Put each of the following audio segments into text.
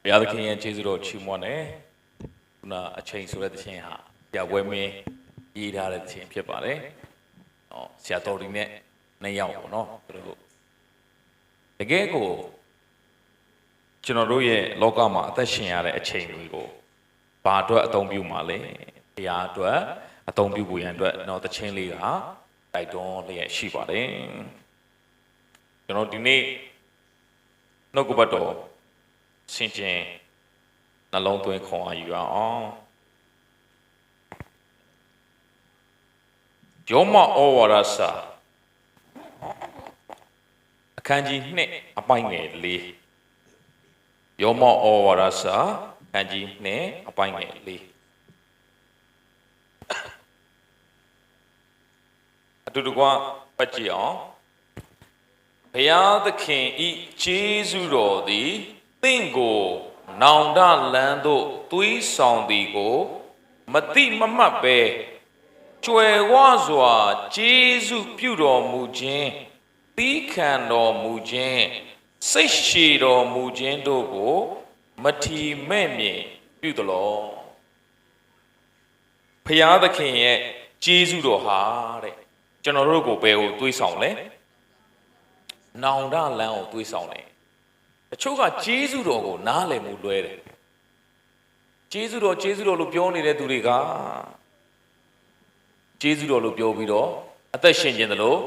ဘုရားသခင်ရဲ့ကျေးဇူးတော်ချီးမွမ်းတယ်ခုနအချိန်ဆိုတဲ့သခင်ဟာဆရာဝဲမင်းရေးထားတဲ့သခင်ဖြစ်ပါတယ်ဆရာတော်ဒီနဲ့နှစ်ယောက်ပေါ့နော်သူတို့တကယ်ကိုကျွန်တော်တို့ရဲ့လောကမှာအသက်ရှင်ရတဲ့အချိန်တွေကိုဘာအတွက်အသုံးပြုမှာလဲဘုရားအတွက်အသုံးပြုဖို့ရန်အတွက်တော့သခင်လေးကတိုက်တွန်းလျက်ရှိပါတယ်ကျွန်တော်ဒီနေ့နှုတ်ကပတ်တော်ဆင်ခြင်နှလုံးသွင်းခွန်အားယူအောင်ယောမဩဝါဒစာအခန်းကြီး2အပိုင်းငယ်4ယောမဩဝါဒစာအခန်းကြီး2အပိုင်းငယ်4အတူတကွပတ်ကြည့်အောင်ဘုရားသခင်ဤကျေးဇူးတော်သည်သင်ကိုနောင်တလန်းသို့သွေးဆောင်သည်ကိုမတိမမှတ်ပဲကြွယ်ဝစွာကျေးဇူးပြုတော်မူခြင်းသီးခံတော်မူခြင်းစိတ်ရှည်တော်မူခြင်းတို့ကိုမထီမဲ့မြင်ပြုသလောဘုရားသခင်ရဲ့ကျေးဇူးတော်ဟာတဲ့ကျွန်တော်တို့ကိုဘယ်ကိုသွေးဆောင်လဲနောင်တလန်းကိုသွေးဆောင်တယ်တချို့ကကျေးဇူးတော်ကိုနားလည်မှုလွဲတယ်ကျေးဇူးတော်လို့ပြောနေတဲ့သူတွေကကျေးဇူးတော်လို့ပြောပြီးတော့အသက်ရှင်ခြင်းတလို့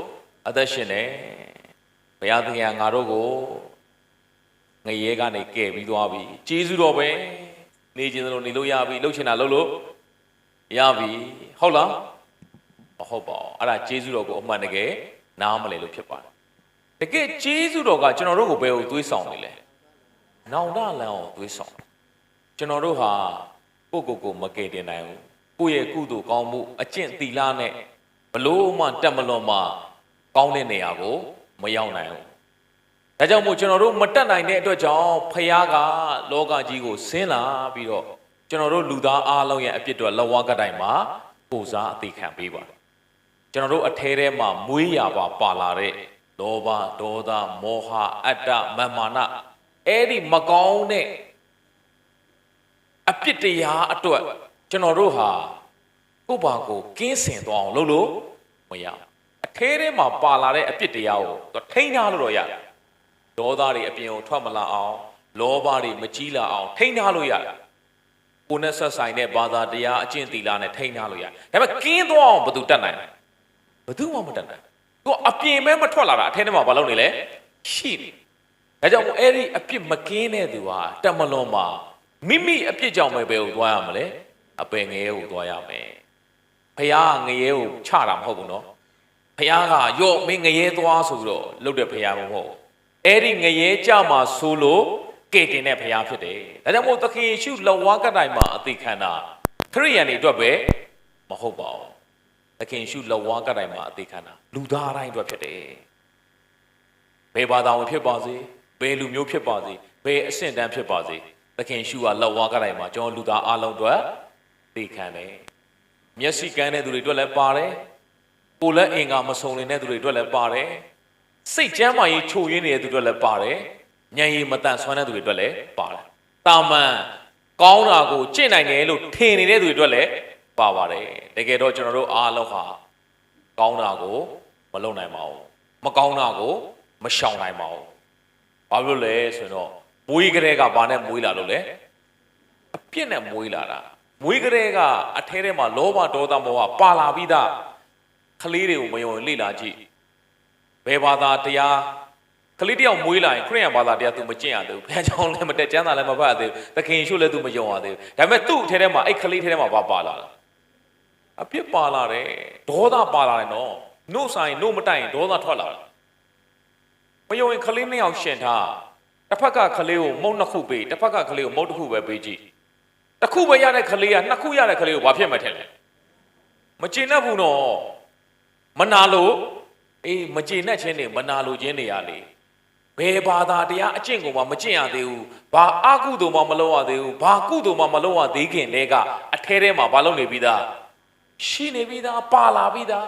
အသက်ရှင်တယ်ဘုရားသခင်ကငါတို့ကိုငရဲကနေကယ်ပြီးသွားပြီကျေးဇူးတော်ပဲနေခြင်းတလို့နေလို့ရပြီလှုပ်ချင်တာလှုပ်လို့ရပြီဟုတ်လားမဟုတ်ပါဘူးအဲ့ဒါကျေးဇူးတော်ကိုအမှန်တကယ်နားမလည်လို့ဖြစ်ပါတယ်တကယ်ကျေးဇူးတော်ကကျွန်တော်တို့ကိုဘယ်ကိုသွေးဆောင်နေလဲနောင်တလန်းကိုသွေးဆောင်ကျွန်တော်တို့ဟာကိုယ့်ကိုယ်မကယ်တင်နိုင်ဘူးကိုယ့်ရဲ့ကုသိုလ်ကောင်းမှုအကျင့်သီလနဲ့ဘလို့မှတက်မလွန်မှကောင်းတဲ့နေရာကိုမရောက်နိုင်ဘူးဒါကြောင့်မို့ကျွန်တော်တို့မတက်နိုင်တဲ့အတွက်ကြောင့်ဖခင်ကလောကကြီးကိုဆင်းလာပြီးတော့ကျွန်တော်တို့လူသားအားလုံးရဲ့အပြစ်တွေလက်ဝါးကတိုင်မှာပို့စားအသေးခံပေးပါတယ်ကျွန်တော်တို့အထဲထဲမှာမွေးရာပါလာတဲ့လောဘဒေါသမောဟအတ္တမာနအဲ့ဒီမကောင်းတဲ့အပြစ်တရားအတွက်ကျွန်တော်တို့ဟာကိုယ့်ဘာကိုကင်းစင်သွားအောင်လုပ်လို့မရအထဲထဲမှာပါလာတဲ့အပြစ်တရားကိုထိန်းထားလို့တော့ရတယ်ဒေါသတွေအပြင်ကိုထွက်မလာအောင်လောဘတွေမကြီးလာအောင်ထိန်းထားလို့ရတယ်ကိုယ်နဲ့ဆက်ဆိုင်တဲ့ဘာသာတရားအကျင့်သီလနဲ့ထိန်းထားလို့ရတယ်ဒါပေမဲ့ကင်းသွားအောင်ဘယ်သူတတ်နိုင်လဲဘယ်သူမှမတတ်နိုင်သူအပြင်ပဲမထွက်လာတာအထဲထဲမှာဘာလုပ်နေလဲရှိတယ်ဒါကြောင့်အဲ့ဒီအပြစ်မကင်းတဲ့သူဟာတမလွန်မှာမိမိအပြစ်ကြောင့်ပဲဘယ်ကိုသွားရမလဲအပင်ငရဲကိုသွားရမယ်ဖခင်ငရဲကိုချတာမဟုတ်ဘူးနော်ဖခင်ကရော့မင်းငရဲသွားဆိုပြီးတော့လှုပ်တဲ့ဖခင်မဟုတ်အဲ့ဒီငရဲကြမှာဆိုလို့ကဲတင်တဲ့ဖခင်ဖြစ်တယ်ဒါကြောင့်မို့သခင်ယေရှုလက်ဝါးကတိုင်မှာအသေးခံတာခရိယန်တွေအတွက်ပဲမဟုတ်ပါဘူးသခင်ယေရှုလက်ဝါးကတိုင်မှာအသေးခံတာလူသားတိုင်းအတွက်ဖြစ်တယ်ဘယ်ဘာသာဝင်ဖြစ်ပါစေဘယ်လူမျိုးဖြစ်ပါစေဘယ်အဆင့်တန်းဖြစ်ပါစေသခင်ရှုကလက်ဝါးကတိုင်မှာကျွန်တော်လူသားအလုံးအတွက်သိခံတယ်မျက်စိကန်းတဲ့သူတွေအတွက်လည်းပါတယ်ကိုယ်လက်အင်္ဂါမစုံလင်တဲ့သူတွေအတွက်လည်းပါတယ်စိတ်ကျမ်းမာရေးချို့ယွင်းနေတဲ့သူတွေအတွက်လည်းပါတယ်ဉာဏ်ရည်မတန်ဆွမ်းတဲ့သူတွေအတွက်လည်းပါတယ်တာမန်ကောင်းတာကိုကျင့်နိုင်တယ်လို့ထင်နေတဲ့သူတွေအတွက်လည်းပါပါတယ်တကယ်တော့ကျွန်တော်တို့အားလုံးဟာကောင်းတာကိုမလုပ်နိုင်ပါဘူးမကောင်းတာကိုမရှောင်နိုင်ပါဘူးဘာလို့လဲဆိုတော့မွေးကလေးကဘာနဲ့မွေးလာလို့လဲအပြစ်နဲ့မွေးလာတာမွေးကလေးကအထဲထဲမှာလောဘဒေါသမောဟပါလာပြီးသားကလေးတွေကိုမယုံလေ့လာကြည့်ဘယ်ဘာသာတရားကလေးတယောက်မွေးလာရင်ခရစ်ယာန်ဘာသာတရား तू မကျင့်ရသေးဘူးဘုရားကျောင်းလည်းမတက်ကျမ်းစာလည်းမဖတ်ရသေးဘူးသခင်ရှုလည်း तू မယုံရသေးဘူးဒါပေမဲ့သူ့အထဲထဲမှာအဲ့ကလေးထဲထဲမှာဘာပါလာလဲအပြစ်ပါလာတယ်ဒေါသပါလာတယ်နော်နှုတ်ဆိုင်နှုတ်မတိုင်ဒေါသထွက်လာတယ်မယုံရင်ကလေးနှစ်ယောက်ရှင်ထားတစ်ဖက်ကကလေးကိုမုတ်နှစ်ခုပေးတစ်ဖက်ကကလေးကိုမုတ်တစ်ခုပဲပေးကြည့်တစ်ခုပဲရတဲ့ကလေးကနှစ်ခုရတဲ့ကလေးကိုဘာဖြစ်မှထင်လဲမကျေနပ်ဘူးနော်မနာလို့မကျေနပ်ခြင်းတွေမနာလို့ခြင်းတွေရလေဘယ်ဘာသာတရားအကျင့်ကိုမှမကျင့်ရသေးဘူးဘာအကုသိုလ်မှမလုပ်ရသေးဘူးဘာကုသိုလ်မှမလုပ်ရသေးခင်တည်းကအထဲထဲမှာဘာလုပ်နေပြီးသားရှိနေပြီးသားပါလာပြီးသား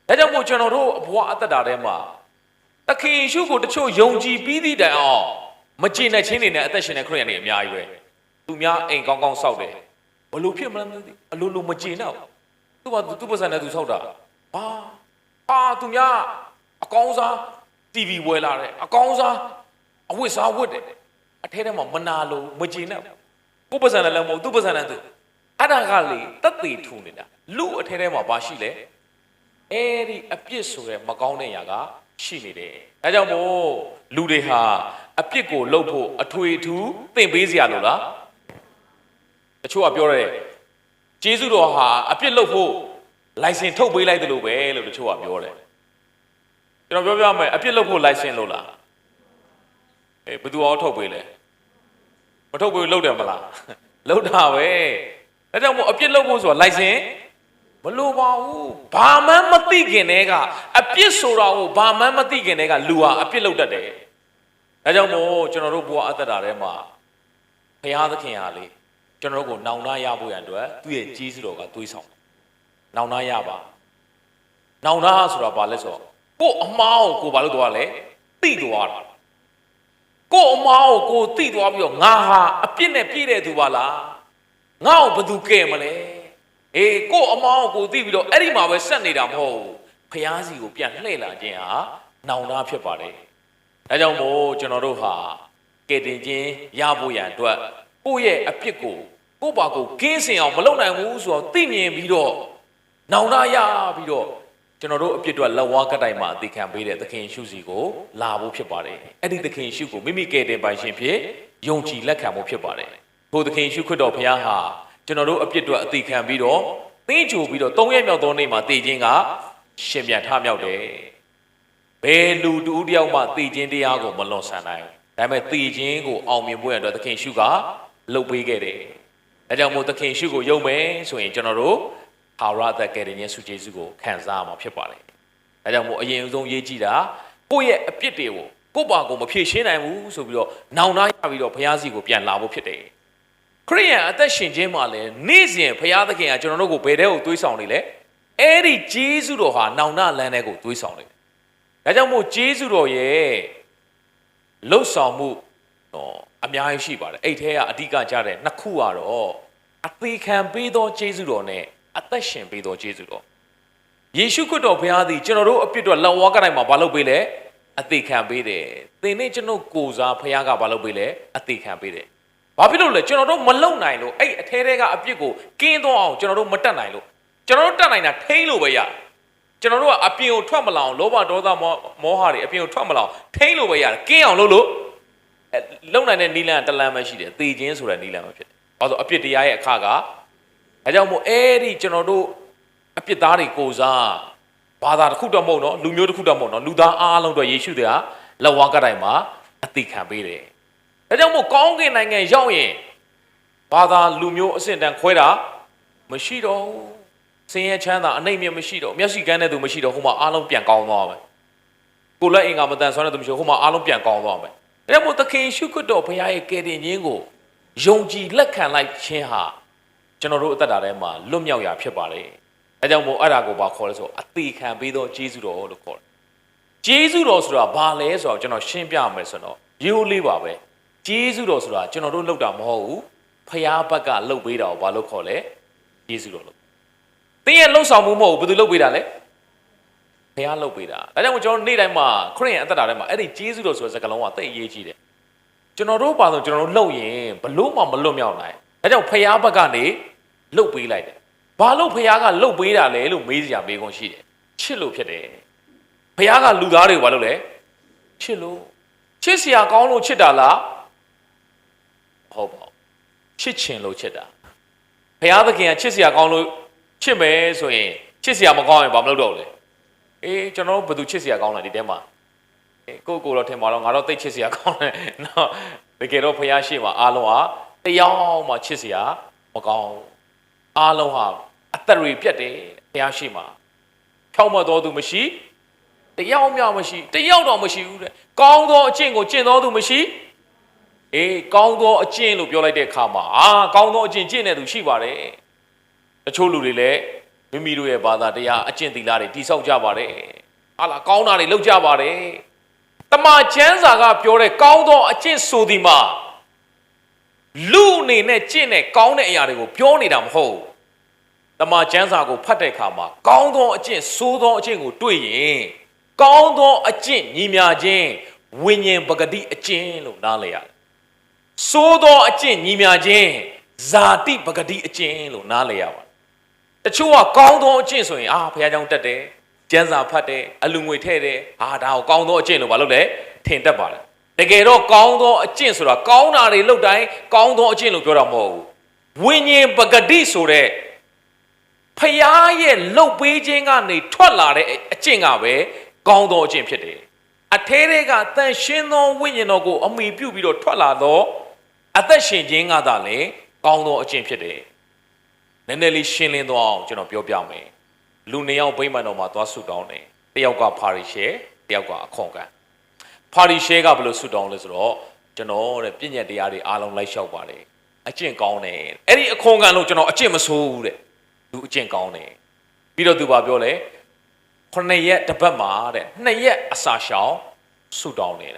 ဒါကြောင့်မို့ကျွန်တော်တို့ဘဝအသက်တာထဲမှာသခင်ယေရှုကိုတချို့ယုံကြည်ပြီးသည့်တိုင်အောင်မ မကျင်တဲ့ချင်းတွေနဲ့အသက်ရှင်တဲ့ခရစ်ယာန်တွေအများကြီးပဲသူများအိမ်ကောင်းကောင်းစောက်တယ်ဘလို့ဖြစ်မလဲမသိအလိုလိုမကျင်တော့သူကသူ့ပတ်စံနဲ့သူစောက်တာဘာသူများအကောင်းစား TV ဝယ်လာတယ်အကောင်းစားအဝတ်စားဝတ်တယ်အထဲထဲမှာမနာလို့မကျင်တော့ကိုပတ်စံနဲ့လည်းမဟုတ်သူ့ပတ်စံနဲ့သူအဲ့ဒါကလေတက်သေးထူနေတာလူအထဲထဲမှာဘာရှိလဲအဲ့ဒီအပြစ်ဆိုတဲ့မကောင်းတဲ့ຢာကရှိနေတယ်ဒါကြောင့်မို့လူတွေဟာအပြစ်ကိုလှုပ်ဖို့အထွေထူးသင်ပေးစရာလို့လားတချို့ကပြောတယ်ကျေးဇူးတော်ဟာအပြစ်လှုပ်ဖို့လိုင်စင်ထုတ်ပေးလိုက်တယ်လို့ပဲလို့တချို့ကပြောတယ်ကျွန်တော်ပြောမယ်အပြစ်လှုပ်ဖို့လိုင်စင်လို့လားဘယ်သူအောင်ထုတ်ပေးလဲမထုတ်ပေးလှုပ်တယ်မလားလှုပ်တာပဲဒါကြောင့်မို့အပြစ်လှုပ်ဖို့ဆိုတာလိုင်စင်မလိုပါဘူးဘာမှမသိခင်တည်းကအပြစ်ဆိုတာကိုဘာမှမသိခင်တည်းကလူဟာအပြစ်လုပ်တတ်တယ်ဒါကြောင့်မို့ကျွန်တော်တို့ဘုရားအသက်တာထဲမှာဘုရားသခင်ဟာလေကျွန်တော်တို့ကိုနောင်တရဖို့ရန်အတွက်သူ့ရဲ့ကြီးစုတော်ကသွေးဆောင်နောင်တရပါနောင်တဆိုတာဘာလဲဆိုတော့ကို့အမားကိုဘာလို့သွားလဲသိသွားတာကို့အမားကိုသိသွားပြီးတော့ငါဟာအပြစ်နဲ့ပြည့်တဲ့သူပါလားငါ့ကိုဘယ်သူကဲမလဲကို့အမောင်းကိုသိပြီးတော့အဲ့ဒီမှာပဲဆက်နေတာမဟုတ်ဘူးဖျားစီကိုပြန်လှည့်လာခြင်းဟာနောင်တဖြစ်ပါတယ်ဒါကြောင့်မို့ကျွန်တော်တို့ဟာကဲတင်ခြင်းရဖို့ရန်အတွက်ကိုယ့်ရဲ့အပြစ်ကိုဘာကိုကင်းစင်အောင်မလုပ်နိုင်ဘူးဆိုတော့သိမြင်ပြီးတော့နောင်တရပြီးတော့ကျွန်တော်တို့အပြစ်တွေလက်ဝါးကတိုင်မှာအသေးခံပေးတဲ့သခင်ရှုစီကိုလာဖို့ဖြစ်ပါတယ်အဲ့ဒီသခင်ရှုကိုမိမိကဲတင်ပိုင်ရှင်ဖြစ်ယုံကြည်လက်ခံဖို့ဖြစ်ပါတယ်ဘုသခင်ရှုခရစ်တော်ဘုရားဟာကျွန်တော်တို့အပြစ်တွေအသေးခံပြီးတော့သိကြိုပြီးတော့၃ရက်မြောက်သောနေ့မှာတည်ခြင်းကရှင်ပြန်ထမြောက်တယ်ဘယ်လူတူတယောက်မှတည်ခြင်းတရားကိုမလွန်ဆန်နိုင်ဒါပေမဲ့တည်ခြင်းကိုအောင်မြင်ဖို့ရတဲ့သခင်ရှုကလှုပ်ပေးခဲ့တယ်ဒါကြောင့်မို့သခင်ရှုကိုယုံမယ်ဆိုရင်ကျွန်တော်တို့ဟာရသက်ကယ်တင်ခြင်းဆုကျေးဇူးကိုခံစားရမှာဖြစ်ပါတယ်ဒါကြောင့်မို့အရင်ဆုံးရေးကြည့်တာကိုယ့်ရဲ့အပြစ်တွေကိုဘာကိုမဖြေရှင်းနိုင်ဘူးဆိုပြီးတော့နောင်တရပြီးတော့ဘုရားစီကိုပြန်လာဖို့ဖြစ်တယ်ခရိယန်အသက်ရှင်ခြင်းမှာလည်းနေ့စဉ်ဘုရားသခင်ကကျွန်တော်တို့ကိုဘယ်တဲ့ကိုသွေးဆောင်နေလဲအဲ့ဒီဂျေဇုတော်ဟာနောင်တလမ်းထဲကိုသွေးဆောင်နေတယ်ဒါကြောင့်မို့ဂျေဇုတော်ရဲ့လှုပ်ဆောင်မှုအများကြီးရှိပါတယ်အဲ့ထဲကအဓိကကြတဲ့နှစ်ခုကတော့အသေးခံပေးသောဂျေဇုတော်နဲ့အသက်ရှင်ပေးသောဂျေဇုတော်ယေရှုခရစ်တော်ဘုရားသည်ကျွန်တော်တို့အပြစ်တော်လက်ဝါးကတိုင်းမှာဘာလုပ်ပေးလဲအသေးခံပေးတယ်သင်နဲ့ကျွန်တော်ကိုယ်စားဘုရားကဘာလုပ်ပေးလဲအသေးခံပေးတယ်ဘာဖြစ်လို့လဲကျွန်တော်တို့မလုံနိုင်လို့အဲ့အထဲထဲကအပြစ်ကိုကင်းသွားအောင်ကျွန်တော်တို့မတတ်နိုင်လို့ကျွန်တော်တို့တတ်နိုင်တာထိန်းလို့ပဲရကျွန်တော်တို့ကအပြင်ကိုထွက်မလာအောင်လောဘဒေါသမောဟတွေအပြင်ကိုထွက်မလာအောင်ထိန်းလို့ပဲရတယ်ကင်းအောင်လုပ်လို့လုံနိုင်တဲ့နီလန်တလန်ပဲရှိတယ်သေခြင်းဆိုတဲ့နီလန်ပဲဖြစ်တယ်ဘာလို့အပြစ်တရားရဲ့အခါကဒါကြောင့်မို့အဲ့ဒီကျွန်တော်တို့အပြစ်သားတွေကိုစားဘာသာတစ်ခုတော့မဟုတ်နော်လူမျိုးတစ်ခုတော့မဟုတ်နော်လူသားအားလုံးတော့ယေရှုတဲ့ဟာလက်ဝါးကတိုင်မှာအသိခံပေးတယ်ဒါကြောင့်မို့ကောင်းကင်နိုင်ငံရောက်ရင်ဘာသာလူမျိုးအဆင့်တန်းခွဲတာမရှိတော့ဘူးဆင်းရဲချမ်းသာအနှိမ့်မြတ်မရှိတော့မျက်စိကန်းတဲ့သူမရှိတော့ဟိုမှာအားလုံးပြန်ကောင်းသွားမယ်ကိုယ်လက်အင်္ဂါမတန်ဆွမ်းတဲ့သူမရှိဟိုမှာအားလုံးပြန်ကောင်းသွားမယ်ဒါကြောင့်မို့သခင်ရှုခရစ်တော်ဘုရားရဲ့ကယ်တင်ခြင်းကိုယုံကြည်လက်ခံလိုက်ခြင်းဟာကျွန်တော်တို့အသက်တာထဲမှာလွတ်မြောက်ရာဖြစ်ပါလေဒါကြောင့်မို့အဲ့ဒါကိုဘာခေါ်လဲဆိုအသေးခံပေးသောဂျေဇုတော်လို့ခေါ်တယ်ဂျေဇုတော်ဆိုတာဘာလဲဆိုတော့ကျွန်တော်ရှင်းပြမယ်ဆိုတော့ရိုးလေးပါပဲဂျေဇုတော်ဆိုတာကျွန်တော်တို့လုပ်တာမဟုတ်ဘူးဖယားဘက်ကလှုပ်ပေးတာကိုဘာလို့ခေါ်လဲဂျေဇုတော်လို့သင်ရဲ့လှုပ်ဆောင်မှုမဟုတ်ဘူးဘယ်သူလှုပ်ပေးတာလဲဖယားလှုပ်ပေးတာဒါကြောင့်ကျွန်တော်နေ့တိုင်းမှာခရစ်ယာန်အသက်တာထဲမှာအဲ့ဒီဂျေဇုတော်ဆိုတဲ့စကားလုံးကသိအရေးကြီးတယ်ကျွန်တော်တို့ပါဆိုကျွန်တော်တို့လှုပ်ရင်ဘလို့မှမလွတ်မြောက်နိုင်ဒါကြောင့်ဖယားဘက်ကနေလှုပ်ပေးလိုက်တယ်ဘာလို့ဖယားကလှုပ်ပေးတာလဲလို့မေးစရာမေးခွန်းရှိတယ်ချစ်လို့ဖြစ်တယ်ဖယားကလူသားတွေကိုဘာလုပ်လဲချစ်လို့ချစ်စရာကောင်းလို့ချစ်တာလားဟုတ်ပါချစ်ချင်လို့ချစ်တာဘုရားသခင်ကချစ်စရာကောင်းလို့ချစ်မယ်ဆိုရင်ချစ်စရာမကောင်းရင်ဘာမလုပ်တော့လဲကျွန်တော်တို့ဘယ်သူချစ်စရာကောင်းလဲဒီတဲမှာကိုတော့ထင်ပါတော့ငါတော့သိချစ်စရာကောင်းတယ်နော်တကယ်တော့ဘုရားရှိမှအားလုံးဟာတရားမှချစ်စရာမကောင်းအားလုံးဟာအသက်တွေပြတ်တယ်ဘုရားရှိမှဖြောက်မတော်သူမရှိတရားမျှမရှိတရားတော်မရှိဘူးတဲ့ကောင်းသောအကျင့်ကိုကျင့်တော်သူမရှိကောင်းသောအကျင့်လို့ပြောလိုက်တဲ့အခါမှာကောင်းသောအကျင့်ကျင့်တဲ့သူရှိပါတယ်တချို့လူတွေလည်းမိမိတို့ရဲ့ဘာသာတရားအကျင့်သီလတွေတိဆောက်ကြပါတယ်ဟာလားကောင်းတာတွေလုပ်ကြပါတယ် တမန်ကျမ်းစာကပြောတဲ့ကောင်းသောအကျင့်ဆိုဒီမှာလူအနေနဲ့ကျင့်တဲ့ကောင်းတဲ့အရာတွေကိုပြောနေတာမဟုတ်တမန်ကျမ်းစာကိုဖတ်တဲ့အခါမှာကောင်းသောအကျင့်ဆိုးသောအကျင့်ကိုတွေ့ရင်ကောင်းသောအကျင့်ညီမျှခြင်းဝိညာဉ်ပဂတိအကျင့်လို့နားလည်ရတယ်ဆိုးသောအကျင့်ညီမျှခြင်းဇာတိပဂတိအကျင့်လို့နားလည်ရပါတယ်တချို့ကကောင်းသောအကျင့်ဆိုရင်ဘုရားကျောင်းတက်တယ်ကျမ်းစာဖတ်တယ်အလူငွေထည့်တယ်ဒါကိုကောင်းသောအကျင့်လို့ဘာလို့လဲထင်တတ်ပါတယ်တကယ်တော့ကောင်းသောအကျင့်ဆိုတာကောင်းတာတွေလုပ်တိုင်းကောင်းသောအကျင့်လို့ပြောတာမဟုတ်ဘူးဝိညာဉ်ပဂတိဆိုတဲ့ဖျားရဲ့လှုပ်ပေးခြင်းကနေထွက်လာတဲ့အကျင့်ကပဲကောင်းသောအကျင့်ဖြစ်တယ်အထဲတွေကတန်ရှင်းသောဝိညာဉ်တော်ကိုအမိပြုပြီးတော့ထွက်လာသောအသက်ရှင်ခြင်းကသာလေကောင်းသောအကျင့်ဖြစ်တယ်နည်းနည်းလေးရှင်းလင်းသွားအောင်ကျွန်တော်ပြောပြမယ်လူနှစ်ယောက်ဗိမာန်တော်မှာသွားဆုတောင်းတယ်တယောက်ကဖာရီရှဲတယောက်ကအခွန်ခံဖာရီရှဲကဘယ်လိုဆုတောင်းလဲဆိုတော့ကျွန်တော်တဲ့ပြည့်ညက်တရားတွေအားလုံးလိုက်လျှောက်ပါတယ်အကျင့်ကောင်းတယ်အဲ့ဒီအခွန်ခံလို့ကျွန်တော်အကျင့်မဆိုးဘူးတဲ့သူအကျင့်ကောင်းတယ်ပြီးတော့သူဘာပြောလဲ9ရက်တစ်ပတ်မှာတဲ့2ရက်အစာရှောင်ဆုတောင်းတယ်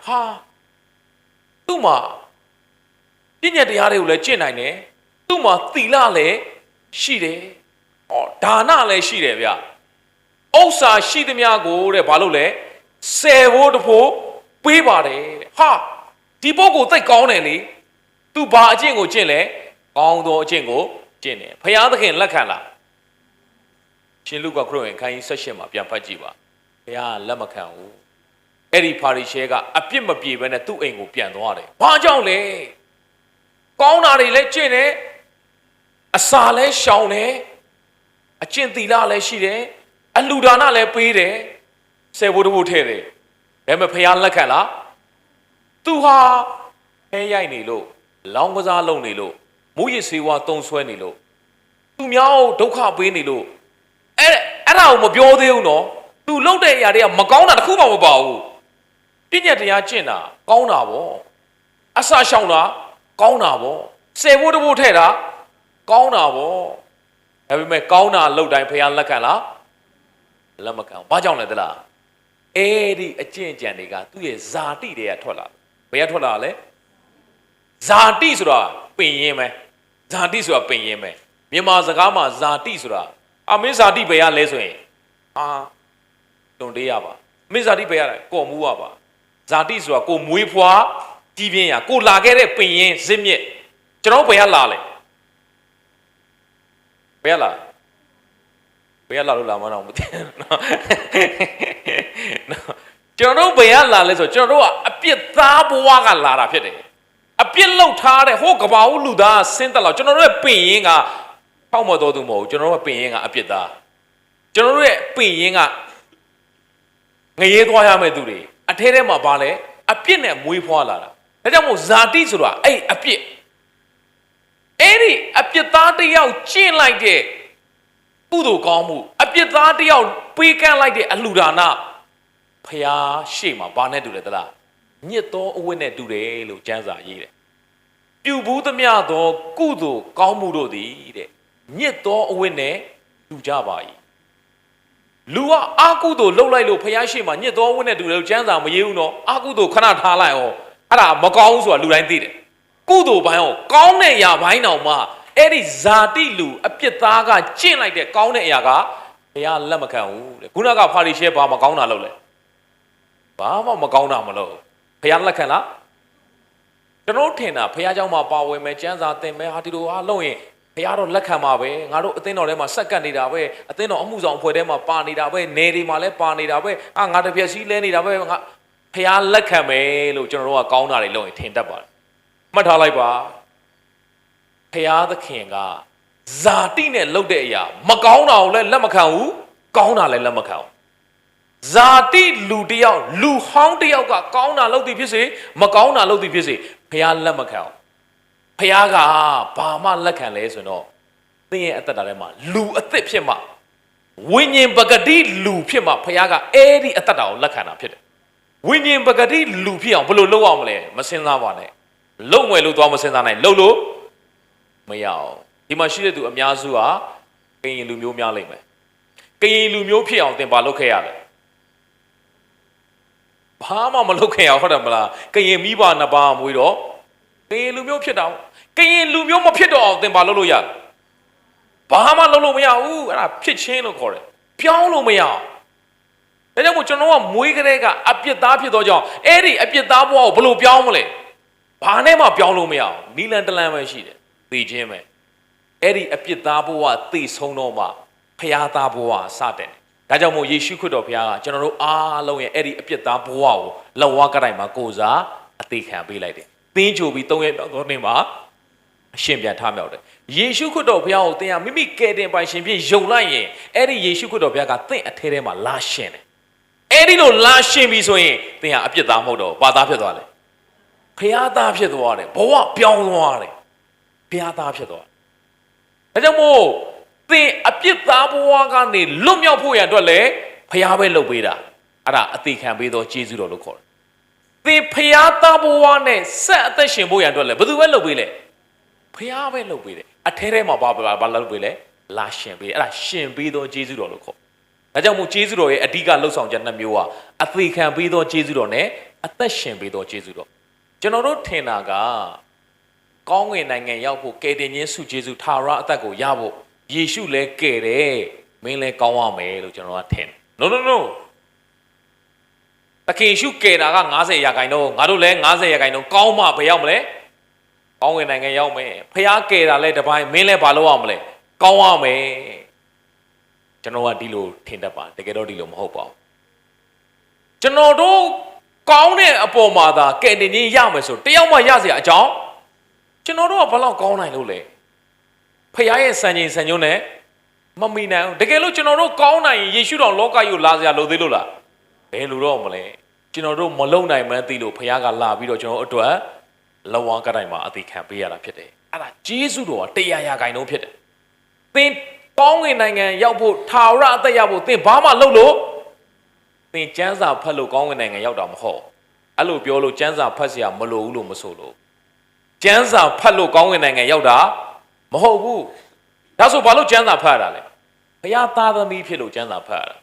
သူ့မှာပြည့်ညက်တရားတွေကိုလည်းကျင့်နိုင်တယ်သူ့မှာသီလလည်းရှိတယ်ဒါနလည်းရှိတယ်ဗျဥစ္စာရှိသမျှကိုတဲ့ဘာလို့လဲ10ဘိုးတစ်ဖို့ပေးပါတယ်တဲ့ဒီပုဂ္ဂိုလ်သိကောင်းတယ်လေသူဘာအကျင့်ကိုကျင့်လဲကောင်းသောအကျင့်ကိုကျင့်တယ်ဘုရားသခင်လက်ခံလားရှင်လုကာခရစ်ဝင်ခန်းကြီး18မှာပြန်ဖတ်ကြည့်ပါဘုရားလက်မခံဘူးအဲ့ဒီဖာရီရှဲကအပြစ်မပြေဘဲနဲ့သူ့အိမ်ကိုပြန်သွားတယ်ဘာကြောင့်လဲကောင်းတာတွေလည်းကျင့်တယ်အစာလည်းရှောင်တယ်အကျင့်သီလလည်းရှိတယ်အလှူဒါနလည်းပေးတယ်ဆယ်ဘိုးတဘိုးထည့်တယ်ဒါပေမဲ့ဖခင်လက်ခံလားသူဟာဖဲရိုက်နေလို့လောင်းကစားလုပ်နေလို့မူရစ်ဆေးဝါးတုံဆွဲနေလို့သူများဒုက္ခပေးနေလို့အဲ့ဒါကိုမပြောသေးဘူးနော်သူလုပ်တဲ့အရာတွေကမကောင်းတာတခုမှမပါဘူးပြည့်ညက်တရားကျင့်တာကောင်းတာဗောအစာရှောင်တာကောင်းတာဗောဆယ်ဘိုးတဘိုးထည့်တာကောင်းတာဗောဒါပေမဲ့ကောင်းတာလုပ်တိုင်းဖခင်လက်ခံလားလက်မခံဘာကြောင့်လဲသလားအဲ့ဒီအကျင့်ကြံတွေကသူ့ရဲ့ဇာတိတွေကထွက်လာဘယ်ကထွက်လာလဲဇာတိဆိုတာပင်ရင်းပဲဇာတိဆိုတာပင်ရင်းပဲမြန်မာစကားမှာဇာတိဆိုတာမင်းဇာတိဘယ်ရလဲဆိုရင်တုံတေးရပါမင်းဇာတိဘယ်ရလဲကော်မူရပါဇာတိဆိုတာကိုမွေးဖွားကြီးပြင်းရကိုလာခဲ့တဲ့ပင်ရင်းဇစ်မြစ်ကျွန်တော်ဘယ်ရလာလဲဘယ်လာလို့လာမတော့မသိနော်ကျွန်တော်တို့ဘယ်လာလဲဆိုကျွန်တော်တို့ကအပြစ်သားဘဝကလာတာဖြစ်တယ်အပြစ်လောက်ထားတဲ့ဟိုကဘာဦးလူသားဆင်းသက်လောက်ကျွန်တော်တို့ရဲ့ပင်ရင်းကထောက်မတော်သူမဟုတ်ဘူးကျွန်တော်တို့ရဲ့ပင်ရင်းကအပြစ်သားကျွန်တော်တို့ရဲ့ပင်ရင်းကငရေသွားရမယ့်သူတွေအထဲထဲမှာပါလဲအပြစ်နဲ့မွေးဖွားလာတာဒါကြောင့်မို့ဇာတိဆိုတာအဲ့အပြစ်အဲ့ဒီအပြစ်သားတစ်ယောက်ကျင့်လိုက်တဲ့ကုသိုလ်ကောင်းမှုအပြစ်သားတစ်ယောက်ပေးကမ်းလိုက်တဲ့အလှူဒါနဖျားရှေ့မှာဘာနဲ့တူလဲသလားညစ်သောအဝတ်နဲ့တူတယ်လို့ကျမ်းစာရေးတယ်ပြုဘူးသမျှသောကုသိုလ်ကောင်းမှုတို့သည်တဲ့ညစ်သောအဝတ်နဲ့တူကြပါ၏လူကအာကုသိုလ်လှုပ်လိုက်လို့ဖျားရှေ့မှာညစ်သောအဝတ်နဲ့တူတယ်လို့ကျမ်းစာမရေးဘူးနော်အာကုသိုလ်ခဏထားလိုက်အောင်အဲ့ဒါမကောင်းဘူးဆိုတာလူတိုင်းသိတယ်ကုသိုလ်ပိုင်းအောင်ကောင်းတဲ့အရာပိုင်းတောင်မှအဲ့ဒီဇာတိလူအပြစ်သားကကျင့်လိုက်တဲ့ကောင်းတဲ့အရာကဘုရားလက်မခံဘူးတဲ့ခုနကဖာရီရှဲဘာမကောင်းတာလုပ်လဲဘာမှမကောင်းတာမလုပ်ဘုရားလက်ခံလားကျွန်တော်ထင်တာဘုရားเจ้าမှာပါဝင်မယ်ကျမ်းစာသင်မယ်ဒီလိုလုပ်ရင်ဘုရားတော့လက်ခံပါပဲငါတို့အသင်းတော်ထဲမှာစက်ကပ်နေတာပဲအသင်းတော်အမှုဆောင်အဖွဲ့ထဲမှာပါနေတာပဲနေတွေမှာလည်းပါနေတာပဲငါတစ်ပြက်စီးလဲနေတာပဲငါဘုရားလက်ခံမယ်လို့ကျွန်တော်တို့ကကောင်းတာတွေလုပ်ရင်ထင်တတ်ပါတယ်မှတ်ထားလိုက်ပါဘုရားသခင်ကဇာတိနဲ့လှုပ်တဲ့အရာမကောင်းတာကိုလည်းလက်မခံဘူးကောင်းတာလည်းလက်မခံဘူးဇာတိလူတယောက်လူဟောင်းတယောက်ကကောင်းတာလုပ်သည်ဖြစ်စေမကောင်းတာလုပ်သည်ဖြစ်စေဘုရားလက်မခံဘူးဘုရားကဘာမှလက်ခံလဲဆိုတော့သင်ရဲ့အသက်တာထဲမှာလူအသစ်ဖြစ်မှဝိညာဉ်ပဂတိလူဖြစ်မှဘုရားကအဲ့ဒီအသက်တာကိုလက်ခံတာဖြစ်တယ်ဝိညာဉ်ပဂတိလူဖြစ်အောင်ဘယ်လိုလုပ်အောင်မလဲမစင်စားပါနဲ့လုံွယ်လို့သွားမစင်စားနိုင်လှုပ်လို့မရအောင်ဒီမှာရှိတဲ့သူအများစုကကရင်လူမျိုးများလိမ့်မယ်ကရင်လူမျိုးဖြစ်အောင်သင်ဘာလုပ်ခဲ့ရလဲ ဘာမှမလုပ်ခင်ရဟုတ်တယ်မလားကရင်မိဘနှစ်ပါးမွေးတော့ကရင်လူမျိုးဖြစ်တော့ကရင်လူမျိုးမဖြစ်တော့အောင်သင်ဘာလုပ်လို့ရဘာမှလုပ်လို့မရဘူးအဲ့ဒါဖြစ်ချင်းလို့ခေါ်တယ်ပြောင်းလို့မရအောင်ဒါကြောင့်မို့ကျွန်တော်ကမွေးကလေးကအပြစ်သားဖြစ်တော့ကြောင့်အဲ့ဒီအပြစ်သားဘဝကိုဘယ်လိုပြောင်းမလဲဘာနဲ့မှပြောင်းလို့မရအောင်နီလန်တလန်ပဲရှိတယ်သိချင်းပဲအဲ့ဒီအပြစ်သားဘဝသိဆုံးတော့မှဖျားသားဘဝစတဲ့ဒါကြောင့်မို့ယေရှုခရစ်တော်ဘုရားကကျွန်တော်တို့အားလုံးရဲ့အဲ့ဒီအပြစ်သားဘဝကိုလက်ဝါးကတိုင်းမှာကိုယ်စားအသေးခံပေးလိုက်တယ်သင်ကြိုပြီး၃ရက်မြောက်သောနေ့မှာအရှင်ပြန်ထမြောက်တယ်ယေရှုခရစ်တော်ဘုရားကိုသင်ဟာမိမိကယ်တင်ပိုင်ရှင်ဖြစ်ယုံလိုက်ရင်အဲ့ဒီယေရှုခရစ်တော်ဘုရားကသင်အထဲထဲမှာလာရှင်တယ်အဲ့ဒီလိုလာရှင်ပြီဆိုရင်သင်ဟာအပြစ်သားမဟုတ်တော့ဘာသားဖြစ်သွားလဲဖျားသားဖြစ်သွားတယ်ဘဝပြောင်းသွားတယ်ဖျားသားဖြစ်သွားဒါကြောင့်မို့သင်အပြစ်သားဘဝကနေလွတ်မြောက်ဖို့ရန်အတွက်လည်းဖျားပဲလုပ်ပေးတာအဲ့ဒါအသေးခံပေးသောယေရှုတော်လို့ခေါ်တယ်သင်ဖျားသားဘဝနဲ့ဆက်အသက်ရှင်ဖို့ရန်အတွက်လည်းဘယ်သူပဲလုပ်ပေးလဲဖျားပဲလုပ်ပေးတယ်အထဲထဲမှာဘာလုပ်ပေးလဲလာရှင်ပေးအဲ့ဒါရှင်ပေးသောယေရှုတော်လို့ခေါ်ဒါကြောင့်မို့ယေရှုတော်ရဲ့အဓိကလှုပ်ဆောင်ချက်နှစ်မျိုးကအသေးခံပေးသောယေရှုတော်နဲ့အသက်ရှင်ပေးသောယေရှုတော်ကျွန်တော်တို့ထင်တာကကောင်းကင်နိုင်ငံရောက်ဖို့ကယ်တင်ခြင်းဆုယေရှုထာဝရအသက်ကိုရဖို့ယေရှုလည်းကယ်တယ်မင်းလည်းကောင်းရမယ်လို့ကျွန်တော်ကထင်တယ် no တခင်ယေရှုကယ်တာက90%ငါတို့လည်း90%ကောင်းမှဘယ်ရောက်မလဲကောင်းကင်နိုင်ငံရောက်မယ်ဖခင်ကယ်တာလည်းတစ်ပိုင်းမင်းလည်းဘာလုပ်ရမလဲကောင်းရမယ်ကျွန်တော်ကဒီလိုထင်တတ်ပါတကယ်တော့ဒီလိုမဟုတ်ပါဘူးကျွန်တော်တို့ကောင်းတဲ့အပေါ်မှာသာကယ်တင်ခြင်းရမယ်ဆိုတယောက်မှရเสียအကြောင်းကျွန်တော်တို့ကဘယ်လောက်ကောင်းနိုင်လို့လဲဖခင်ရဲ့စံချိန်စံညွှန်းနဲ့မမီနိုင်ဘူးတကယ်လို့ကျွန်တော်တို့ကောင်းနိုင်ရင်ယေရှုတော်လောကကြီးကိုလာစရာလိုသေးလို့လားဘယ်လိုတော့မလဲကျွန်တော်တို့မလုံနိုင်မှန်းသိလို့ဖခင်ကလာပြီးတော့ကျွန်တော်တို့အတွက်လဝါကတိုင်းမှာအသေးခံပေးရတာဖြစ်တယ်အဲ့ဒါဂျေဇုတော်က100%ဖြစ်တယ်သင်ကောင်းကင်နိုင်ငံရောက်ဖို့ထာဝရအသက်ရဖို့သင်ဘာမှလုပ်လို့သင်ကျမ်းစာဖတ်လို့ကောင်းကင်နိုင်ငံရောက်တာမဟုတ်အဲ့လိုပြောလို့ကျမ်းစာဖတ်စရာမလိုဘူးလို့မဆိုလို့ကျမ်းစာဖတ်လို့ကောင်းကင်နိုင်ငံရောက်တာမဟုတ်ဘူးဒါဆိုဘာလို့ကျမ်းစာဖတ်ရတာလဲဘုရားသားသမီးဖြစ်လို့ကျမ်းစာဖတ်ရတာ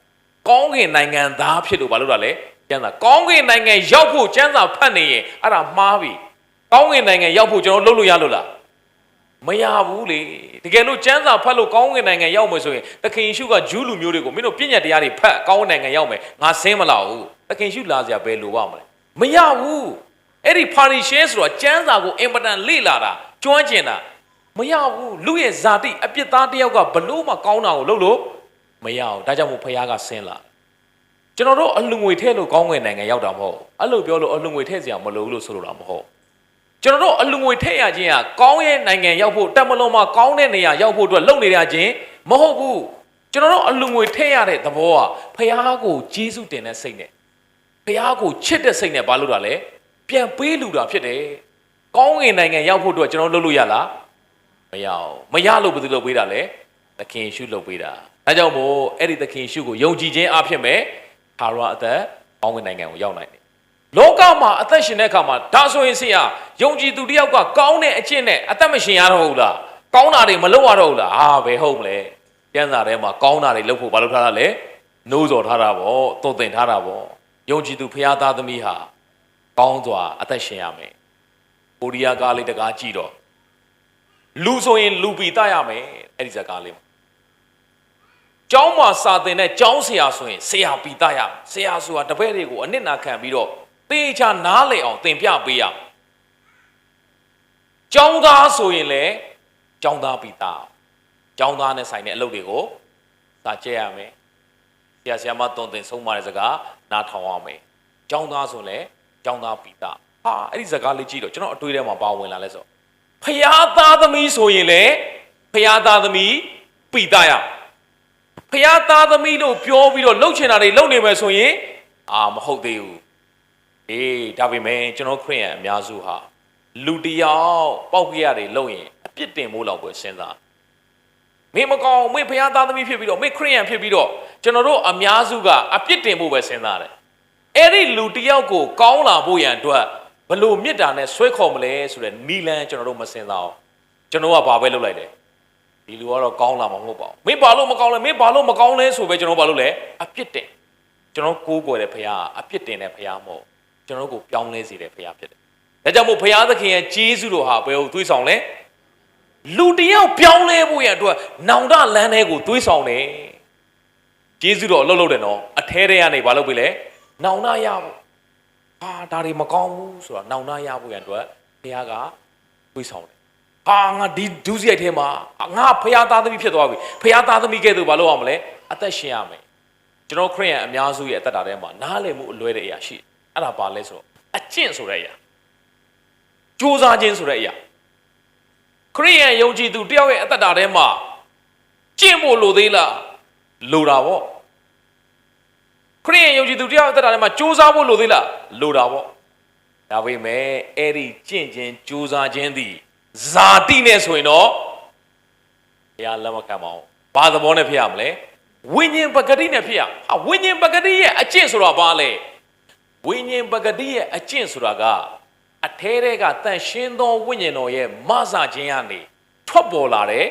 ကောင်းကင်နိုင်ငံသားဖြစ်လို့ဘာလို့တာလဲကျမ်းစာကောင်းကင်နိုင်ငံရောက်ဖို့ကျမ်းစာဖတ်နေရင်အဲ့ဒါမှားပြီကောင်းကင်နိုင်ငံရောက်ဖို့ကျွန်တော်လုပ်လို့ရလို့လားမရဘူးလေတကယ်လို့ကျမ်းစာဖတ်လို့ကောင်းကင်နိုင်ငံရောက်မယ်ဆိုရင်သခင်ယေရှုကဂျူးလူမျိုးတွေကိုမင်းတို့ပြည့်ညတ်တရားတွေဖတ်ကောင်းကင်နိုင်ငံရောက်မယ်ငါဆင်းမလာဘူးသခင်ယေရှုလာစရာဘယ်လိုပါမလဲမရဘူးအဲ့ဒီပါရီရှဲဆိုတာကျမ်းစာကိုအင်ပတန်လေ့လာတာကျွမ်းကျင်တာမရဘူးလူရဲ့ဇာတိအပြစ်သားတစ်ယောက်ကဘလို့မှကောင်းတာကိုလုပ်လို့မရဘူးဒါကြောင့်မို့ဖခင်ကဆင်းလာကျွန်တော်တို့အလူငွေထည့်လို့ကောင်းကင်နိုင်ငံရောက်တာမဟုတ်အဲ့လိုပြောလို့အလူငွေထည့်စရာမလိုဘူးလို့ဆိုလိုတာမဟုတ်ကျွန်တော်တို့အလူငွေထည့်ရခြင်းကကောင်းရဲ့နိုင်ငံရောက်ဖို့တက်မလုံးမှာကောင်းတဲ့နေရာရောက်ဖို့အတွက်လုပ်နေရခြင်းမဟုတ်ဘူးကျွန်တော်တို့အလူငွေထည့်ရတဲ့သဘောကဖခင်ကိုကျေးဇူးတင်တဲ့စိတ်နဲ့ဖခင်ကိုချစ်တဲ့စိတ်နဲ့ဘာလို့တာလဲပြန်ပေးလူတာဖြစ်တယ်ကောင်းကင်နိုင်ငံရောက်ဖို့အတွက်ကျွန်တော်လုပ်လို့ရလားမရအောင်မရလို့ဘယ်သူလုပ်ပေးတာလဲသခင်ယေရှုလုပ်ပေးတာဒါကြောင့်မို့အဲ့ဒီသခင်ယေရှုကိုယုံကြည်ခြင်းအဖြစ်မဲ့ထာဝရအသက်ကောင်းကင်နိုင်ငံကိုရောက်နိုင်တယ်လောကမှာအသက်ရှင်တဲ့အခါမှာဒါဆိုရင်ဆရာယုံကြည်သူတယောက်ကကောင်းတဲ့အကျင့်နဲ့အသက်မရှင်ရတော့ဘူးလားကောင်းတာတွေမလုပ်ရတော့ဘူးလားဘယ်ဟုတ်မလဲကျမ်းစာထဲမှာကောင်းတာတွေလုပ်ဖို့ဘာလုပ်ထားတာလဲနှိုးဆော်ထားတာပေါ့သွန်သင်ထားတာပေါ့ယုံကြည်သူဖခင်သားသမီးဟာကောင်းစွာအသက်ရှင်ရမယ်အိုရိယာကားလေးတကားကြည့်တော့လူဆိုရင်လူပီတရမယ်အဲ့ဒီစကားလေးကျောင်းမှာစာသင်တဲ့ကျောင်းဆရာဆိုရင်ဆရာပီတရဆရာဆိုတာတပည့်တွေကိုအနစ်နာခံပြီးတော့သေချာနားလည်အောင်သင်ပြပေးရကျောင်းသားဆိုရင်လည်းကျောင်းသားပီတကျောင်းသားနဲ့ဆိုင်တဲ့အလုပ်တွေကိုစာကျက်ရမယ်ဆရာမသွန်သင်ဆုံးမတဲ့စကားနားထောင်ရမယ်ကျောင်းသားဆိုလည်းကျောင်းသားပီတအဲ့ဒီစကားလေးကြည့်တော့ကျွန်တော်အတွေးထဲမှာပါဝင်လာလဲဆိုဖျားသားသမီးဆိုရင်လေဖျားသားသမီးပီတရဖျားသားသမီးလို့ပြောပြီးတော့လှုပ်ချင်တာတွေလှုပ်နေမယ်ဆိုရင်မဟုတ်သေးဘူးဒါပေမဲ့ကျွန်တော်ခရစ်ယာန်အများစုဟာလူတယောက်ပေါက်ကြရတယ်လှုပ်ရင်အပြစ်တင်မိုးလောက်ပဲစဉ်းစားမင်းမကောင်းမင်းဖျားသားသမီးဖြစ်ပြီးတော့မင်းခရစ်ယာန်ဖြစ်ပြီးတော့ကျွန်တော်တို့အများစုကအပြစ်တင်ဖို့ပဲစဉ်းစားတယ်အဲ့ဒီလူတယောက်ကိုကောင်းလာဖို့ရန်အတွက်ဘလို့မေတ္တာနဲ့ဆွဲခေါ်မလဲဆိုတဲ့နီလန်းကျွန်တော်တို့မစင်စားအောင်ကျွန်တော်ကဘာပဲလုပ်လိုက်တယ်ဒီလူကတော့ကောင်းလာမှာမဟုတ်ပါဘူးမင်းဘာလို့မကောင်းလဲမင်းဘာလို့မကောင်းလဲဆိုပဲကျွန်တော်ဘာလုပ်လဲအပြစ်တင်ကျွန်တော်ကိုးကွယ်တဲ့ဖခင်အပြစ်တင်တဲ့ဖခင်မဟုတ် ကျွန်တော်တို့ကိုပြောင်းလဲစေတဲ့ဖခင်ဖြစ်တယ်ဒါကြောင့်မို့ဖခင်သခင်ရဲ့ဂျေဇုတော်ဟာဘယ်ကိုသွေးဆောင်လဲလူတယောက်ပြောင်းလဲဖို့ရအတွက်နောင်တလမ်းထဲကိုသွေးဆောင်တယ်ဂျေဇုတော်အလုပ်လုပ်တယ်နော်အထဲထဲကနေဘာလုပ်ပြီလဲနောင်တရဖို့ဟာဒါတွေမကောင်းဘူးဆိုတာနောင်တရဖို့ရအတွက်ဖခင်ကသွေးဆောင်တယ်ဟာငါဒီဒုစရိုက်ထဲမှာငါဖခင်သားသမီးဖြစ်သွားပြီဖခင်သားသမီးကဲ့သို့ဘာလုပ်ရမလဲအသက်ရှင်ရမယ်ကျွန်တော်ခရစ်ယာန်အများစုရဲ့အသက်တာထဲမှာနားလည်မှုအလွဲတဲ့အရာရှိတယ်အဲ့ဒါဘာလဲဆိုတော့အကျင့်ဆိုတဲ့အရာကြိုးစားခြင်းဆိုတဲ့အရာခရစ်ယာန်ယုံကြည်သူတယောက်ရဲ့အသက်တာထဲမှာကျင့်ဖို့လိုသေးလားလိုတာပေါ့ခရစ်ယာန်ယုံကြည်သူတယောက်ရဲ့အသက်တာထဲမှာကြိုးစားဖို့လိုသေးလားလိုတာပေါ့ဒါပေမဲ့အဲ့ဒီကျင့်ခြင်းကြိုးစားခြင်းသည်ဇာတိနဲ့ဆိုရင်တော့ဘုရားလက်မခံပါဘူးဘာသဘောနဲ့ဖြစ်ရမလဲဝိညာဉ်ပဂတိနဲ့ဖြစ်ရဟာဝိညာဉ်ပဂတိရဲ့အကျင့်ဆိုတာဘာလဲဝိညာဉ်ပဂတိရဲ့အကျင့်ဆိုတာကအထဲထဲကတန်ရှင်းသောဝိညာဉ်တော်ရဲ့မဆာခြင်းကနေထွက်ပေါ်လာတဲ့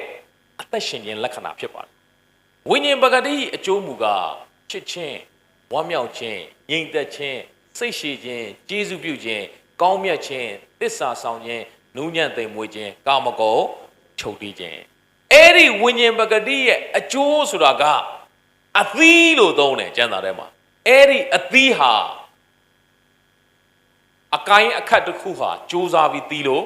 အသက်ရှင်ခြင်းလက္ခဏာဖြစ်ပါတယ်ဝိညာဉ်ပဂတိအကျိုးမူကားချစ်ခြင်းဝမ်းမြောက်ခြင်းငြိမ်သက်ခြင်းစိတ်ရှည်ခြင်းကျေးဇူးပြုခြင်းကောင်းမြတ်ခြင်းသစ္စာဆောင်ခြင်းနူးညံ့သိမ်မွေ့ခြင်းကာမဂုဏ်ချုပ်တီးခြင်းအဲ့ဒီဝိညာဉ်ပဂတိရဲ့အကျိုးဆိုတာကအသီးလို့သုံးတယ်ကျမ်းစာထဲမှာအဲ့ဒီအသီးဟာအကိုင်းအခက်တစ်ခုဟာစူးစားပြီးသီးလို့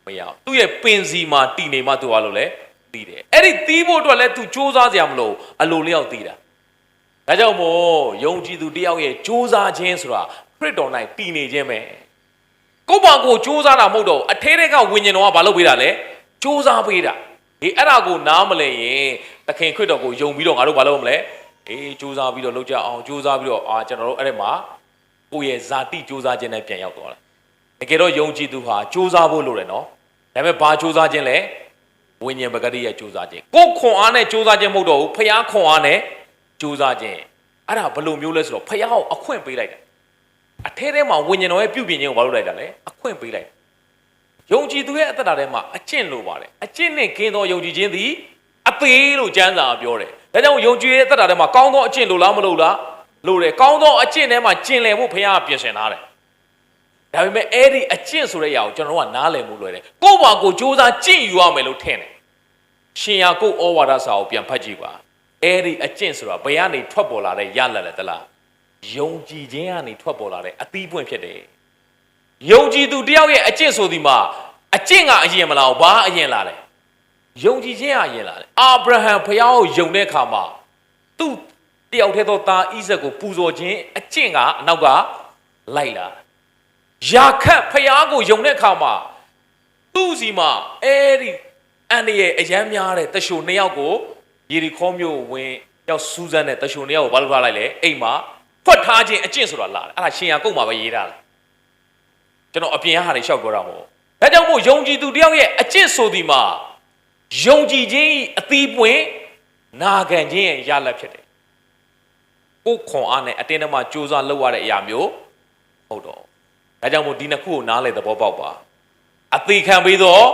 မရဘူးသူ့ရဲ့ပင်စီမှာတည်နေမှသူကလို့လဲသီးတယ်အဲ့ဒီသီးဖို့အတွက်လဲသူစူးစားစရာမလိုအလိုလျောက်သီးတာဒါကြောင့်မို့ယုံကြည်သူတယောက်ရဲ့စူးစားခြင်းဆိုတာခရစ်တော်၌တည်နေခြင်းပဲကိုယ့်ဘာကိုစူးစားတာမဟုတ်တော့အထဲထဲကဝိညာဉ်တော်ကဘာလုပ်ပေးတာလဲစူးစားပေးတာဒီအဲ့ဒါကိုနားမလဲရင်သခင်ခရစ်တော်ကိုယုံပြီးတော့ငါတို့ဘာလုပ်မလဲအေးစူးစားပြီးတော့လုပ်ကြအောင်စူးစားပြီးတော့ကျွန်တော်တို့အဲ့ဒီမှာကိုယ့်ရဲ့ဇာတိစူးစားခြင်းနဲ့ပြန်ရောက်သွားတယ်တကယ်တော့ယုံကြည်သူဟာစူးစားဖို့လိုတယ်နော်ဒါပေမဲ့ဘာစူးစားခြင်းလဲဝိညာဉ်ပဂတိရဲ့စူးစားခြင်းကိုယ်ခွန်အားနဲ့စူးစားခြင်းမဟုတ်တော့ဘူးဖျားခွန်အားနဲ့စူးစားခြင်းအဲ့ဒါဘယ်လိုမျိုးလဲဆိုတော့ဖျားကိုအခွင့်ပေးလိုက်တယ်အထဲထဲမှာဝိညာဉ်တော်ရဲ့ပြုပြင်ခြင်းကိုဘာလုပ်လိုက်တာလဲအခွင့်ပေးလိုက်ယုံကြည်သူရဲ့အသက်တာထဲမှာအကျင့်လိုပါတယ်အကျင့်နဲ့ကင်းသောယုံကြည်ခြင်းသည်အသေးလို့ကျမ်းစာပြောတယ်ဒါကြောင့်ယုံကြည်ရဲ့အသက်တာထဲမှာကောင်းသောအကျင့်လိုလားမလိုလားလိုတယ်ကောင်းသောအကျင့်ထဲမှာကျင့်လည်ဖို့ဘုရားကပြင်ဆင်ထားတယ်ဒါပေမဲ့အဲ့ဒီအကျင့်ဆိုတဲ့အရာကိုကျွန်တော်တို့ကနားလည်မှုလွယ်တယ်ကိုယ့်ဘာကိုစူးစမ်းကျင့်ယူရမယ်လို့ထင်တယ်ရှင်ယာကုပ်ဩဝါဒစာကိုပြန်ဖတ်ကြည့်ပါအဲ့ဒီအကျင့်ဆိုတာဘယ်ကနေထွက်ပေါ်လာတဲ့ရလတ်လဲတလားယုံကြည်ခြင်းကနေထွက်ပေါ်လာတဲ့အသီးပွင့်ဖြစ်တယ်ယုံကြည်သူတယောက်ရဲ့အကျင့်ဆိုဒီမှာအကျင့်ကအရင်မလားဘာအရင်လာလဲယုံကြည်ခြင်းကအရင်လာတယ်အာဗြဟံဘုရားကိုယုံတဲ့အခါမှာသူ့တယောက်တည်းသောသားဣဇက်ကိုပူဇော်ခြင်းအကျင့်ကအနောက်ကလိုက်လာယာခတ်ဘုရားကိုယုံတဲ့အခါမှာသူ့စီမှာအဲ့ဒီအန်ရဲ့အယမ်းများတဲ့တရှိုနှစ်ယောက်ကိုယေရီခေါမြို့ဝင်ရောက်စူးစမ်းတဲ့တရှိုနှစ်ယောက်ကိုဘာလို့ထားလိုက်လဲအိမ်မှာဖွက်ထားခြင်းအကျင့်ဆိုတာလာတယ်အဲ့ဒါရှင်ယာကုပ်မှာပဲရေးထားတယ်ကျွန်တော်အပြင်ဟာတွေရှောက်ပြောတာမဟုတ်ဒါကြောင့်မို့ယုံကြည်သူတယောက်ရဲ့အကျင့်ဆိုဒီမှာယုံကြည်ခြင်းအသီးပွင့်နာခံခြင်းရဲ့ရလတ်ဖြစ်တယ်ကိုယ်ခွန်အားနဲ့အတင်းအဓမ္မစူးစမ်းလုပ်ရတဲ့အရာမျိုးဟုတ်တော့ဒါကြောင့်မို့ဒီနှစ်ခုကိုနားလည်သဘောပေါက်ပါအသေးခံပြီးတော့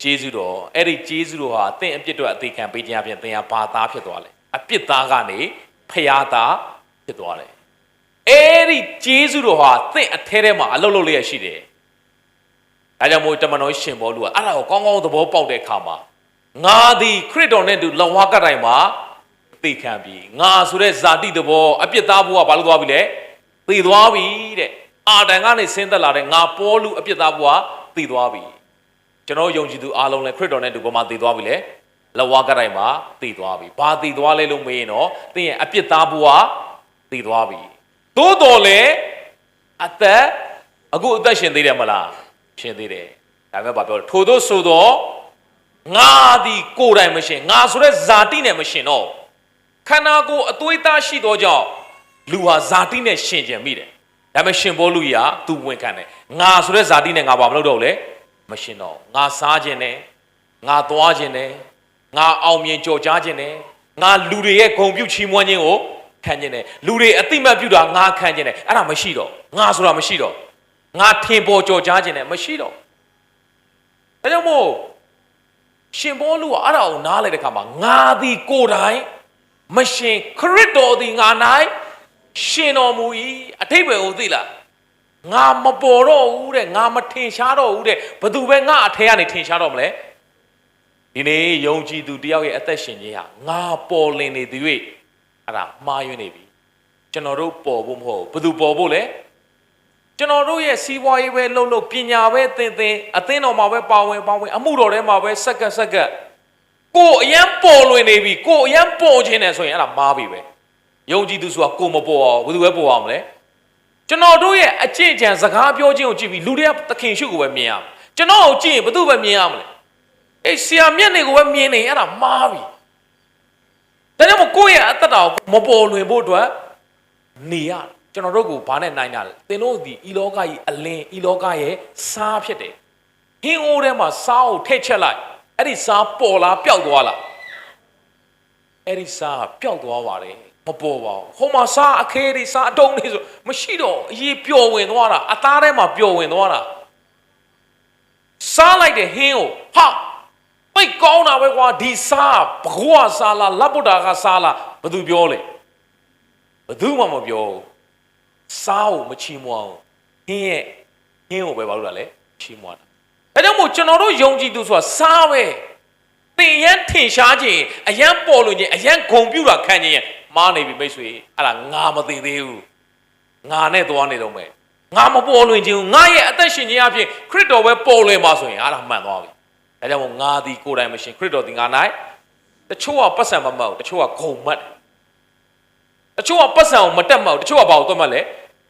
ဂျေဇုတော်အဲ့ဒီဂျေဇုတော်ဟာအသင်အပြစ်တော့အသေးခံပေးခြင်းအပြင်သင်ဟာဘာသားဖြစ်သွားလဲအပြစ်သားကနေဖျားသားဖြစ်သွားတယ်အဲ့ဒီဂျေဇုတော်ဟာသင်အထဲထဲမှာအလုပ်လုပ်လျက်ရှိတယ်ဒါကြောင့်မို့တမန်တော်ရှင်ဘောလူကအဲ့ဒါကိုကောင်းကောင်းသဘောပေါက်တဲ့အခါမှာငါသည်ခရစ်တော်နဲ့တူလက်ဝါးကတိုင်မှာသိခံပြီးငါဆိုတဲ့ဇာတိသဘောအပြစ်သားဘုရားဘာလို့သွားပြီလဲသိသွားပြီတဲ့အာတန်ကနေဆင်းသက်လာတဲ့ငါပေါလုအပြစ်သားဘုရားသိသွားပြီကျွန်တော်ယုံကြည်သူအားလုံးလည်းခရစ်တော်နဲ့တူဘာမှသိသွားပြီလေလက်ဝါးကတိုင်မှာသိသွားပြီဘာသိသွားလဲလို့မေးရင်တော့သင်ရဲ့အပြစ်သားဘုရားသိသွားပြီသို့တော်လည်းအခုအသက်ရှင်သေးတယ်မလားရှင်သေးတယ်ဒါပေမဲ့ဘာပြောလဲထို့သောဆိုတော့ငါသည်ကိုယ်တိုင်မရှင်ငါဆိုတဲ့ဇာတိနဲ့မရှင်တော့ခန္ဓာကိုယ်အသွေးသားရှိသောကြောင့်လူဟာဇာတိနဲ့ရှင်ကြံမိတယ်ဒါပေမဲ့ရှင်ဘောလူကြီးကသူဝန်ခံတယ်ငါဆိုတဲ့ဇာတိနဲ့ငါဘာမလုပ်တော့လဲမရှင်တော့ငါစားခြင်းနဲ့ငါသွားခြင်းနဲ့ငါအောင်မြင်ကြော်ကြားခြင်းနဲ့ငါလူတွေရဲ့ဂုဏ်ပြုချီးမွမ်းခြင်းကိုခံခြင်းနဲ့လူတွေအတိမတ်ပြုတာငါခံခြင်းနဲ့အဲ့ဒါမရှိတော့ငါဆိုတာမရှိတော့ငါထင်ပေါ်ကြော်ကြားခြင်းနဲ့မရှိတော့ဒါကြောင့်မို့ရှင်ဘောလူကအဲ့ဒါကိုနားလိုက်တဲ့အခါမှာငါသည်ကိုယ်တိုင်မရှင်ခရစ်တော်သည်ငါ၌ရှင်တော်မူ၏အထိပ္ပယ်ကိုသိလား ငါမပေါ်တော့ဘူးတဲ့ငါမထင်ရှားတော့ဘူးတဲ့ဘသူပဲငါအထဲကနေထင်ရှားတော့မလဲဒီနေ့ယုံကြည်သူတယောက်ရဲ့အသက်ရှင်ခြင်းဟာငါပေါ်လင်နေသည်၍အဲ့ဒါမှားယွင်းနေပြီကျွန်တော်တို့ပေါ်ဖို့မဟုတ်ဘသူပေါ်ဖို့လဲကျွန်တော်တို့ရဲ့စီးပွားရေးပဲလှုပ်လှုပ်ပညာပဲသင်အသင်းတော်မှာပဲပါဝင်အမှုတော်ထဲမှာပဲစက္ကပ်ကိုအရန်ပေါ်လွင်နေပြီကိုအရန်ပေါ်ခြင်းနဲ့ဆိုရင်အဲ့ဒါမှားပြီပဲယုံကြည်သူဆိုတာကိုမပေါ်အောင်ဘယ်သူပဲပေါ်အောင်မလဲကျွန်တော်တို့ရဲ့အကျင့်ကြံစကားပြောခြင်းကိုကြည့်ပြီးလူတွေကသခင်ရှုကိုပဲမြင်ရမယ်ကျွန်တော်ကိုကြည့်ရင်ဘယ်သူပဲမြင်ရမလဲအေးဆရာမျက်နှာကိုပဲမြင်နေအဲ့ဒါမှားပြီဒါကြောင့်မို့ကိုယ့်ရဲ့အသက်တာကိုမပေါ်လွင်ဖို့အတွက်နေရကျွန်တော်တို့ကိုဘာနဲ့နိုင်တာလဲသင်တို့ဒီဤလောကကြီးအလင်းဤလောကရဲ့စားဖြစ်တယ်ဟင်းအိုးထဲမှာစားကိုထည့်ချက်လိုက်အဲ့ဒီစားပေါ်လာပျောက်သွားလားအဲ့ဒီစားပျောက်သွားပါတယ်မပေါ်ပါဘူးဟိုမှာစားအခဲတွေစားအတုံးတွေဆိုမရှိတော့အရေးပျော်ဝင်သွားတာအသားထဲမှာပျော်ဝင်သွားတာစားလိုက်တဲ့ဟင်းကိုဟာပိတ်ကောင်းတာပဲကွာဒီစားဘကွာစားလားလပ်ပုတ်တာကစားလားဘယ်သူပြောလဲဘယ်သူမှမပြောဘူးစားကိုမချီးမွမ်းဟင်းကိုပဲဘာလို့လဲချီးမွမ်းတာအဲကြောင့်မို့ကျွန်တော်တို့ယုံကြည်သူဆိုတာစားပဲသင်ရန်ထင်ရှားခြင်းအရန်ပေါ်လွင်ခြင်းအရန်ဂုံပြူတာခံခြင်းမားနေပြီမိတ်ဆွေအဲ့ဒါငါမသိသေးဘူးငါနဲ့သွားနေတော့မယ်ငါမပေါ်လွင်ခြင်းငါရဲ့အသက်ရှင်ခြင်းအဖြစ်ခရစ်တော်ပဲပေါ်လွင်ပါဆိုရင်အဲ့ဒါမှန်သွားပြီဒါကြောင့်မို့ငါဒီကိုယ်တိုင်မရှင်ခရစ်တော်ဒီငါ၌တချို့ကပတ်စံမမှတ်ဘူးတချို့ကဂုံမှတ်တချို့ကပတ်စံကိုမတက်မှတ်ဘူးတချို့ကဘာကိုတက်မှတ်လဲ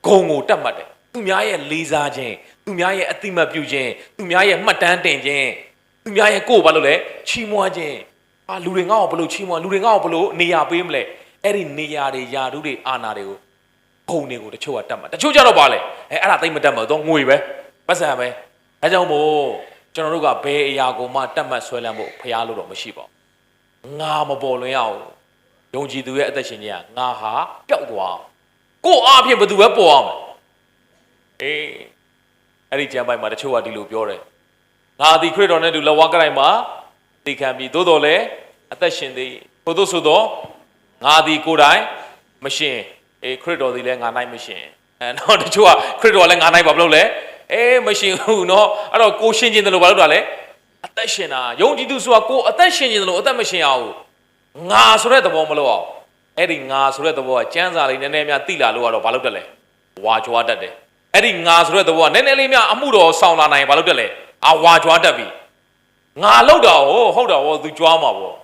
ဂုံကိုတက်မှတ်တယ်သူများရဲ့လေးစားခြင်းသူများရဲ့အတိမတ်ပြုခြင်းသူများရဲ့မှတ်တမ်းတင်ခြင်းသူများရဲ့ကိုယ်ဘာလို့လဲချီးမွမ်းခြင်းလူတွေငါ့ကိုဘလို့ချီးမွမ်းလူတွေငါ့ကိုဘလို့နေရာပေးမလဲအဲ့ဒီနေရာတွေယာတုတွေအာနာတွေကိုဂုံတွေကိုတချို့ကတက်မှတ်တချို့ကြတော့ပါလေအဲ့ဒါသိမတက်မှတ်တော့ငွေပဲပတ်စံပဲအဲကြောင့်မို့ကျွန်တော်တို့ကဘယ်အရာကိုမှတက်မှတ်ဆွဲလန်းဖို့ဖျားလို့တော့မရှိပါဘူးငါမပေါ်လွင်ရအောင်ယုံကြည်သူရဲ့အသက်ရှင်ခြင်းကငါဟာပျောက်သွားကိုယ်အားဖြင့်ဘယ်သူပဲပေါ်အောင်အေးအဲ့ဒီကျမ်းပိုင်းမှာတချို့ကဒီလိုပြောတယ်ငါဒီခရစ်တော်နဲ့တူလက်ဝါးကတိုင်းမှာသိခံပြီးသို့တော်လည်းအသက်ရှင်သေးထို့သောဆိုတော့ငါဒီကိုယ်တိုင်မရှင်အေးခရစ်တော်ဒီလည်းငါနိုင်မရှင်တော့တချို့ကခရစ်တော်လည်းငါနိုင်ပါဘလို့လဲအေးမရှင်ဘူးเนาะအဲ့တော့ကိုရှင်ခြင်းတယ်လို့ဘာလို့တာလဲအသက်ရှင်တာယုံကြည်သူဆိုတာကိုအသက်ရှင်ခြင်းတယ်လို့အသက်မရှင်အောင်ငါဆိုတဲ့သဘောမလို့အောင်အဲ့ဒီငါဆိုတဲ့သဘောကကျမ်းစာလေးနည်းနည်းများသိလာလို့ကတော့ဘာလို့တက်လဲဝါကြွားတတ်တယ်အဲ့ဒီငါဆိုတဲ့သဘောကနည်းနည်းလေးများအမှုတော်ဆောင်လာနိုင်ဘာလို့တက်လဲဝါကြွားတတ်ပြီငါလောက်တာဟုတ်တာသူကြွားမှာပေါ့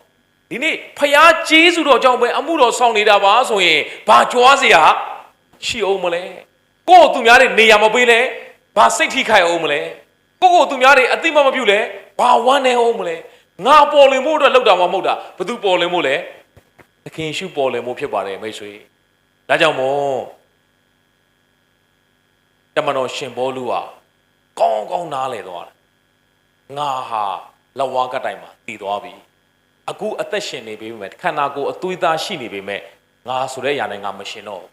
ဒီနေ့ဖျားကျေးဇူးတော်ကြောင့်ပဲအမှုတော်ဆောင်နေတာပါဆိုရင်ဘာကြွားစရာရှိအောင်မလဲကိုယ့်သူများတွေနေရာမပေးလဲဘာစိတ်ထိခိုက်အောင်မလဲကိုယ့်သူများတွေအသိမပြုလဲဘာဝမ်းနေအောင်မလဲငါပေါ်လွင်ဖို့အတွက်လောက်တာမှမဟုတ်တာဘသူပေါ်လွင်ဖို့လဲသခင်ရှုပေါ်လွင်ဖို့ဖြစ်ပါတယ်မိတ်ဆွေဒါကြောင့်မို့တမန်တော်ရှင်ဘောလူဟာကောင်းကောင်းနားလည်သွားတယ်ငါဟာလက်ဝါးကတိုင်မှာတည်သွားပြီအခုအသက်ရှင်နေပြီမဲ့ခန္ဓာကိုယ်အသွေးသားရှိနေပြီမဲ့ငါဆိုတဲ့ຢာနဲ့ငါမရှင်တော့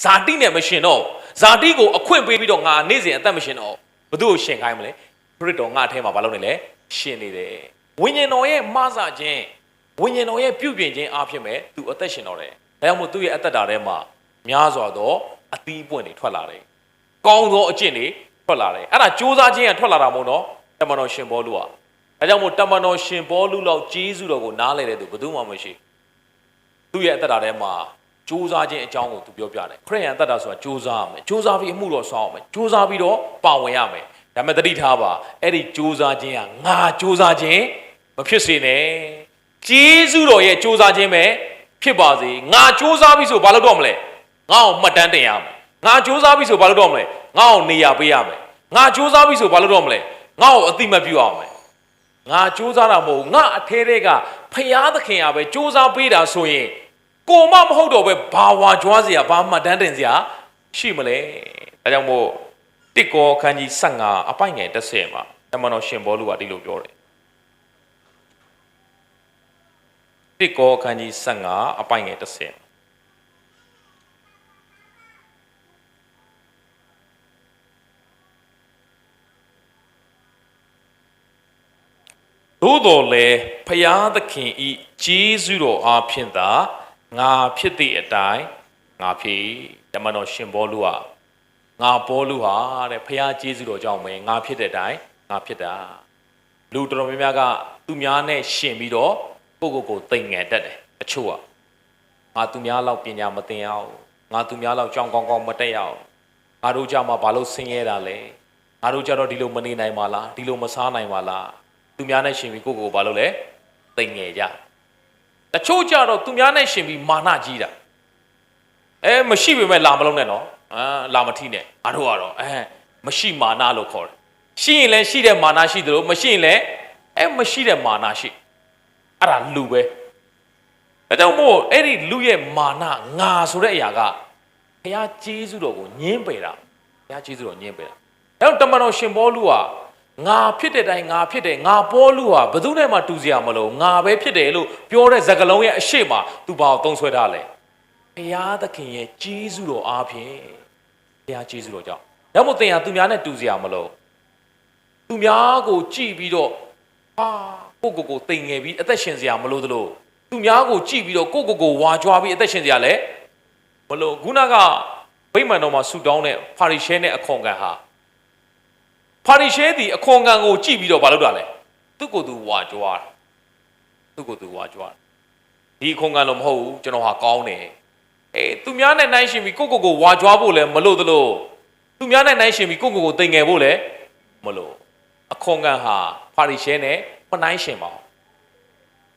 ဇာတိနဲ့မရှင်တော့ဇာတိကိုအခွင့်ပေးပြီးတော့ငါနေ့စဉ်အသက်မရှင်တော့ဘသူ့ကိုရှင်ခိုင်းမလဲခရစ်တော်ငါအထဲမှာဘာလုပ်နေလဲရှင်နေတယ်ဝိညာဉ်တော်ရဲ့မဆခြင်းဝိညာဉ်တော်ရဲ့ပြုပြင်ခြင်းအားဖြင့်ပဲသူအသက်ရှင်တော်တယ်ဒါကြောင့်မို့သူ့ရဲ့အသက်တာထဲမှာများစွာသောအသီးပွင့်တွေထွက်လာတယ်ကောင်းသောအကျင့်တွေထွက်လာတယ်အဲ့ဒါကြိုးစားခြင်းကထွက်လာတာမဟုတ်တော့တမန်တော်ရှင်ဘောလူဟာဒါကြောင့်မို့တမန်တော်ရှင်ဘောလူလောက်ကျေးဇူးတော်ကိုနားလဲတဲ့သူဘယ်သူမှမရှိသူ့ရဲ့အသက်တာထဲမှာကြိုးစားခြင်းအကြောင်းကိုသူပြောပြတယ်ခရစ်ယာန်အသက်တာဆိုတာကြိုးစားရမယ်ကြိုးစားပြီးအမှုတော်ဆောင်ရမယ်ကြိုးစားပြီးတော့ပါဝင်ရမယ်ဒါပေမဲ့တတိထားပါအဲ့ဒီကြိုးစားခြင်းကငါကြိုးစားခြင်းမဖြစ်စေနဲ့ကျေးဇူးတော်ရဲ့ကြိုးစားခြင်းပဲဖြစ်ပါစေငါကြိုးစားပြီးဆိုဘာလုပ်တော့မလဲငါ့ကိုမှတ်တမ်းတင်ရမယ်ငါကြိုးစားပြီးဆိုဘာလုပ်တော့မလဲငါ့ကိုနေရာပေးရမယ်ငါကြိုးစားပြီးဆိုဘာလုပ်တော့မလဲငါ့ကိုအတိမတ်ပြုရမယ်ငါကြိုးစားတာမဟုတ်ငါအထဲတွေကဖျားသခင်ကပဲကြိုးစားပေးတာဆိုရင်ကိုမမဟုတ်တော့ပဲဘာဝါကြွားစရာဘာမှတန်းတင်စရာရှိမလဲဒါကြောင့်မို့တစ်ကောခန်းကြီး15အပိုင်ငယ်30မှာတမန်တော်ရှင်ဘောလူကဒီလိုပြောတယ်တစ်ကောခန်းကြီး15အပိုင်ငယ်30သို့တော်လည်းဖျားသခင်ဤကျေးဇူးတော်အားဖြင့်သာငါဖြစ်သည့်အတိုင်းငါဖြစ်တမန်တော်ရှင်ဘောလူဟာင ငါပေါ်လူဟာတဲ့ဖခင်ကျေးဇူးတော်ကြောင့်ပဲငါဖြစ်တဲ့အတိုင်းငါဖြစ်တာလူတော်တော်များများကသူများနဲ့ရှင်ပြီးတော့ကိုတိမ်ငယ်တတ်တယ်အချို့ကငါသူများလောက်ပညာမသင်အောင်ငါသူများလောက်ကြောင်ကောင်းကောင်းမတက်ရအောင်ငါတို့ကြမှာဘာလို့ဆင်းရဲတာလဲငါတို့ကြတော့ဒီလိုမနေနိုင်ပါလားဒီလိုမစားနိုင်ပါလားသူများနဲ့ရှင်ပြီးကိုဘာလို့လဲတိမ်ငယ်ကြတချို့ကြတော့သူများနဲ့ရှင်ပြီးမာနကြီးတာမရှိပေမဲ့လာမလုံးနဲ့နော်လာမထိနဲ့ငါတို့ကတော့မရှိမာနလို့ခေါ်တယ်ရှိရင်လည်းရှိတဲ့မာနရှိသလိုမရှိရင်လည်းမရှိတဲ့မာနရှိအဲ့ဒါလူပဲဒါကြောင့်မို့အဲ့ဒီလူရဲ့မာနငါဆိုတဲ့အရာကဘုရားကျေးဇူးတော်ကိုညှင်းပယ်တာဘုရားကျေးဇူးတော်ညှင်းပယ်တာအဲ့တော့တမန်တော်ရှင်ပေါလုဟာငါဖြစ်တဲ့တိုင်းငါဖြစ်တယ်ငါပေါလုဟာဘယ်သူနဲ့မှတူစရာမလိုငါပဲဖြစ်တယ်လို့ပြောတဲ့စကားလုံးရဲ့အရှိမသူဘာကိုသုံးဆွဲထားလဲဘုရားသခင်ရဲ့ကျေးဇူးတော်အားဖြင့်ဘုရားကျေးဇူးတော်ကြောင့်ဒါမို့သင်ဟာသူများနဲ့တူစရာမလိုသူများကိုကြည့်ပြီးတော့ကိုတိမ်ငယ်ပြီးအသက်ရှင်စရာမလိုသလိုသူများကိုကြည့်ပြီးတော့ကိုဝါကြွားပြီးအသက်ရှင်စရာလည်းမလိုခုနကဗိမာန်တော်မှာဆူတောင်းတဲ့ဖာရိရှဲနဲ့အခွန်ခံဟာဖာရိရှဲသည်အခွန်ခံကိုကြည့်ပြီးတော့မလုပ်တာလဲသူ့ကိုယ်သူဝါကြွားဒီအခွန်ခံလို့မဟုတ်ဘူးကျွန်တော်ဟာကောင်းတယ်သူများနဲ့နိုင်ရှင်ပြီးကိုဝါကြွားဖို့လည်းမလိုသလိုသူများနဲ့နိုင်ရှင်ပြီးကိုတိမ်ငယ်ဖို့လည်းမလိုအခွန်ခံဟာဖာရိရှဲနဲ့မနိုင်ရှင်ပါ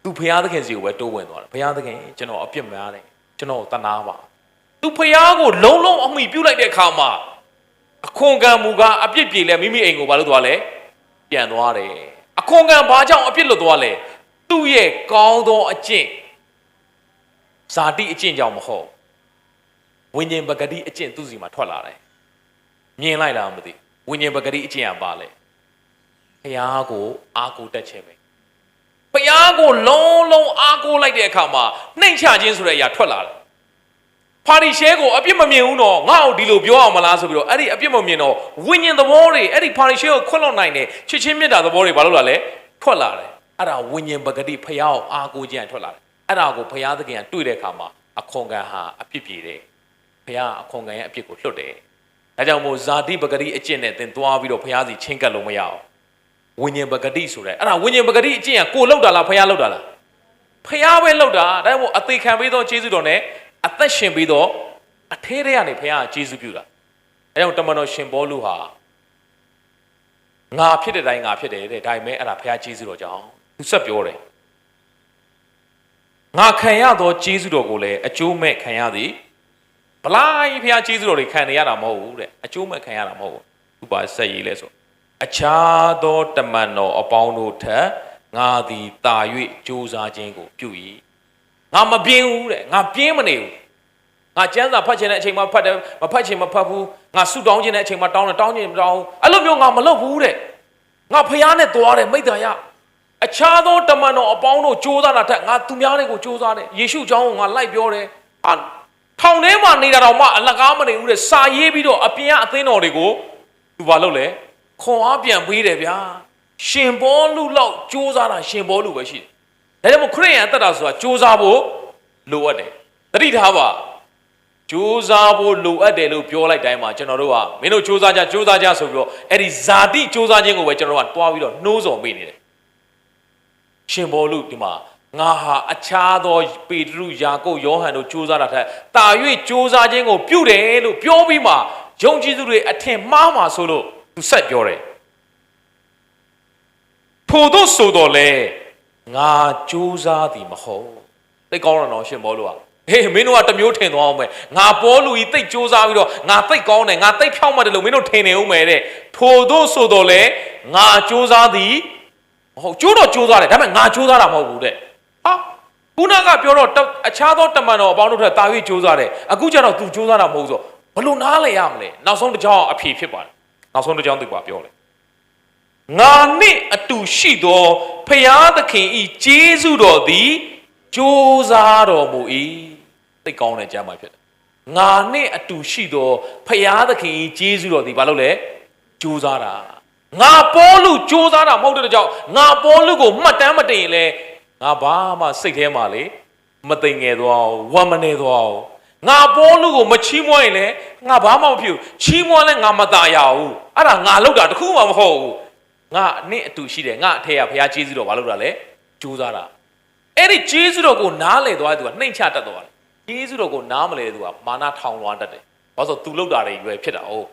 သူဖျားသခင်စီကိုပဲတိုးဝင်သွားတယ်ဖျားသခင်ကျွန်တော်အပြစ်များတယ်ကျွန်တော်တနာပါသူဖျားကိုလုံးအမိပြုတ်လိုက်တဲ့အခါမှာအခွန်ခံမူကအပြစ်ပြေလဲမိမိအိမ်ကိုဘာလို့သွားလဲပြန်သွားတယ်အခွန်ခံဘာကြောင့်အပြစ်လွတ်သွားလဲသူ့ရဲ့ကောင်းသောအကျင့်ဇာတိအကျင့်ကြောင့်မဟုတ်ဝိညာဉ်ပဂတိအကျင့်သူ့စီမှာထွက်လာတယ်မြင်လိုက်လားမသိဝိညာဉ်ပဂတိအကျင့်ကပါလဲဖျားကိုအားကိုတက်ခြင်းပဲဖျားကိုလုံးအားကိုလိုက်တဲ့အခါမှာနှိမ့်ချခြင်းဆိုတဲ့အရာထွက်လာတယ်ဖာရိရှဲကိုအပြစ်မမြင်ဘူးတော့ငါ့ကိုဒီလိုပြောအောင်မလားဆိုပြီးတော့အဲ့ဒီအပြစ်မမြင်တော့ဝိညာဉ်သဘောတွေအဲ့ဒီဖာရိရှဲကိုခွတ်လွတ်နိုင်တဲ့ချစ်ချင်းမေတ္တာသဘောတွေဘာလို့လာလဲထွက်လာတယ်အဲ့ဒါဝိညာဉ်ပဂတိဖျားကိုအားကိုခြင်းထွက်လာတယ်အဲ့ဒါကိုဖျားသခင်ကတွေ့တဲ့အခါမှာအခွန်ခံဟာအပြစ်ပြေတယ်ဖျားအခွန်ခံရဲ့အပြစ်ကိုလွတ်တယ်ဒါကြောင့်မို့ဇာတိပဂတိအကျင့်နဲ့သင်သွားပြီးတော့ဖျားစီချင်းကပ်လို့မရအောင်ဝိညာဉ်ပဂတိဆိုတဲ့အဲ့ဒါဝိညာဉ်ပဂတိအကျင့်ကကိုလောက်တာလားဖျားလောက်တာလားဖျားပဲလောက်တာဒါကြောင့်မို့အသေးခံပြီးတော့ကျေးဇူးတော်နဲ့အသက်ရှင်ပြီးတော့အထဲထဲကနေဖျားကကျေးဇူးပြုတာအဲကြောင့်တမန်တော်ရှင်ပေါလုဟာငါဖြစ်တဲ့တိုင်းငါဖြစ်တယ်တဲ့ဒါပေမဲ့အဲ့ဒါဖျားကျေးဇူးတော်ကြောင့်သူဆက်ပြောတယ်ငါခံရသောကျေးဇူးတော်ကိုလည်းအကျိုးမဲ့ခံရသည်ဘလိုက်ဖျားကျေးဇူးတော်တွေခံနေရတာမဟုတ်ဘူးတဲ့အကျိုးမဲ့ခံရတာမဟုတ်ဘူးသူပါဆက်ရေးလဲဆိုအခြားသောတမန်တော်အပေါင်းတို့ထက်ငါသည်တာ၍ကြိုးစားခြင်းကိုပြု၏ငါမပြင်းဘူးတဲ့ငါပြင်းမနေဘူးငါကျမ်းစာဖတ်ခြင်းတဲ့အချိန်မှာဖတ်တယ်မဖတ်ခြင်းမဖတ်ဘူးငါဆုတောင်းခြင်းတဲ့အချိန်မှာတောင်းခြင်းမတောင်းအဲ့လိုမျိုးငါမလုပ်ဘူးတဲ့ငါဖျားနဲ့သွားတယ်မိတ္တရာအခြားသောတမန်တော်အပေါင်းတို့ကြိုးစားတာထက်ငါသူများတွေကိုကြိုးစားတယ်ယေရှုအကြောင်းကိုငါလိုက်ပြောတယ်ထောင်ထဲမှာနေတာတော့မှအလကားမနေဘူးတဲ့စာရေးပြီးတော့အပြင်ကအသင်းတော်တွေကိုသူဘာလုပ်လဲခွန်အားပြန်ပေးတယ်ဗျာရှင်ဘောလူလောက်ကြိုးစားတာရှင်ဘောလူပဲရှိတယ်ဒါကြောင့်မို့ခရစ်ယာန်အသက်တာဆိုတာကြိုးစားဖို့လိုအပ်တယ်သတိထားပါကြိုးစားဖို့လိုအပ်တယ်လို့ပြောလိုက်တိုင်းမှာကျွန်တော်တို့ကမင်းတို့ကြိုးစားကြဆိုပြီးတော့အဲ့ဒီဇာတိကြိုးစားခြင်းကိုပဲကျွန်တော်တို့ကတွားပြီးတော့နှိုးဆော်မိနေတယ်ရှင်ဘောလူဒီမှာငါဟာအခြားသောပေတရုယာကုပ်ယောဟန်တို့ကြိုးစားတာထက်တာ၍ကြိုးစားခြင်းကိုပြုတယ်လို့ပြောပြီးမှယုံကြည်သူတွေအထင်မှားမှာဆိုလို့သူဆက်ပြောတယ်ထို့သောဆိုတော့လေငါကြိုးစားသည်မဟုတ်သိကောင်းတော့ရှင်ဘောလူကဟေးမင်းတို့ကတမျိုးထင်သွားအောင်မယ်ငါပေါလုကြီးသိကြိုးစားပြီးတော့ငါသိကောင်းတယ်ငါသိဖြောင့်မတ်တယ်လို့မင်းတို့ထင်နေဦးမယ်တဲ့ထို့သောဆိုတော့လေငါကြိုးစားသည်မဟုတ်ကြိုးတော့ကြိုးစားတယ်ဒါပေမဲ့ငါကြိုးစားတာမဟုတ်ဘူးတဲ့ဟာခုနကပြောတော့အခြားသောတမန်တော်အပေါင်းတို့ထက်တာ၍ကြိုးစားတယ်အခုကျတော့ तू ကြိုးစားတာမဟုတ်ဆိုဘလို့နားလဲရမလဲနောက်ဆုံးတစ်ကြောင်းအဖြေဖြစ်ပါတယ်နောက်ဆုံးတစ်ကြောင်းသူပါပြောတယ်ငါနှင့်အတူရှိသောဖျားသခင်ဤကျေးဇူးတော်သည်ကြိုးစားတော်မူ၏သိကောင်းတဲ့ကျမ်းမှာဖြစ်တယ်ငါနှင့်အတူရှိသောဖျားသခင်ဤကျေးဇူးတော်သည်ဘာလို့လဲကြိုးစားတာငါပေါလုကြိုးစားတာမဟုတ်တဲ့ကြောင့်ငါပေါလုကိုမှတ်တမ်းမတင်ရင်လဲငါဘာမှစိတ်ထဲမှာလေမသိငယ်သွားဝမ်းမနေသွား ငါပေါ်လူကိုမချီးမွမ်းရင်လည်းငါဘာမှမဖြစ်ဘူးချီးမွမ်းလည်းငါမตายရဘူးအဲ့ဒါငါလောက်တာတခုမှမဟုတ်ဘူးငါနဲ့အတူရှိတယ်ငါအထက်ကဘုရားကျေးဇူးတော်ဘာလို့တာလဲကြိုးစားတာအဲ့ဒီကျေးဇူးတော်ကိုနားလေသွားတဲ့သူကနှိမ့်ချတတ်သွားတယ်ကျေးဇူးတော်ကိုနားမလဲတဲ့သူကမာနထောင်လွှမ်းတတ်တယ်ဘာလို့ဆိုသူလောက်တာတွေရွယ်ဖြစ်တာဟုတ်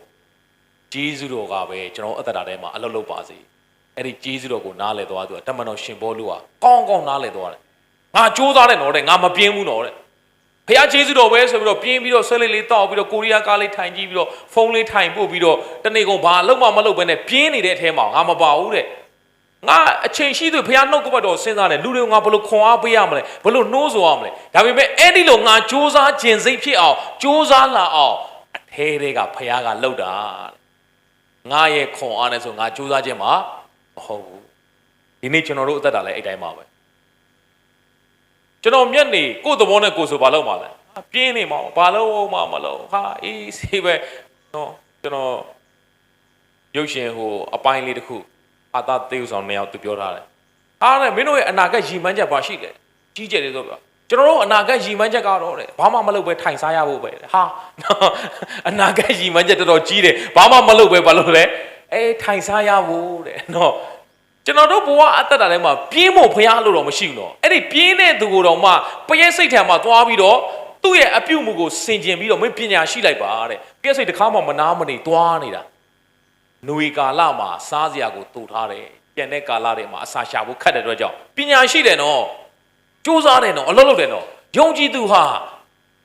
ကျေးဇူးတော်ကပဲကျွန်တော်အသက်တာထဲမှာအလုပ်လုပ်ပါစေအဲ့ဒီကျေးဇူးတော်ကိုနားလေသွားသူကတမန်တော်ရှင်ဘောလူကကောင်းကောင်းနားလေသွားတယ်ငါကြိုးစားတယ်နော်တဲ့ငါမပြင်းဘူးနော်တဲ့ဖခင်ကျေးဇူးတော်ပဲဆိုပြီးတော့ပြင်းပြီးတော့ဆွဲလေးတောက်ပြီးတော့ကိုရီးယားကားလေးထိုင်ကြည့်ပြီးတော့ဖုန်းလေးထိုင်ပို့ပြီးတော့တနေ့ကုန်ဘာလုံးမလုပ်ဘဲနဲ့ပြင်းနေတဲ့အထဲမှာငါမပါဘူးတဲ့ငါအချိန်ရှိသူဖခင်နှုတ်ကပတ်တော်စဉ်းစားတယ်လူတွေကိုငါဘလို့ခွန်အားပေးရမလဲဘလို့နှိုးဆော်ရမလဲဒါပေမဲ့အဲ့ဒီလိုငါစူးစမ်းခြင်းစိတ်ဖြစ်အောင်စူးစမ်းလာအောင်အထဲတွေကဖခင်ကလှုပ်တာငါရဲ့ခွန်အားနဲ့ဆိုငါစူးစမ်းခြင်းမှာမဟုတ်ဘူးဒီနေ့ကျွန်တော်တို့အသက်တာလည်းအဲ့တိုင်းပါပဲကျွန်တော်မျက်နေကိုယ်သဘောနဲ့ကိုယ်ဆိုဘာလုပ်မှာလဲပြင်းနေမှာဘာလို့မှမလုပ်ဟာအေးဆေးပဲနော်ကျွန်တော်ရုပ်ရှင်ဟိုအပိုင်းလေးတစ်ခုအာသာသေဥဆောင်2ယောက်သူပြောထားတယ်အားနဲ့မင်းတို့ရဲ့အနာဂတ်ရည်မှန်းချက်ဘာရှိလဲကြီးကျယ်တယ်ဆိုပြောကျွန်တော်တို့အနာဂတ်ရည်မှန်းချက်ကတော့တဲ့ဘာမှမလုပ်ပဲထိုင်စားရဖို့ပဲဟာအနာဂတ်ရည်မှန်းချက်တော်တော်ကြီးတယ်ဘာမှမလုပ်ပဲဘာလို့လဲထိုင်စားရဖို့တဲ့နော်ကျွန်တော်တို့ဘဝအသက်တာထဲမှာပြင်းဖို့ဖျားလို့တော့မရှိဘူးနော်အဲ့ဒီပြင်းတဲ့သူကိုတော့မှပရဲစိတ်ထံမှာသွားပြီးတော့သူ့ရဲ့အပြုတ်မှုကိုဆင်ခြင်ပြီးတော့မင်းပညာရှိလိုက်ပါတဲ့ပရဲစိတ်တစ်ခါမှမနာမနေသွားနေတာနွေကာလမှာစားစရာကိုတူထားတယ်ပြန်တဲ့ကာလတွေမှာအစာရှာဖို့ခက်တဲ့အတွက်ကြောင့်ပညာရှိတယ်နော်စူးစမ်းတယ်နော်အလုပ်လုပ်တယ်နော်ယုံကြည်သူဟ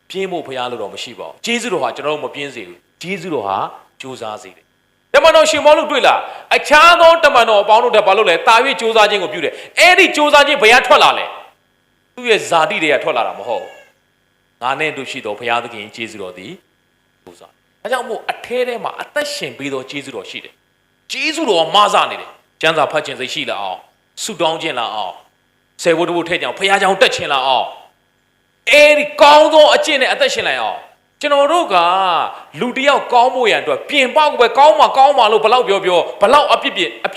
ာပြင်းဖို့ဖျားလို့တော့မရှိပါဘူးဂျေဇုတော်ဟာကျွန်တော်တို့မပြင်းစေဘူးဂျေဇုတော်ဟာစူးစမ်းစေတယ်တမန်တော်ရှင်မောလို့တွေ့လားအခြားသောတမန်တော်အပေါင်းတို့တက်ဘာလို့လဲတာ၍စူးစမ်းခြင်းကိုပြုတယ်အဲ့ဒီစူးစမ်းခြင်းဘယ်ကထွက်လာလဲသူ့ရဲ့ဇာတိတွေကထွက်လာတာမဟုတ်ငါနဲ့တို့ရှိတော်ဘုရားသခင်ကျေးဇူးတော်သည်စူးစမ်းဒါကြောင့်မို့အထဲထဲမှာအသက်ရှင်ပြီးတော့ကျေးဇူးတော်ရှိတယ်ကျေးဇူးတော်ကမဆနေတယ်ကျမ်းစာဖတ်ခြင်းစိတ်ရှိလာအောင်ဆုတောင်းခြင်းလာအောင်ဆယ်ဘုဒ္ဓဘုထဲ့ကြောင့်ဘုရားကြောင့်တက်ခြင်းလာအောင်အဲ့ဒီကောင်းသောအကျင့်နဲ့အသက်ရှင်လိုက်အောင်ကျွန်တော်တို့ကလူတယောက်ကောင်းဖို့ရန်အတွက်ပြင်ပေါက်ပဲကောင်းမှာလို့ဘလောက်ပြောဘလောက်အပြ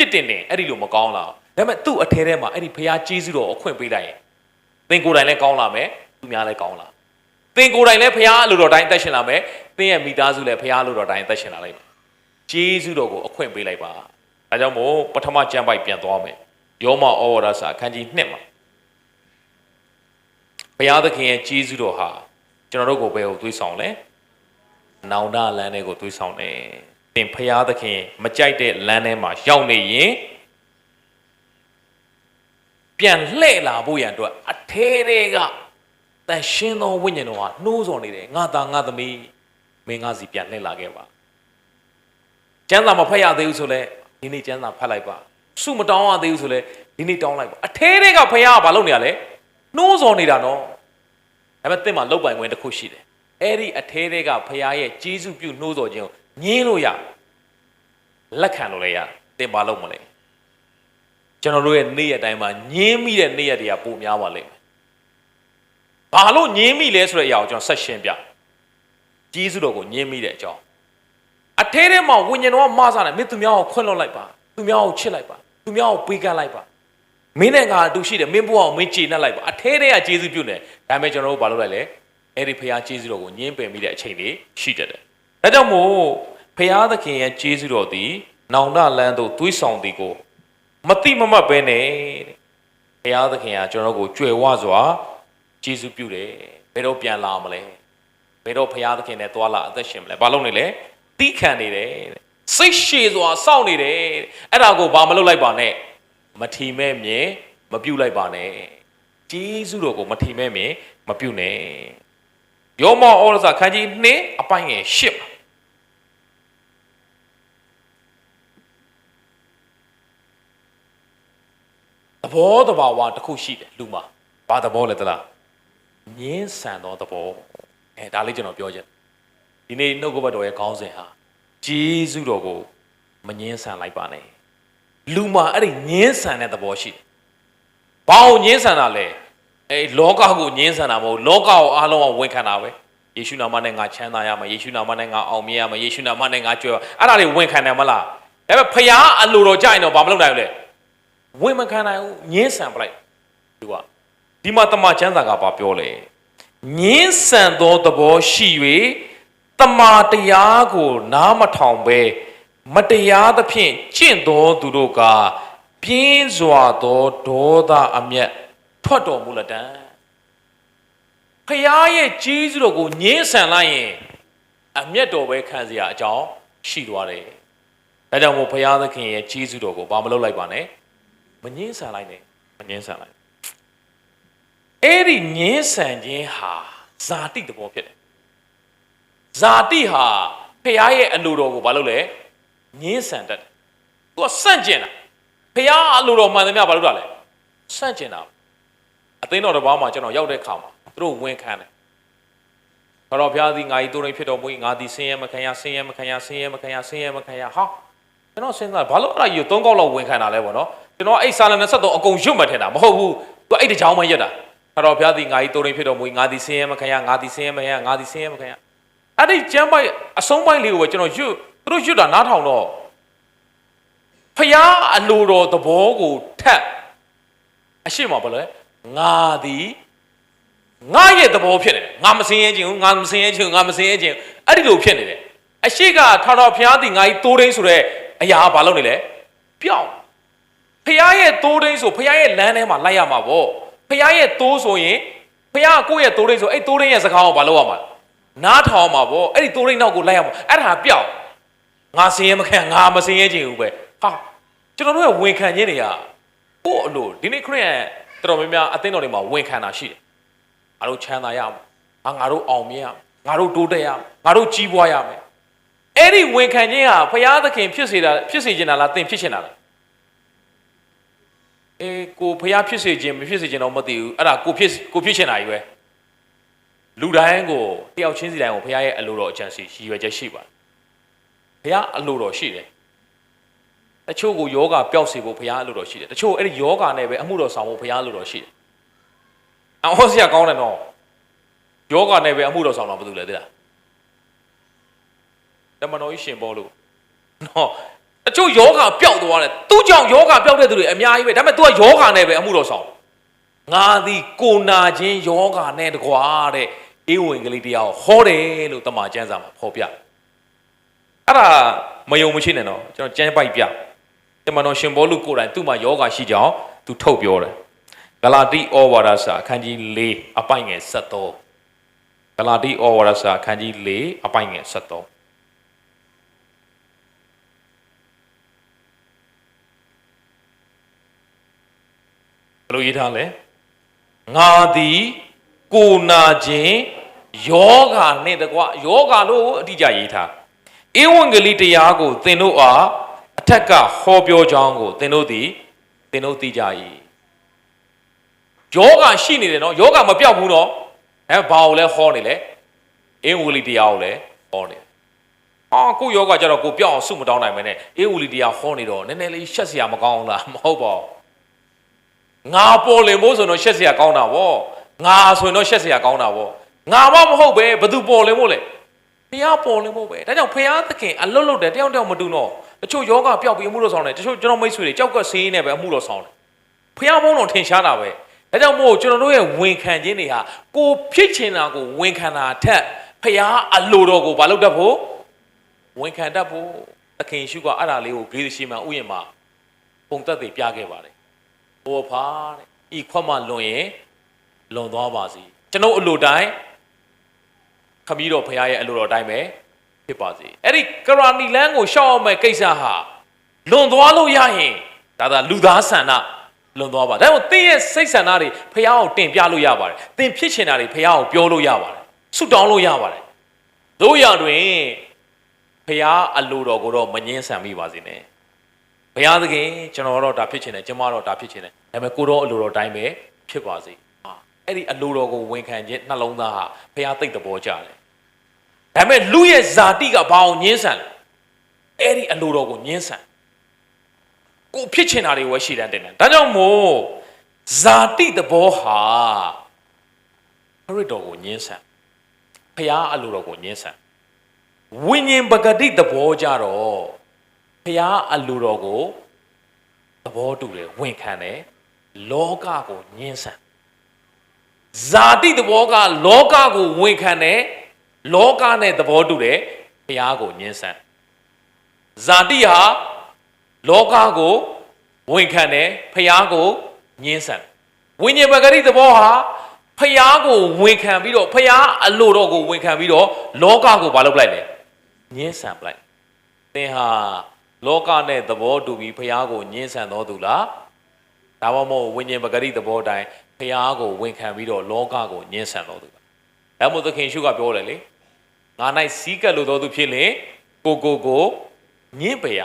စ်တင်တယ်အဲ့ဒီလိုမကောင်းလားဒါပေမဲ့သူ့အထဲထဲမှာအဲ့ဒီဘုရားကျေးဇူးတော်ကိုအခွင့်ပေးလိုက်ရင်သင်ကိုယ်တိုင်လည်းကောင်းလာမယ်သူများလည်းကောင်းလာသင်ကိုယ်တိုင်လည်းဘုရားအလိုတော်တိုင်းအသက်ရှင်လာမယ်သင်ရဲ့မိသားစုလည်းဘုရားအလိုတော်တိုင်းအသက်ရှင်လာလိမ့်မယ်ကျေးဇူးတော်ကိုအခွင့်ပေးလိုက်ပါဒါကြောင့်မို့ပထမကျမ်းပိုက်ပြန်သွားမယ်ယောမဩဝါဒစာအခန်းကြီး1မှာဘုရားသခင်ရဲ့ကျေးဇူးတော်ဟာကျွန်တော်တို့ကိုဘယ်ကိုသွေးဆောင်လဲနောင်တလမ်းတွေကိုသွေးဆောင်တယ်သင်ဖျားသခင်မကြိုက်တဲ့လမ်းထဲမှာရောက်နေရင်ပြန်လှည့်လာဖို့ရန်အတွက်အထဲတွေကတန်ရှင်းသောဝိညာဉ်တော်ဟာနှိုးဆော်နေတယ်ငါသားငါသမီးမင်းငါစီပြန်လှည့်လာခဲ့ပါကျမ်းစာမဖတ်ရသေးဘူးဆိုလဲဒီနေ့ကျမ်းစာဖတ်လိုက်ပါစုမတောင်းရသေးဘူးဆိုလဲဒီနေ့တောင်းလိုက်ပါအထဲတွေကဖျားကဘာလုပ်နေရလဲနှိုးဆော်နေတာနော်ဒါပေမဲ့သင်မှာလောက်ပိုင်ခွင့်တစ်ခုရှိတယ်အဲ့ဒီအထဲတွေကဖခင်ရဲ့ကျေးဇူးပြုနှိုးဆော်ခြင်းကိုညင်းလို့ရလက်ခံလို့လည်းရသင်ပါလို့မလဲကျွန်တော်တို့ရဲ့နေ့ရက်တိုင်းမှာညင်းမိတဲ့နေ့ရက်တွေကပိုများပါလိမ့်မယ်ဘာလို့ညင်းမိလဲဆိုတဲ့အရာကိုကျွန်တော်ဆက်ရှင်းပြကျေးဇူးတော်ကိုညင်းမိတဲ့အကြောင်းအထဲထဲမှာဝိညာဉ်တော်ကမဆာနေမင်းသူများကိုခွင့်လွှတ်လိုက်ပါသူများကိုချစ်လိုက်ပါသူများကိုပေးကမ်းလိုက်ပါမင်းနဲ့ငါအတူရှိတယ်မင်းဘုရားကိုမင်းကျေနပ်လိုက်ပါအထဲထဲကကျေးဇူးပြုနေဒါပေမဲ့ကျွန်တော်တို့ဘာလုပ်လိုက်လဲအဲ့ဒီဖခင်ကျေးဇူးတော်ကိုညှင်းပယ်မိတဲ့အချိန်လေးရှိတတ်တယ်ဒါကြောင့်မို့ဖခင်သခင်ရဲ့ကျေးဇူးတော်သည်နောင်တလန်းသို့သွေးဆောင်သည်ကိုမတိမမတ်ပဲနဲ့ဖခင်သခင်ကကျွန်တော်တို့ကိုကြွယ်ဝစွာကျေးဇူးပြုတယ်ဘယ်တော့ပြန်လာမလဲဘယ်တော့ဖခင်သခင်နဲ့သွားလာအသက်ရှင်မလဲဘာလုပ်နေလဲတီးခံနေတယ်စိတ်ရှည်စွာစောင့်နေတယ်အဲ့ဒါကိုဘာမလုပ်လိုက်ပါနဲ့မထီမဲ့မြင်မပြုတ်လိုက်ပါနဲ့ဂျေဇုတော်ကိုမထီမဲ့မြင်မပြုတ်နဲ့ယောမဩဝါဒစာခန်းကြီး2အပိုင်းငယ်10သဘောတဘာဝတစ်ခုရှိတယ်လူမှာဘာသဘောလဲတလားငင်းဆန်သောသဘောဒါလေးကျွန်တော်ပြောချင်ဒီနေ့နှုတ်ကပတ်တော်ရဲ့ခေါင်းစဉ်ဟာဂျေဇုတော်ကိုမငင်းဆန်လိုက်ပါနဲ့လူမှာအဲ့ဒီငင်းဆန်တဲ့သဘောရှိတယ်။ဘာကိုငင်းဆန်တာလဲ။လောကကိုငင်းဆန်တာမဟုတ်လောကကိုအားလုံးကဝန်ခံတာပဲ။ယေရှုနာမနဲ့ငါချမ်းသာရမယ်။ယေရှုနာမနဲ့ငါအောင်မြင်ရမယ်။ယေရှုနာမနဲ့ငါကြွယ်အဲ့ဒါတွေဝန်ခံတယ်မလား။ဒါပေမဲ့ဖခင်အလိုတော်ကြရင်တော့ဘာမလုပ်နိုင်ဘူးလေ။ဝန်မခံနိုင်ဘူးငင်းဆန်ပလိုက်။ဒီမှာတမန်ကျမ်းစာကဘာပြောလဲ။ ငင်းဆန်သောသဘောရှိ၍တမာတရားကိုနားမထောင်ပဲမတရားသဖြင့်ကျင့်သောသူတို့ကပြင်းစွာသောဒေါသအမျက်ထွက်တော်မူလတံဖျားရဲ့ကြီးစုတော်ကိုငင်းဆန်လိုက်ရင်အမျက်တော်ပဲခံစရာအကြောင်းရှိသွားတယ်ဒါကြောင့်မို့ဘုရားသခင်ရဲ့ကြီးစုတော်ကိုဘာမလုပ်လိုက်ပါနဲ့မငင်းဆန်လိုက်နဲ့မငင်းဆန်လိုက်အဲ့ဒီငင်းဆန်ခြင်းဟာဇာတိသဘောဖြစ်တယ်ဇာတိဟာဖျားရဲ့အလိုတော်ကိုဘာလုပ်လဲငင်းဆန်တတ်တယ်သူကစန့်ကျင်တာဖျားအလိုတော်မှန်သမျှဘာလုပ်တာလဲစန့်ကျင်တာအသိတော်တစ်ပါးမှာကျွန်တော်ရောက်တဲ့ခါမှာသူတို့ဝင်ခံတယ်တော်ဘုရားသည်ငါ၏တိုးရင်းဖြစ်တော်မူ၏ငါသည်ဆင်းရဲမခံရဆင်းရဲမခံရဆင်းရဲမခံရဆင်းရဲမခံရဟာကျွန်တော်စဉ်းစားဘာလို့အဲ့ဒါကြီးကို၃ခေါက်လောက်ဝင်ခံတာလဲပေါ့နော်ကျွန်တော်အဲ့စာလ23အကုန်ရွတ်မှတ်ထင်တာမဟုတ်ဘူးသူအဲ့တကြောင်မှရွတ်တာတော်ဘုရားသည်ငါ၏တိုးရင်းဖြစ်တော်မူ၏ငါသည်ဆင်းရဲမခံရငါသည်ဆင်းရဲမခံရငါသည်ဆင်းရဲမခံရအဲ့ဒီကျမ်းပိုက်အဆုံးပိုင်းလေးကိုပဲကျွန်တော်ရွတ်သူတို့ရွတ်တာနားထောင်တော့ဖျားအလိုတော်သဘောကိုထက်အရှိမဘာလဲငါသည်ငါရဲ့သဘောဖြစ်နေတယ်ငါမစင်းရဲခြင်းငါမစင်းရဲခြင်းငါမစင်းရဲခြင်းအဲ့ဒီလိုဖြစ်နေတယ်အရှိကထာတော်ဘုရားသည်ငါ့တိုးတိန်ဆိုတဲ့အရာဘာလုပ်နေလဲပြောင်းဘုရားရဲ့တိုးတိန်ဆိုဘုရားရဲ့လမ်းထဲမှာလိုက်ရမှာပေါ့ဘုရားရဲ့တိုးဆိုရင်ဘုရားကိုယ့်ရဲ့တိုးတိန်ဆိုအဲ့တိုးတိန်ရဲ့စကားကိုဘာလုပ်ရမှာနားထောင်မှာပေါ့အဲ့ဒီတိုးတိန်နောက်ကိုလိုက်ရမှာအဲ့ဒါပြောင်းငါစင်းရဲမခံငါမစင်းရဲခြင်းဘူးပဲဟာကျွန်တော်တို့ရဲ့ဝန်ခံခြင်းတွေကကိုယ့်အလိုဒီနေ့ခရစ်ယာန်တော်များများအသင်းတော်တွေမှာဝန်ခံတာရှိတယ်ငါတို့ချမ်းသာရမယ်ငါတို့အောင်မြင်ရမယ်ငါတို့တိုးတက်ရမယ်ငါတို့ကြီးပွားရမယ်အဲ့ဒီဝန်ခံခြင်းဟာဘုရားသခင်ဖြစ်စေချင်တာလားသင်ဖြစ်ချင်တာလားကိုဘုရားဖြစ်စေခြင်းမဖြစ်စေခြင်းတော့မသိဘူးအဲ့ဒါကိုဖြစ်ချင်တာကြီးပဲလူတိုင်းကိုတယောက်ချင်းစီတိုင်းကိုဘုရားရဲ့အလိုတော်အကြံစီရည်ရွယ်ချက်ရှိပါတယ်ဘုရားအလိုတော်ရှိတယ်တချို့ကိုယောဂပျောက်စေဖို့ဘုရားအလိုတော်ရှိတယ်တချို့အဲ့ဒီယောဂနဲ့ပဲအမှုတော်ဆောင်ဖို့ဘုရားအလိုတော်ရှိတယ်အော်ဆရာကောင်းတယ်နော်ယောဂနဲ့ပဲအမှုတော်ဆောင်တော့ဘာလို့လဲသိလားတမန်တော်ကြီးရှင်ပေါ်လို့နော်အချို့ယောဂပျောက်သွားတယ်သူ့ကြောင့်ယောဂပျောက်တဲ့သူတွေအများကြီးပဲဒါပေမဲ့ तू ကယောဂနဲ့ပဲအမှုတော်ဆောင်ငါသည်ကိုနာခြင်းယောဂနဲ့တကွာတဲ့ဧဝံဂေလိတရားကိုဟောတယ်လို့တမန်ကျမ်းစာမှာဖော်ပြအဲ့ဒါမယုံမရှိနဲ့နော်ကျွန်တော်ကျမ်းပိုက်ပြတမန်တော်ရှင်ဘောလူကိုယ်တိုင်သူ့မှာယောဂရှိကြောင်း तू ထုတ်ပြောတယ်ဂလာတိဩဝါဒစာအခန်းကြီး4အပိုင်ငယ်73ဂလာတိဩဝါဒစာအခန်းကြီး4အပိုင်ငယ်73ဘယ်လိုရေးထားလဲငါသည်ကိုနာခြင်းယောဂနဲ့တကွယောဂလို့အတိအကျရေးထားဧဝံဂေလိတရားကိုသင်တို့အားအထက်ကဟောပြောကြောင်းကိုသင်တို့သိကြ၏ယောဂရှိနေတယ်နော်ယောဂမပြောက်ဘူးနော်ဘာကိုလဲဟောနေလဲဧဝံဂေလိတရားကိုလဲဟောနေကိုယောဂကြတော့ကိုပြောက်အောင်စုမတောင်းနိုင်မနဲ့ဧဝံဂေလိတရားဟောနေတော့နည်းနည်းလေးရှက်စရာမကောင်းလားမဟုတ်ပါဘူးငါပေါ်လင်ဖို့ဆိုတော့ရှက်စရာကောင်းတာဗောငါဆိုရင်တော့ရှက်စရာကောင်းတာဗောငါမဟုတ်ပဲဘသူပေါ်လင်ဖို့လဲဘုရားပေါ်လင်ဖို့ပဲဒါကြောင့်ဘုရားသခင်အလွတ်လွတ်တယ်တယောက်မတူတော့တချို့ယောဂပျောက်ပြီးအမှုတော်ဆောင်တယ်တချို့ကျွန်တော်မိတ်ဆွေတွေကြောက်ကဆေးနေပဲအမှုတော်ဆောင်တယ်ဘုရားဘုန်းတော်ထင်ရှားတာပဲဒါကြောင့်မို့ကျွန်တော်တို့ရဲ့ဝန်ခံခြင်းတွေဟာကိုဖြစ်ချင်တာကိုဝန်ခံတာထက်ဖျားအလိုတော်ကိုမလုပ်တတ်ဖို့ဝန်ခံတတ်ဖို့သခင်ရှုကအဲ့ဒါလေးကိုဂေဒရှိမှဥယျာဉ်မှာပုံသက်တွေပြခဲ့ပါတယ်။ဟောဖာတဲ့ဤခွက်မှလွန်ရင်လွန်သွားပါစေကျွန်တော်အလိုတိုင်းခမည်းတော်ဖျားရဲ့အလိုတော်တိုင်းပဲဖြစ်ပါစေ။အဲ့ဒီကရာနီလန်းကိုရှောက်အောင်မဲ့ကိစ္စဟာလွန်သွားလို့ရရင်ဒါလူသားဆန္ဒလွန်သွားပါဒါကြောင့်သင်ရဲ့စိတ်ဆန္ဒတွေဖះအောင်တင်ပြလို့ရပါတယ်သင်ဖြစ်ချင်တာတွေဖះအောင်ပြောလို့ရပါတယ်ဆုတောင်းလို့ရပါတယ်တို့ရတွင်ဖះအလိုတော်ကိုတော့မငင်းဆန်မိပါစေနဲ့ဘုရားသခင်ကျွန်တော်တော့ဒါဖြစ်ချင်တယ်ကျမတော့ဒါဖြစ်ချင်တယ်ဒါပေမဲ့ကိုတော့အလိုတော်တိုင်းပဲဖြစ်ပါစေအဲ့ဒီအလိုတော်ကိုဝန်ခံခြင်းနှလုံးသားဟာဖះသိတဲ့သဘောကြတယ်ဒါပေမဲ့လူရဲ့ဇာတိကဘာအောင်ငင်းဆန်လဲအဲ့ဒီအလိုတော်ကိုငင်းဆန်ကိုဖြစ်ချင်တာတွေဝဲရှိတယ်တဲ့ဒါကြောင့်မို့ဇာတိသဘောဟာခရစ်တော်ကိုညှင်းဆန်ဖျားအလိုတော်ကိုညှင်းဆန်ဝိညာဉ်ပဂတိသဘောကြတော့ဖျားအလိုတော်ကိုသဘောတူတယ်ဝန်ခံတယ်လောကကိုညှင်းဆန် ဇာတိသဘောကလောကကိုဝန်ခံတယ်လောကနဲ့သဘောတူတယ်ဘုရားကိုညှင်းဆန်ဇာတိဟာလောကကိုဝန်ခံတယ်ဘုရားကိုညှင်းဆန်ဝိညာဉ်ပဂရိသဘောဟာဘုရားကိုဝန်ခံပြီးတော့ဘုရားအလိုတော်ကိုဝန်ခံပြီးတော့လောကကိုဘာလုပ်လိုက်လဲညှင်းဆန်ပလိုက်သင်ဟာလောကနဲ့သဘောတူပြီးဘုရားကိုညှင်းဆန်တော်သူလားဒါမှမဟုတ်ဝိညာဉ်ပဂရိသဘောတိုင်းဘုရားကိုဝန်ခံပြီးတော့လောကကိုညှင်းဆန်တော်သူလားဒါမို့သခင်ရှုကပြောတယ်လေငါ၌စီးကပ်လို့တော်သူဖြစ်ရင်ကိုညှင်းပယ်ရ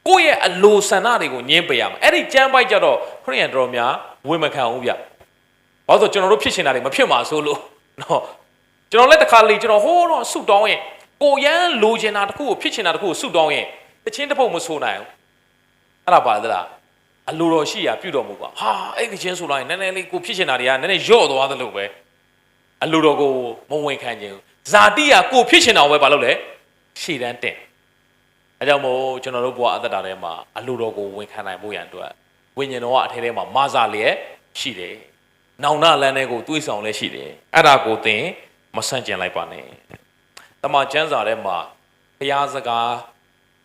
ကိုယ့်ရဲ့အလိုဆန္ဒတွေကိုညှင်းပယ်ရမယ်အဲ့ဒီကြမ်းပိုက်ကြတော့ခရိယန်တော်များဝန်မခံဘူးဗျဘာလို့ကျွန်တော်တို့ဖြစ်ချင်တာတွေမဖြစ်မှာဆိုလို့နော်ကျွန်တော်လည်းတစ်ခါလေကျွန်တော်ဟိုးတော့ဆုတောင်းရင်ကိုရန်လိုချင်တာတစ်ခုကိုဖြစ်ချင်တာတစ်ခုကိုဆုတောင်းရင်တချင်းတစ်ပုတ်မဆိုနိုင်ဘူးအဲ့ဒါပါသလားအလိုတော်ရှိရာပြုတော်မူပါဟာအဲ့ဒီချင်းဆိုလိုက်နည်းနည်းလေးကိုဖြစ်ချင်တာတွေကနည်းနည်းယော့သွားသလိုပဲအလိုတော်ကိုမဝင်ခံခြင်းဇာတိကကိုဖြစ်ချင်တာပဲဘာလို့လဲရှေ့တန်းတင်အဲကြောင့်မို့ကျွန်တော်တို့ဘဝအသက်တာထဲမှာအလိုတော်ကိုဝန်ခံနိုင်ဖို့ရန်အတွက်ဝိညာဉ်တော်ကအထဲထဲမှာမာစာလျက်ရှိတယ်။နောင်နာလမ်းတွေကိုတွေးဆောင်လည်းရှိတယ်။အဲ့ဒါကိုသင်မဆန့်ကျင်လိုက်ပါနဲ့။တမန်ကျမ်းစာထဲမှာဘုရားစကား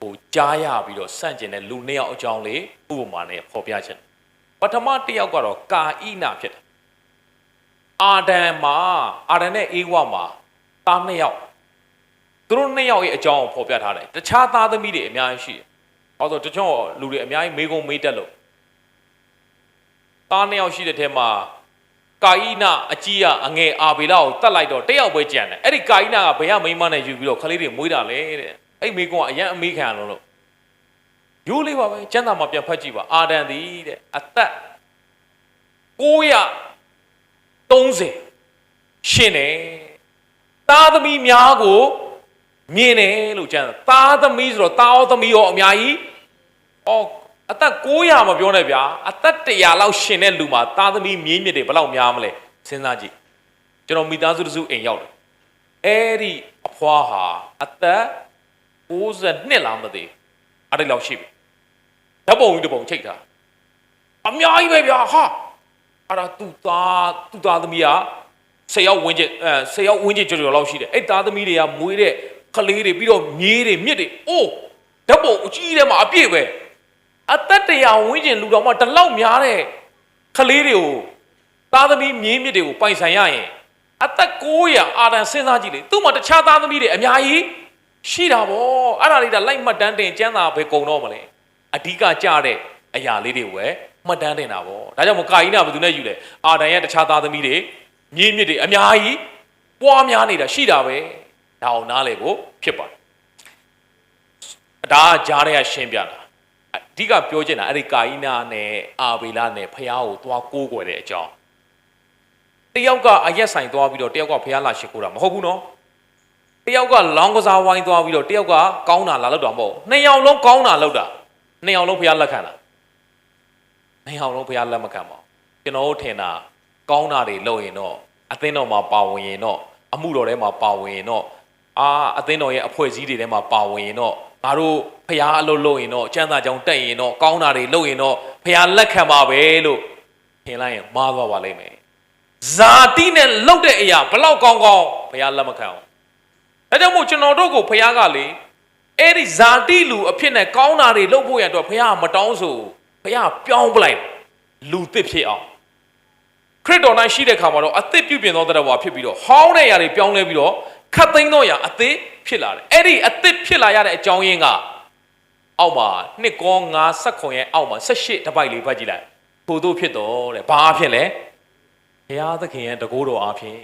ကိုကြားရပြီးတော့ဆန့်ကျင်တဲ့လူနှစ်ယောက်အကြောင်းလေးဥပမာနဲ့ဖော်ပြခြင်း။ပထမတစ်ယောက်ကတော့ကာဣနဖြစ်တယ်။အာဒံနဲ့အေဝမှာသားနှစ်ယောက်သူတို့နှစ်ယောက်ရဲ့အကြောင်းကိုဖော်ပြထားတယ်တခြားသားသမီးတွေအများကြီးရှိတယ်။ဟောဆိုတချို့လူတွေအများကြီးမေးကုန်မေးတတ်လို့သားနှစ်ယောက်ရှိတဲ့ထဲမှာကာဣနအကြီးကအငယ်အာဘေလကိုတတ်လိုက်တော့တစ်ယောက်ပဲကြံတယ်။အဲ့ဒီကာဣနကဘယ်ကမိန်းမနဲ့ယူပြီးတော့ခလေးတွေမွေးတာလဲတဲ့။အဲ့မေးကုန်ကအရန်အမေးခံလို့ရိုးလေးပါပဲကျမ်းစာမှာပြန်ဖတ်ကြည့်ပါအာဒံသည်တဲ့အသက်930ရှင်တယ်။သားသမီးများကိုမြင်တယ်လို့ကျမ်းသားသမီးဆိုတော့သားသမီးရောအများကြီးအသက်900မပြောနဲ့ဗျာအသက်100လောက်ရှင်တဲ့လူမှာသားသမီးမြင်းမြစ်တွေဘယ်လောက်များမလဲစဉ်းစားကြည့်ကျွန်တော်မိသားစုတစုအိမ်ရောက်တယ်အဲ့ဒီအဖွားဟာအသက်62လားမသိအဲ့ဒီလောက်ရှိပြီဓာတ်ပုံကြီးတစ်ပုံချိတ်ထားအများကြီးပဲဗျာဟာအဲ့ဒါသူ့သားသမီးက10ယောက်ဝန်းကျင်10ယောက်ဝန်းကျင်ကျော်လောက်ရှိတယ်အဲ့သားသမီးတွေကမွေးတဲ့ကလေးတွေပြီးတော့မြေးတွေမြစ်တွေအိုးဓာတ်ပုံအကြီးထဲမှာအပြည့်ပဲအသက်100ဝန်းကျင်လူတော်မှတလောက်များတဲ့ကလေးတွေကိုသားသမီးမြေးမြစ်တွေကိုပိုင်ဆိုင်ရရင်အသက်900အာဒံစဉ်းစားကြည့်လေသူ့မှာတခြားသားသမီးတွေအများကြီးရှိတာဗောအဲ့ဒါလေးဒါလိုက်မှတ်တမ်းတင်ကျမ်းစာပဲကုံတော့မလဲအဓိကကြတဲ့အရာလေးတွေဝယ်မှတ်တမ်းတင်တာဗောဒါကြောင့်မကာယိနာဘယ်သူနဲ့ယူလဲအာဒံရဲ့တခြားသားသမီးတွေမြေးမြစ်တွေအများကြီးပွားများနေတာရှိတာပဲဒါအောင်နားလေကိုဖြစ်ပါတယ်ဒါကြားတဲ့ရှင်းပြတာအဓိကပြောချင်တာအဲ့ဒီကာယိနာနဲ့အာဘေလနဲ့ဖះကိုသွားကိုးကွယ်တဲ့အကြောင်းတယောက်ကအရက်ဆိုင်သွားပြီးတော့တယောက်ကဖះလာရှိခိုးတာမဟုတ်ဘူးနော်တယောက်ကလောင်းကစားဝိုင်းသွားပြီးတော့တယောက်ကကောင်းတာလာလောက်တာမဟုတ်နှစ်ယောက်လုံးကောင်းတာလောက်တာနှစ်ယောက်လုံးဖះလက်ခံတာနှစ်ယောက်လုံးဖះလက်မခံပါကျွန်တော်တို့ထင်တာကောင်းတာတွေလုပ်ရင်တော့အသင်းတော်မှာပါဝင်ရင်တော့အမှုတော်ထဲမှာပါဝင်ရင်တော့အသင်းတော်ရဲ့အဖွဲ့အစည်းတွေထဲမှာပါဝင်ရင်တော့ငါတို့ဖះအလုပ်လုပ်ရင်တော့ကျမ်းစာကြောင်းတက်ရင်တော့ကောင်းတာတွေလုပ်ရင်တော့ဖះလက်ခံပါပဲလို့ထင်လိုက်ရင်မှားသွားပါလိမ့်မယ်ဇာတိနဲ့လှုပ်တဲ့အရာဘလောက်ကောင်းကောင်းဖះလက်မခံအောင်ဒါကြောင့်မို့ကျွန်တော်တို့ကိုဖះကလေအဲ့ဒီဇာတိလူအဖြစ်နဲ့ကောင်းတာတွေလုပ်ဖို့ရတော့ဖះမတောင်းဆိုဖះပြောင်းပလိုက်လူသစ်ဖြစ်အောင်ခရစ်တော်၌ရှိတဲ့ခါမှာတော့အသစ်ပြုပြင်သောတရားဝါဖြစ်ပြီးတော့ဟောင်းတဲ့ຢာတွေပြောင်းလဲပြီးတော့ခတ်သိမ်းသောຢာအသစ်ဖြစ်လာတယ်အဲ့ဒီအသစ်ဖြစ်လာရတဲ့အကြောင်းရင်းကအောက်မှာနှစ်ကော9ဆက်ခွန်ရဲ့အောက်မှာ18တပိုက်လေးဖတ်ကြည့်လိုက်ထို့သို့ဖြစ်တော့တဲ့ဘာအဖြစ်လဲဘုရားသခင်ရဲ့တကူတော်အဖြစ်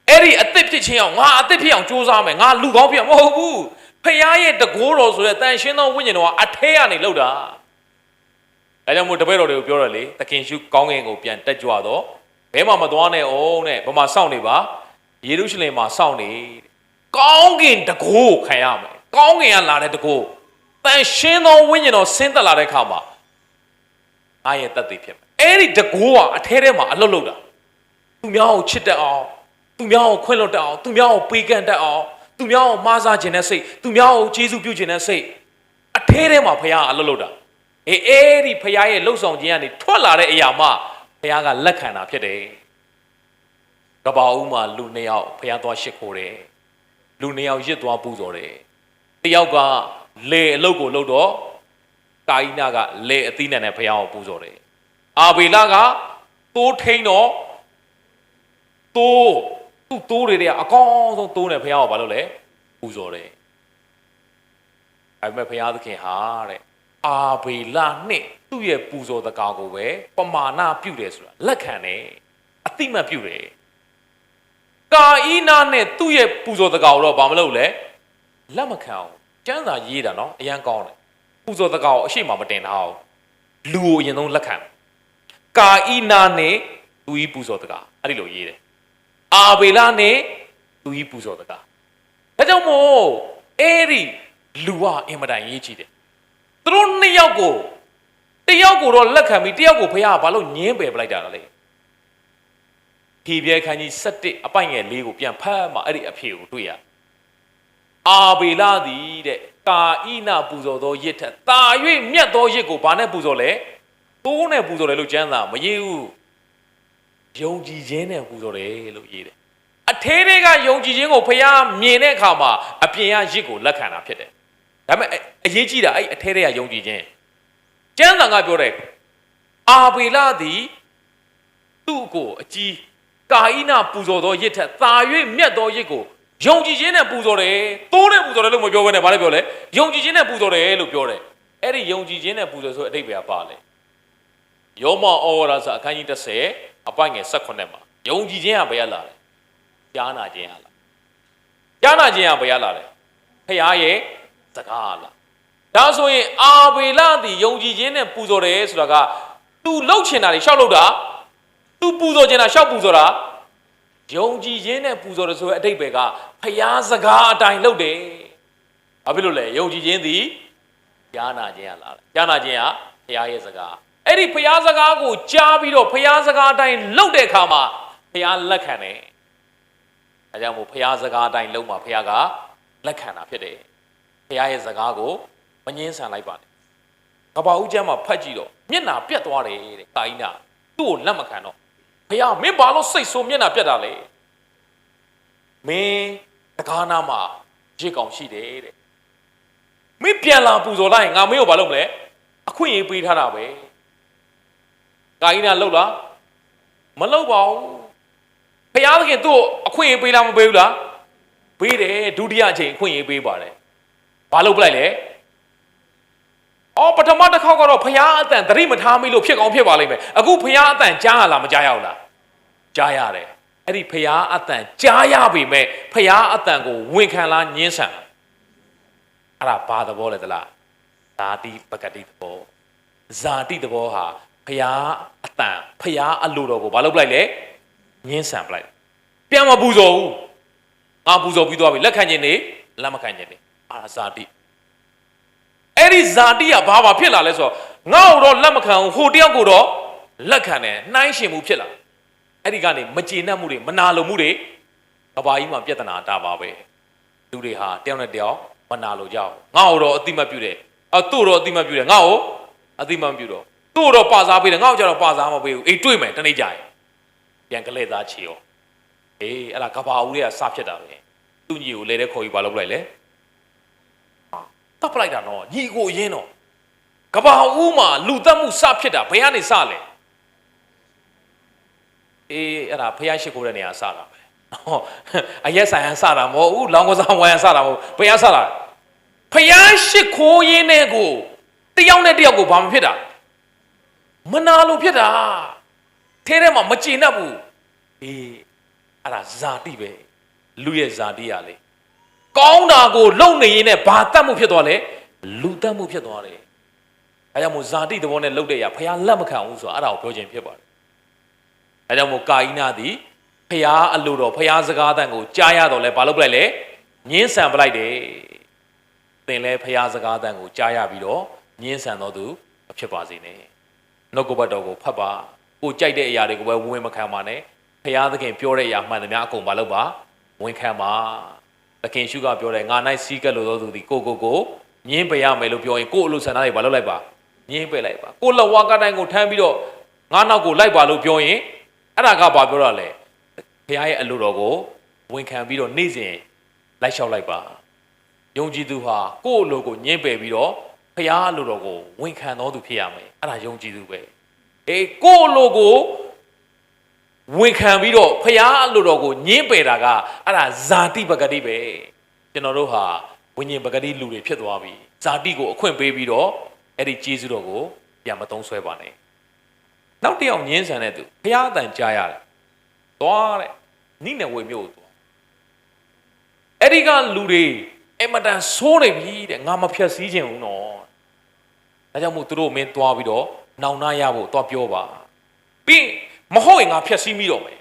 အဲ့ဒီအသစ်ဖြစ်ခြင်းအောင်ငါအသစ်ဖြစ်အောင်ကြိုးစားမယ်ငါလူကောင်းဖြစ်မဟုတ်ဘူးဘုရားရဲ့တကူတော်ဆိုတဲ့တန်ရှင်းသောဝိညာဉ်တော်ကအထဲကနေလှုပ်တာဒါကြောင့်မို့တပည့်တော်တွေကိုပြောရလေသခင်ရှုကောင်းကင်ကိုပြန်တက်ကြွတော့ဘဲမှမသွားနဲ့အောင်တဲ့ဘာမှစောင့်နေပါယေရုရှလင်မှာစောင့်နေကောင်းကင်တကူကိုခံရမယ်ကောင်းကင်ကလာတဲ့တကူတန်ရှင်းသောဝိညာဉ်တော်ဆင်းသက်လာတဲ့အခါမှာအားရဲ့တတ်သိဖြစ်မယ်အဲ့ဒီတကူကအထဲထဲမှာအလွတ်လွတ်တာသူများကိုချစ်တတ်အောင်သူများကိုခွင့်လွတ်တတ်အောင်သူများကိုပေးကမ်းတတ်အောင်သူများကိုမားစားခြင်းနဲ့စိတ်သူများကိုကျေးဇူးပြုခြင်းနဲ့စိတ်အထဲထဲမှာဖခင်ကအလွတ်လွတ်တာအဲ့ဒီဖခင်ရဲ့လှုပ်ဆောင်ခြင်းကနေထွက်လာတဲ့အရာမှဖခင်ကလက်ခံတာဖြစ်တယ် ကဘာဦးမှာလူနှစ်ယောက်ဖျားသွားရှစ်ခိုးတယ်လူနှစ်ယောက်ရစ်သွားပူဇော်တယ်တယောက်ကလေအလုတ်ကိုလှုပ်တော့ကာယိနာကလေအသီးနဲ့ဖျားကိုပူဇော်တယ်အာဘေလကတိုးထိန်တော့တိုးသူ့တိုးတွေကအကောင်းဆုံးတိုးနဲ့ဖျားကိုဘာလုပ်လဲပူဇော်တယ်အဲ့မဲ့ဖျားသခင်ဟာတဲ့အာဘေလနဲ့သူ့ရဲ့ပူဇော်တကာကိုပဲပမာဏပြုတယ်ဆိုတာလက်ခံတယ်အတိမတ်ပြုတယ်ကာဣနာနဲ့သူ့ရဲ့ပူဇော်တကာကိုတော့ဘာမလုပ်လဲလက်မခံအောင်ကျမ်းစာရေးတာနော်အရန်ကောင်းတယ်ပူဇော်တကာကိုအရှိမမတင်ထားအောင်လူကိုအရင်ဆုံးလက်ခံကာဣနာနဲ့သူဤပူဇော်တကာအဲ့ဒီလိုရေးတယ်အာဘေလနဲ့သူဤပူဇော်တကာဒါကြောင့်မို့အဲ့ဒီလူကအင်မတန်ရေးကြည့်တယ်သူတို့နှစ်ယောက်ကိုတယောက်ကိုတော့လက်ခံပြီးတယောက်ကိုဖခင်ကဘာလို့ညင်းပယ်ပလိုက်တာလဲဟေဘရဲခန်းကြီး7အပိုင်ငယ်4ကိုပြန်ဖတ်မှအဲ့ဒီအဖြေကိုတွေ့ရအာဘေလသည်တဲ့ကာဣနာပူဇော်သောရစ်ထက်တာ၍မြတ်သောရစ်ကိုဘာနဲ့ပူဇော်လဲတိုးနဲ့ပူဇော်တယ်လို့ကျမ်းစာမရေးဘူးယုံကြည်ခြင်းနဲ့ပူဇော်တယ်လို့ရေးတယ်အထဲတွေကယုံကြည်ခြင်းကိုဖခင်မြင်တဲ့အခါမှာအပြင်ကရစ်ကိုလက်ခံတာဖြစ်တယ်ဒါပေမဲ့အရေးကြီးတာအဲ့အထဲတွေကယုံကြည်ခြင်းကျမ်းစာကပြောတယ်အာဘေလသည်သူ့ကိုအကြီးကာဣနာပူဇော်သောရစ်ထက်သာ၍မြတ်သောရစ်ကိုယုံကြည်ခြင်းနဲ့ပူဇော်တယ်တိုးနဲ့ပူဇော်တယ်လို့မပြောဘဲနဲ့ဘာလဲပြောလဲယုံကြည်ခြင်းနဲ့ပူဇော်တယ်လို့ပြောတယ်အဲ့ဒီယုံကြည်ခြင်းနဲ့ပူဇော်ဆိုအဓိပ္ပာယ်ပါလဲယောမဩဝါဒစာအခန်းကြီး30အပိုင်ငယ်18မှာယုံကြည်ခြင်းကဘယ်ရလာလဲကြားနာခြင်းဟာလားကြားနာခြင်းကဘယ်ရလာလဲဖခင်ရဲ့စကားလားဒါဆိုရင်အာဘေလသည်ယုံကြည်ခြင်းနဲ့ပူဇော်တယ်ဆိုတာက तू လှုပ်ချင်တာတွေရှောက်လှုပ်တာ तू ပူဇော်ချင်တာရှောက်ပူဇော်တာယုံကြည်ခြင်းနဲ့ပူဇော်တယ်ဆိုတဲ့အဓိပ္ပာယ်ကဖခင်စကားအတိုင်းလှုပ်တယ်ဘာဖြစ်လို့လဲယုံကြည်ခြင်းသည်ကြားနာခြင်းဟာလားကြားနာခြင်းဟာဖခင်ရဲ့စကားအဲ့ဒီဖခင်စကားကိုကြားပြီးတော့ဖခင်စကားအတိုင်းလှုပ်တဲ့အခါမှာဖခင်လက်ခံတယ်အဲကြောင့်မို့ဖခင်စကားအတိုင်းလှုပ်မှာဖခင်ကလက်ခံတာဖြစ်တယ်ဖခင်ရဲ့စကားကိုမငင်းဆန်လိုက်ပါနဲ့ကဘာဦးကျမ်းမှာဖတ်ကြည့်တော့မျက်နာပြတ်သွားတယ်တဲ့ကာဣနာသူ့ကိုလက်မခံတော့ဖခင်မင်းဘာလို့စိတ်ဆိုးမျက်နာပြတ်တာလဲမင်းတကားနာမှာရစ်ကောင်ရှိတယ်တဲ့မင်းပြန်လာပူဇော်လိုက်ငါမင်းကိုဘာလုပ်မလဲအခွင့်အရေးပေးထားတာပဲကာဣနာလှုပ်လားမလှုပ်ပါဘူးဖခင်သခင်သူ့ကိုအခွင့်အရေးပေးလားမပေးဘူးလားပေးတယ်ဒုတိယအချိန်အခွင့်အရေးပေးပါတယ်ဘာလုပ်ပလိုက်လဲအော်ပထမတစ်ခေါက်ကတော့ဖခင်အတန်သတိမထားမိလို့ဖြစ်ကောင်းဖြစ်ပါလိမ့်မယ်အခုဖခင်အတန်ကြားရလားမကြားရဘူးလားကြားရတယ်အဲ့ဒီဖခင်အတန်ကြားရပေမဲ့ဖခင်အတန်ကိုဝန်ခံလားညှင်းဆန်အဲ့ဒါဘာသဘောလဲသလားဇာတိပကတိသဘောဇာတိသဘောဟာဖခင်အတန်ဖခင်အလိုတော်ကိုဘာလုပ်ပလိုက်လဲညှင်းဆန်ပလိုက်ပြန်မပူဇော်ဘူးငါပူဇော်ပြီးသွားပြီလက်ခံခြင်းနေလက်မခံခြင်းနေအာဇာတိအဲ့ဒီဇာတိကဘာဖြစ်လာလဲဆိုတော့ငါ့ကိုတော့လက်မခံဘူးဟိုတယောက်ကိုတော့လက်ခံတယ်နှိုင်းရှင်မှုဖြစ်လာအဲ့ဒီကနေမကျေနပ်မှုတွေမနာလိုမှုတွေကဘာကြီးမှပြဿနာတာပါပဲလူတွေဟာတယောက်နဲ့တယောက်မနာလိုကြဘူးငါ့ကိုတော့အတိမတ်ပြုတယ်သူ့တော့အတိမတ်ပြုတယ်ငါ့ကိုအတိမတ်ပြုတော့သူ့တော့ပါစားပေးတယ်ငါ့ကိုကျတော့ပါစားမပေးဘူးအေးတွေ့မယ်တနေ့ကြာရင်ပြန်ကလေးသားချီရောအေးအဲ့ဒါကဘာဦးတွေကစဖြစ်တာပဲသူ့ညီကိုလဲတဲ့ခေါ်ယူပါလုပ်လိုက်လေတပ်ပလိုက်တာနော်ညီကိုအရင်တော့ကဘာဦးမှာလူတက်မှုစဖြစ်တာဘယ်ကနေစလဲအေးအဲ့ဒါဖျားရှိခိုးတဲ့နေရာစတာပဲအရက်ဆိုင်ဟန်စတာမဟုတ်ဘူးလောင်းကစားဝိုင်းဟန်စတာမဟုတ်ဘယ်ကစတာဖျားရှိခိုးရင်းနဲ့ကိုတယောက်နဲ့တယောက်ကိုဘာမှဖြစ်တာမနာလို့ဖြစ်တာထဲထဲမှာမကျေနပ်ဘူးအေးအဲ့ဒါဇာတိပဲလူရဲ့ဇာတိရလေကောင်းတာကိုလုံနေရင်းနဲ့ဘာတတ်မှုဖြစ်သွားလဲလူတတ်မှုဖြစ်သွားတယ်အဲကြောင့်မို့ဇာတိသဘောနဲ့လှုပ်တဲ့ရဖះလက်မခံဘူးဆိုတာအဲ့ဒါကိုပြောခြင်းဖြစ်ပါတယ်အဲကြောင့်မို့ကာဣနာသည်ဖះအလိုတော်ဖះစကားတန်ကိုကြားရတော့လဲဘာလုပ်ပလိုက်လဲညင်းဆန်ပလိုက်တယ်သင်လဲဖះစကားတန်ကိုကြားရပြီးတော့ညင်းဆန်တော့သူမဖြစ်ပါစေနဲ့နှုတ်ကပတ်တော်ကိုဖတ်ပါကိုကြိုက်တဲ့အရာတွေကိုပဲဝင်မခံပါနဲ့ဖះသခင်ပြောတဲ့အရာမှန်သမျှအကုန်မလုပ်ပါဝင်ခံပါသခင်ရှုကပြောတယ်ငါ၌စီးကပ်လို့သောသူသည်ကိုညင်းပယ်ရမယ်လို့ပြောရင်ကို့အလိုဆန္ဒတွေဘာလုပ်လိုက်ပါညင်းပယ်လိုက်ပါကိုလက်ဝါးကတိုင်းကိုထမ်းပြီးတော့ငါနောက်ကိုလိုက်ပါလို့ပြောရင်အဲ့ဒါကဘာပြောတာလဲ ဖခင်ရဲ့အလိုတော်ကိုဝန်ခံပြီးတော့နေ့စဉ်လိုက်လျှောက်လိုက်ပါယုံကြည်သူဟာကိုယ့်အလိုကိုညှင်းပယ်ပြီးတော့ဖခင်အလိုတော်ကိုဝန်ခံတော်သူဖြစ်ရမယ်အဲ့ဒါယုံကြည်သူပဲအေးကိုယ့်အလိုကိုဝန်ခံပြီးတော့ဖခင်အလိုတော်ကိုညှင်းပယ်တာကအဲ့ဒါဇာတိပဂတိပဲကျွန်တော်တို့ဟာဝိညာဉ်ပဂတိလူတွေဖြစ်သွားပြီဇာတိကိုအခွင့်ပေးပြီးတော့အဲ့ဒီကျေးဇူးတော်ကိုပြန်မသုံးဆွဲပါနဲ့နောက်တစ်ယောက်ညင်းဆန်တဲ့သူဖခင်အတန်ကြားရတယ်သွားတဲ့နိနေဝေမြို့ကိုသွားအဲ့ဒီကလူတွေအမတန်ဆိုးနေပြီတဲ့ငါမဖြတ်စည်းခြင်းဘူးနော်ဒါကြောင့်မို့သူတို့မင်းသွားပြီးတော့နောင်နာရဖို့သွားပြောပါပြီးမဟုတ်ရင်ငါဖြတ်စည်းမိတော့မယ်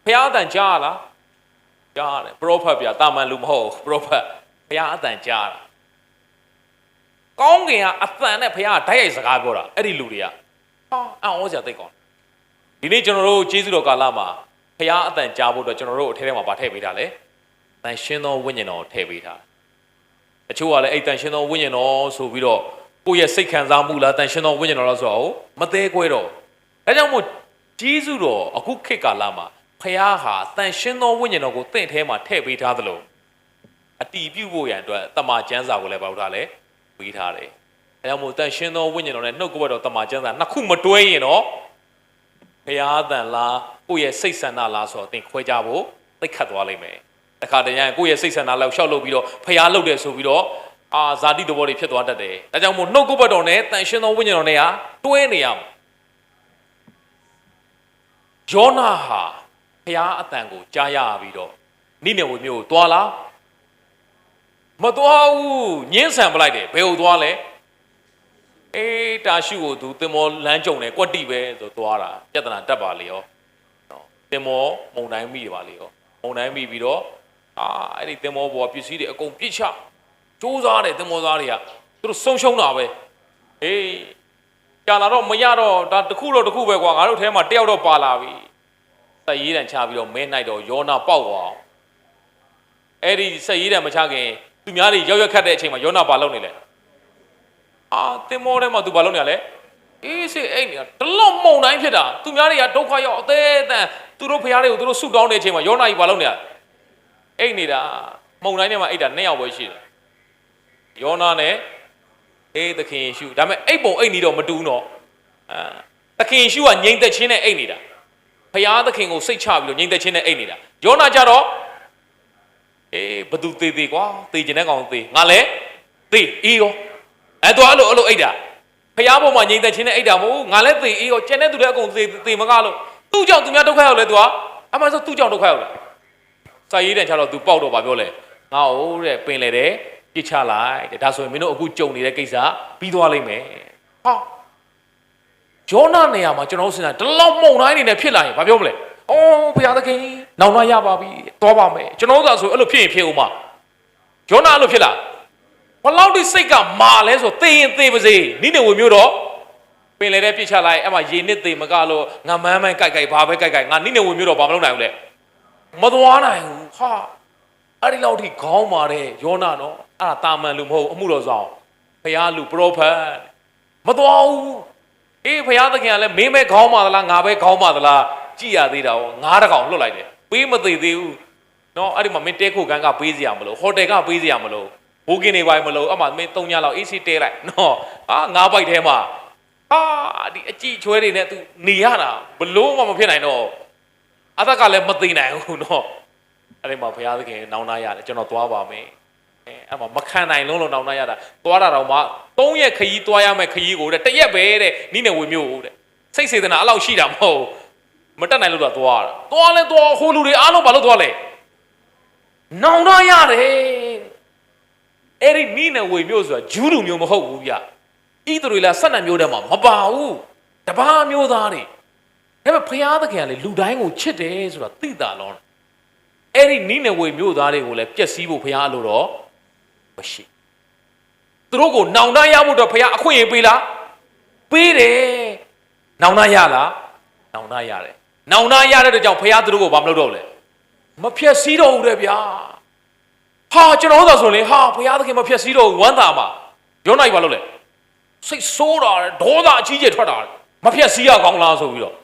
ဖခင်အတန်ကြားလားကြားတယ်ပရောဖက်ပြတာမန်လူမဟုတ်ပရောဖက်ဖခင်အတန်ကြားတာကောင်းကင်ကအတန်နဲ့ဖခင်ကဓာတ်ရိုက်စကားပြောတာအဲ့ဒီလူတွေကဟာအံ့ဩစရာသိကောင်းဒီနေ့ကျွန်တော်တို့ကျေးဇူးတော်ကာလမှာဖခင်အတန်ကြားဖို့တော့ကျွန်တော်တို့အထဲထဲမှာဗာထည့်ပေးတာလေတန်ရှင်းသောဝိညာဉ်တော်ထည့်ပေးတာအချို့ကလည်းအဲ့တန်ရှင်းသောဝိညာဉ်တော်ဆိုပြီးတော့ကိုယ့်ရဲ့စိတ်ခံစားမှုလားတန်ရှင်းသောဝိညာဉ်တော်လားဆိုတော့မသေးကွဲတော့ဒါကြောင့်မို့ကျေးဇူးတော်အခုခေတ်ကာလမှာဖခင်ဟာတန်ရှင်းသောဝိညာဉ်တော်ကိုတင့်ထဲမှာထည့်ပေးထားသလိုအတီးပြုတ်ဖို့ရန်အတွက်တမန်ကျမ်းစာကိုလည်းပေါက်ထားလဲပေးထားတယ်အဲကြောင့်မို့တန်ရှင်းသောဝိညာဉ်တော်နဲ့နှုတ်ကပတ်တော်တမန်ကျမ်းစာနှစ်ခုမတွဲရင်တော့ဖခင်အတန်လားကိုယ့်ရဲ့စိတ်ဆန္ဒလားဆိုတော့သင်ခွဲကြဖို့သိခတ်သွားလိမ့်မယ်တခါတည်းရင်ကိုယ့်ရဲ့စိတ်ဆန္ဒလောက်ရှောက်လုပ်ပြီးတော့ဖျားလုပ်တယ်ဆိုပြီးတော့ဇာတိသဘောတွေဖြစ်သွားတတ်တယ်ဒါကြောင့်မို့နှုတ်ကပတ်တော်နဲ့တန်ရှင်းသောဝိညာဉ်တော်နဲ့ဟာတွဲနေရမယ်ယောနာဟာဖျားအတန်ကိုကြားရပြီးတော့နိနေဝေမြို့ကိုသွားလားမသွားဘူးညှင်းဆန်ပလိုက်တယ်ဘယ်ကိုသွားလဲအေးတာရှုကိုသူတင်မောလမ်းကြုံတယ်ကွက်တိပဲဆိုသွားတာပြဿနာတက်ပါလေရောတင်မောမုံတိုင်းမိတယ်ပါလေရောမုံတိုင်းမိပြီးတော့အဲ့ဒီတင်မောပေါ်ပစ္စည်းတွေအကုန်ပြစ်ချစူးစားတယ်တင်မောသားတွေကသူတို့ဆုံးရှုံးတာပဲအေးကြာလာတော့မရတော့ဒါတခုတော့တခုပဲကွာငါတို့ထဲမှာတယောက်တော့ပါလာပြီစက်ရေးတန်ချပြီးတော့မဲနိုင်တော့ယောနာပေါက်သွားအဲ့ဒီစက်ရေးတန်မချခင်သူများတွေရောက်ရက်ခတ်တဲ့အချိန်မှာယောနာပါလုံနေလဲတင်မောထဲမှာသူဘာလုပ်နေရလဲအေးစေအိတ်နေတာတလောက်မုံတိုင်းဖြစ်တာသူများတွေကဒုက္ခရောက်အသေးအတန်သူတို့ဖရားတွေကိုသူတို့ဆုတောင်းတဲ့အချိန်မှာယောနာကြီးဘာလုပ်နေရအိတ်နေတာမုံတိုင်းထဲမှာအိတ်တာ2ယောက်ပဲရှိတယ်ယောနာနဲ့အေးသခင်ယေရှုဒါပေမဲ့အိတ်ပုံအိတ်နေတော့မတူးတော့သခင်ယေရှုကငြိမ်သက်ခြင်းနဲ့အိတ်နေတာဖရားသခင်ကိုစိတ်ချပြီးတော့ငြိမ်သက်ခြင်းနဲ့အိတ်နေတာယောနာကြတော့အေးဘသူသေးသေးကွာသေကျင်တဲ့ကောင်သေငါလဲသေအေးရောအဲ့တော့အဲ့လိုအိတ်တာဖရားပေါ်မှာငြိမ်သက်ခြင်းနဲ့အိတ်တာမဟုတ်ငါလည်းသေအေးရောကျန်တဲ့သူတွေအကုန်သေမကားလို့သူ့ကြောင့်သူများဒုက္ခရောက်လဲသူကအမှန်ဆိုသူ့ကြောင့်ဒုက္ခရောက်လာစာရေးတန်ချတော့သူပေါက်တော့ဗာပြောလဲငါ့ဟိုတဲ့ပင်လေတဲ့ပြစ်ချလိုက်တဲ့ဒါဆိုရင်မင်းတို့အခုကြုံနေတဲ့ကိစ္စပြီးသွားလိမ့်မယ်ဟာယောနာနေရာမှာကျွန်တော်စဉ်းစားဒီလောက်မုံတိုင်းနေနဲ့ဖြစ်လာရင်ဗာပြောမလဲအော်ဘုရားသခင်နောင်လာရပါပြီသွားပါမယ်ကျွန်တော်တို့ဆိုအဲ့လိုဖြစ်ရင်ဖြစ်ဦးမှာယောနာအဲ့လိုဖြစ်လာဘလောက်ဒီစိတ်ကမာလဲဆိုသေရင်သေပါစေနိနေဝေမျိုးတော့ပင်လေတဲ့ပြစ်ချလိုက်အဲ့မှာရေနစ်သေမကလို့ငါမန်းမန်းကြိုက်ကြိုက်ဘာပဲကြိုက်ကြိုက်ငါနိနေဝေမျိုးတော့ဘာမလုပ်နိုင်ဘူးလေမသွားနိုင်ဘူးဟာအဲ့ဒီလောက်ထိခေါင်းမာတဲ့ယောနာနော်အဲ့ဒါတာမန်လူမဟုတ်အမှုတော်ဆောင်ဘုရားလူပရောဖက်မသွားဘူးအေးဘုရားသခင်ကလည်းမင်းပဲခေါင်းမာသလားငါပဲခေါင်းမာသလားကြည်ရသေးတာရောငါးတကောင်လွတ်လိုက်တယ်ပေးမသေးသေးဘူးနော်အဲ့ဒီမှာမင်းတဲခုကန်ကပေးစရာမလိုဟိုတယ်ကပေးစရာမလိုဘိုးကင်းနေပါမလို့အမှမင်း3ညလောက်အေးစီတဲလိုက်နော်ငါးပိုက်ထဲမှာဒီအကြည့်ချွဲတွေနဲ့ तू နေရတာဘလို့မှမဖြစ်နိုင်တော့အသက်ကလည်းမသိနိုင်ဘူးနော်အဲ့ဒီမှာဘုရားသခင်နောင်နာရတယ်ကျွန်တော်သွားပါမယ်အဲ့မှာမခံနိုင်လုံးနောင်နာရတာသွားတာတော့မှ3ရက်ခရီးသွားရမယ်ခရီးကိုတဲ့1ရက်ပဲတဲ့နိနေဝေမျိုးတဲ့စိတ်စေတနာအဲ့လောက်ရှိတာမဟုတ်မတက်နိုင်လို့တော့သွားတာသွားလဲသွားဟိုလူတွေအားလုံးဘာလို့သွားလဲနောင်နာရတယ်အဲ့ဒီနိနေဝေမျိုးဆိုတာဂျူးလူမျိုးမဟုတ်ဘူးဗျဣသရေလ12မျိုးတည်းမှာမပါဘူးတပါးမျိုးသားတွေဒါပေမဲ့ဘုရားသခင်ကလေလူတိုင်းကိုချစ်တယ်ဆိုတာသိတာလုံးအဲ့ဒီနိနေဝေမျိုးသားတွေကိုလည်းပျက်စီးဖို့ဘုရားအလိုတော်မရှိသူတို့ကိုနောင်တရဖို့တော့ဘုရားအခွင့်အရေးပေးလားပေးတယ်နောင်တရလားနောင်တရတယ်နောင်တရတဲ့ကြောင့်ဘုရားသူတို့ကိုဘာမလုပ်တော့လဲမဖျက်ဆီးတော့ဘူးတဲ့ဗျာဟာကျွန်တော်တို့ဆိုရင်ဟာဘုရားသခင်မဖျက်ဆီးတော့ဝမ်းသာမှာယောနာကြီးဘာလုပ်လဲစိတ်ဆိုးတာဒေါသအကြီးကျယ်ထွက်တာမဖျက်ဆီးရကောင်းလားဆိုပြီးတော့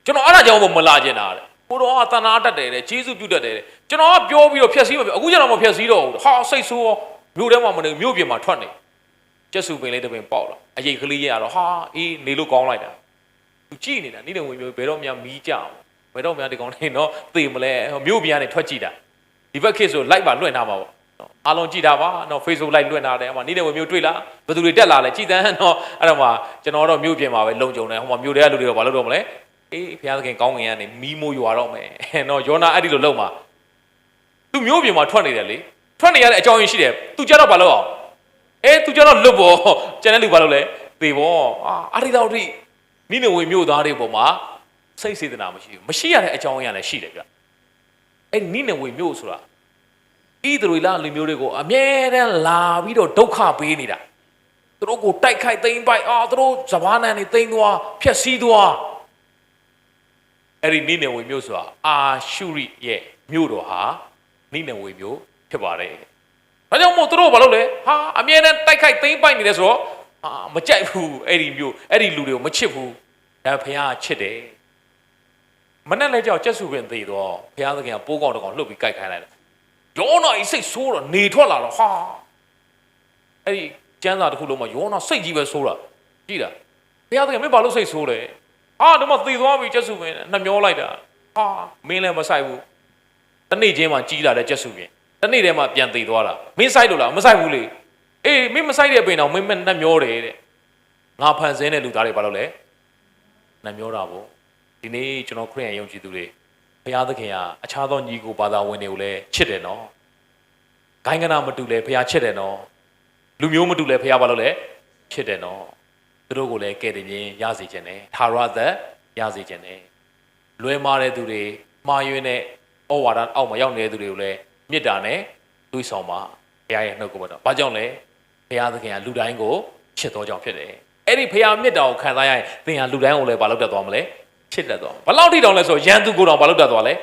ကျွန်တော်အဲ့ဒါကြောင့်မလာကျင်တာတဲ့ ကိုတော်ကတနာတတ်တယ်တဲ့ဂျေစုပြုတ်တတ်တယ်ကျွန်တော်ကပြောပြီးတော့ဖြက်စီးမပြောအခုကျွန်တော်မဖြက်စီးတော့ဘူးဟာစိတ်ဆိုးရောမြို့ထဲမှာမနေမြို့ပြင်မှာထွက်နေကျက်စုပင်လေးတစ်ပင်ပေါက်လာအရေးကလေးရတော့ဟာအေးနေလို့ကောင်းလိုက်တာသူကြည့်နေတာနိနေဝင်မျိုးဘယ်တော့မှမီးကြအောင်ဘယ်တော့မှဒီကောင်လေးနော်သေမလဲမြို့ပြင်ကနေထွက်ကြည့်တာဒီဘက်ခေတ်ဆိုလိုက်ပါလွှင့်ထားပါပေါ့အားလုံးကြည့်တာပါနော် Facebook လိုက်လွှင့်ထားတယ်ဟိုမှာနိနေဝင်မျိုးတွေ့လားဘယ်သူတွေတက်လာလဲကြည်တန်းနော်အဲ့တော့မှကျွန်တော်တော့မြို့ပြင်မှာပဲလုံခြုံတယ်ဟိုမှာမြို့ထဲကလူတွေကဘာလုပ်တော့မလဲအေးဘုရားသခင်ကောင်းငင်ကနေမီးမိုးရွာတော့မယ်နော်ယောနာအဲ့ဒီလိုလုပ်မှာသူမျိုးပြင်မှာထွက်နေတယ်လေထွက်နေရတဲ့အကြောင်းရင်းရှိတယ်သူကြတော့ဘာလုပ်အောင်သူကြတော့လွတ်ပေါ်ကျန်တဲ့လူဘာလုပ်လဲသေပေါ်အာဒီတော်ထိနိနေဝေမြို့သားတွေပေါ်မှာစိတ်စေတနာမရှိရတဲ့အကြောင်းရင်းလည်းရှိတယ်ဗျအဲ့နိနေဝေမြို့ဆိုတာဣသရေလလူမျိုးတွေကိုအမြဲတမ်းလာပြီးတော့ဒုက္ခပေးနေတာသူတို့ကိုတိုက်ခိုက်သိမ်းပိုက်သူတို့စဘာနန်တွေသိမ်းသွားဖျက်ဆီးသွားအဲ့ဒီနိနေဝေမြို့ဆိုတာအာရှုရိရဲ့မြို့တော်ဟာနိနေဝေမြို့ဖြစ်ပါတယ်။ဒါကြောင့်မို့သူတို့ဘာလုပ်လဲဟာအမြဲတမ်းတိုက်ခိုက်သိမ်းပိုက်နေတယ်ဆိုတော့မကြိုက်ဘူးအဲ့ဒီမြို့အဲ့ဒီလူတွေကိုမချစ်ဘူးဒါဘုရားချစ်တယ်။မနဲ့လဲကြောက်ကျက်စုပင်သေးတော့ဘုရားသခင်ကပိုးကောင်တကောင်လှုပ်ပြီးကြိုက်ခိုင်းလိုက်တယ်။ယောနာစိတ်ဆိုးတော့နေထွက်လာတော့ဟာအဲ့ဒီကျမ်းစာတစ်ခုလုံးမှာယောနာစိတ်ကြီးပဲဆိုးတာကြည့်တာဘုရားသခင်မင်းဘာလို့စိတ်ဆိုးလဲဒီမှာသေသွားပြီကျက်စုပင်နှမျောလိုက်တာမင်းလည်းမဆိုင်ဘူးတနေ့ချင်းမှကြီးလာတဲ့ကျက်စုပင်တနေ့တည်းမှပြန်သေသွားတာမင်းဆိုင်လို့လားမဆိုင်ဘူးလေအေးမင်းမဆိုင်တဲ့ပင်တော့မင်းနှမျောတယ်တဲ့ငါဖန်ဆင်းတဲ့လူသားတွေဘာလို့လဲနှမျောတာပေါ့ဒီနေ့ကျွန်တော်ခရစ်ယာန်ယုံကြည်သူတွေဘုရားသခင်ကအခြားသောညီကိုဘာသာဝင်တွေကိုလည်းချစ်တယ်နော်ဂိုင်းကနာမတူလဲဘုရားချစ်တယ်နော်လူမျိုးမတူလဲဘုရားဘာလို့လဲချစ်တယ်နော်သူတို့ကိုလည်းကဲ့တင်ခြင်းရစေခြင်းနဲ့ထာဝရသက်ရစေခြင်းနဲ့လွဲမားတဲ့သူတွေမှားယွင်းတဲ့ဩဝါဒအောက်မှာရောက်နေတဲ့သူတွေကိုလည်းမေတ္တာနဲ့တွေးဆောင်ပါဘုရားရဲ့နှုတ်ကပတ်တော်။ဘာကြောင့်လဲဘုရားသခင်ကလူတိုင်းကိုချစ်တော်ကြောင့်ဖြစ်တယ်။အဲ့ဒီဘုရားမေတ္တာကိုခံစားရရင်သင်ဟာလူတိုင်းကိုလည်းဘာလုပ်တတ်သွားမလဲချစ်တတ်သွား။ဘလောက်ထိတောင်လဲဆိုရန်သူကိုတောင်ဘာလုပ်တတ်သွားလဲ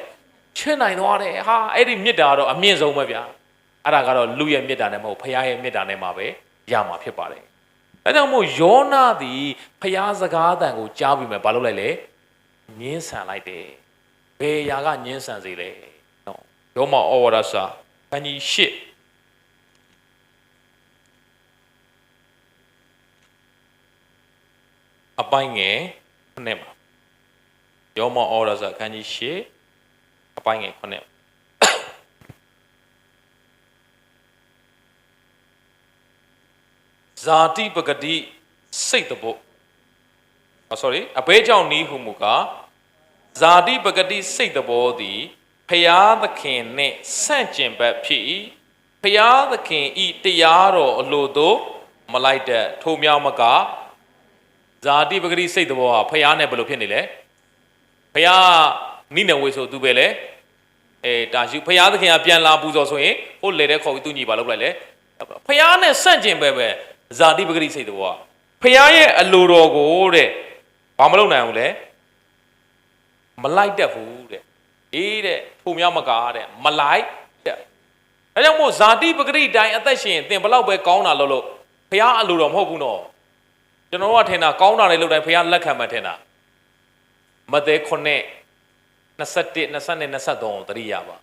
ချစ်နိုင်သွားတယ်။ဟာအဲ့ဒီမေတ္တာကတော့အမြင့်ဆုံးပဲဗျာ။အဲ့ဒါကတော့လူရဲ့မေတ္တာနဲ့မဟုတ်ဘုရားရဲ့မေတ္တာနဲ့မှပဲရမှာဖြစ်ပါတယ်။ဒါကြောင့်မို့ယောနာသည်ဘုရားစကားတန်ကိုကြားပြီးမှဘာလုပ်လိုက်လဲညှင်းဆန်လိုက်တယ်။ဘယ်အရာကညှင်းဆန်စေလဲနော်။ယောမဩဝါဒစာခန်းကြီး၈အပိုင်းငယ်9မှာယောမဩဝါဒစာခန်းကြီး၈အပိုင်းငယ်9ဇာတိပဂတိစိတ်တဘုအဘဲကြောင့်နီးဟုမူကားဇာတိပဂတိစိတ်တဘောသည်ဖျားသခင်နှင့်ဆန့်ကျင်ဘက်ဖြစ်၏ဖျားသခင်ဤတရားတော်အလိုသို့မလိုက်တဲ့ထိုမြောက်မကဇာတိပဂတိစိတ်တဘောဟာဖျားနဲ့ဘယ်လိုဖြစ်နေလဲဖျားနိနေဝေဆိုသူပဲလေတာရှုဖျားသခင်ကပြန်လာပူဇော်ဆိုရင်ဟိုလေတဲ့ခေါ်ပြီးသူညီပါလုပ်လိုက်လေဖျားနဲ့ဆန့်ကျင်ဘက်ပဲဇာတိပဂတိစိတ်တဘောဖျားရဲ့အလိုတော်ကိုတဲ့ဘာမလုပ်နိုင်ဘူးလဲမလိုက်တတ်ဘူးတဲ့တဲ့ထိုမြောက်မကားတဲ့မလိုက်တဲ့ဒါကြောင့်မို့ဇာတိပဂတိတိုင်းအသက်ရှင်သင်ဘလောက်ပဲကောင်းတာလို့ဖျားအလိုတော်မဟုတ်ဘူးနော်ကျွန်တော်ကထင်တာကောင်းတာတွေလုပ်တိုင်းဖျားလက်ခံမှထင်တာမဿဲ9 21 22 23တရိယာပါ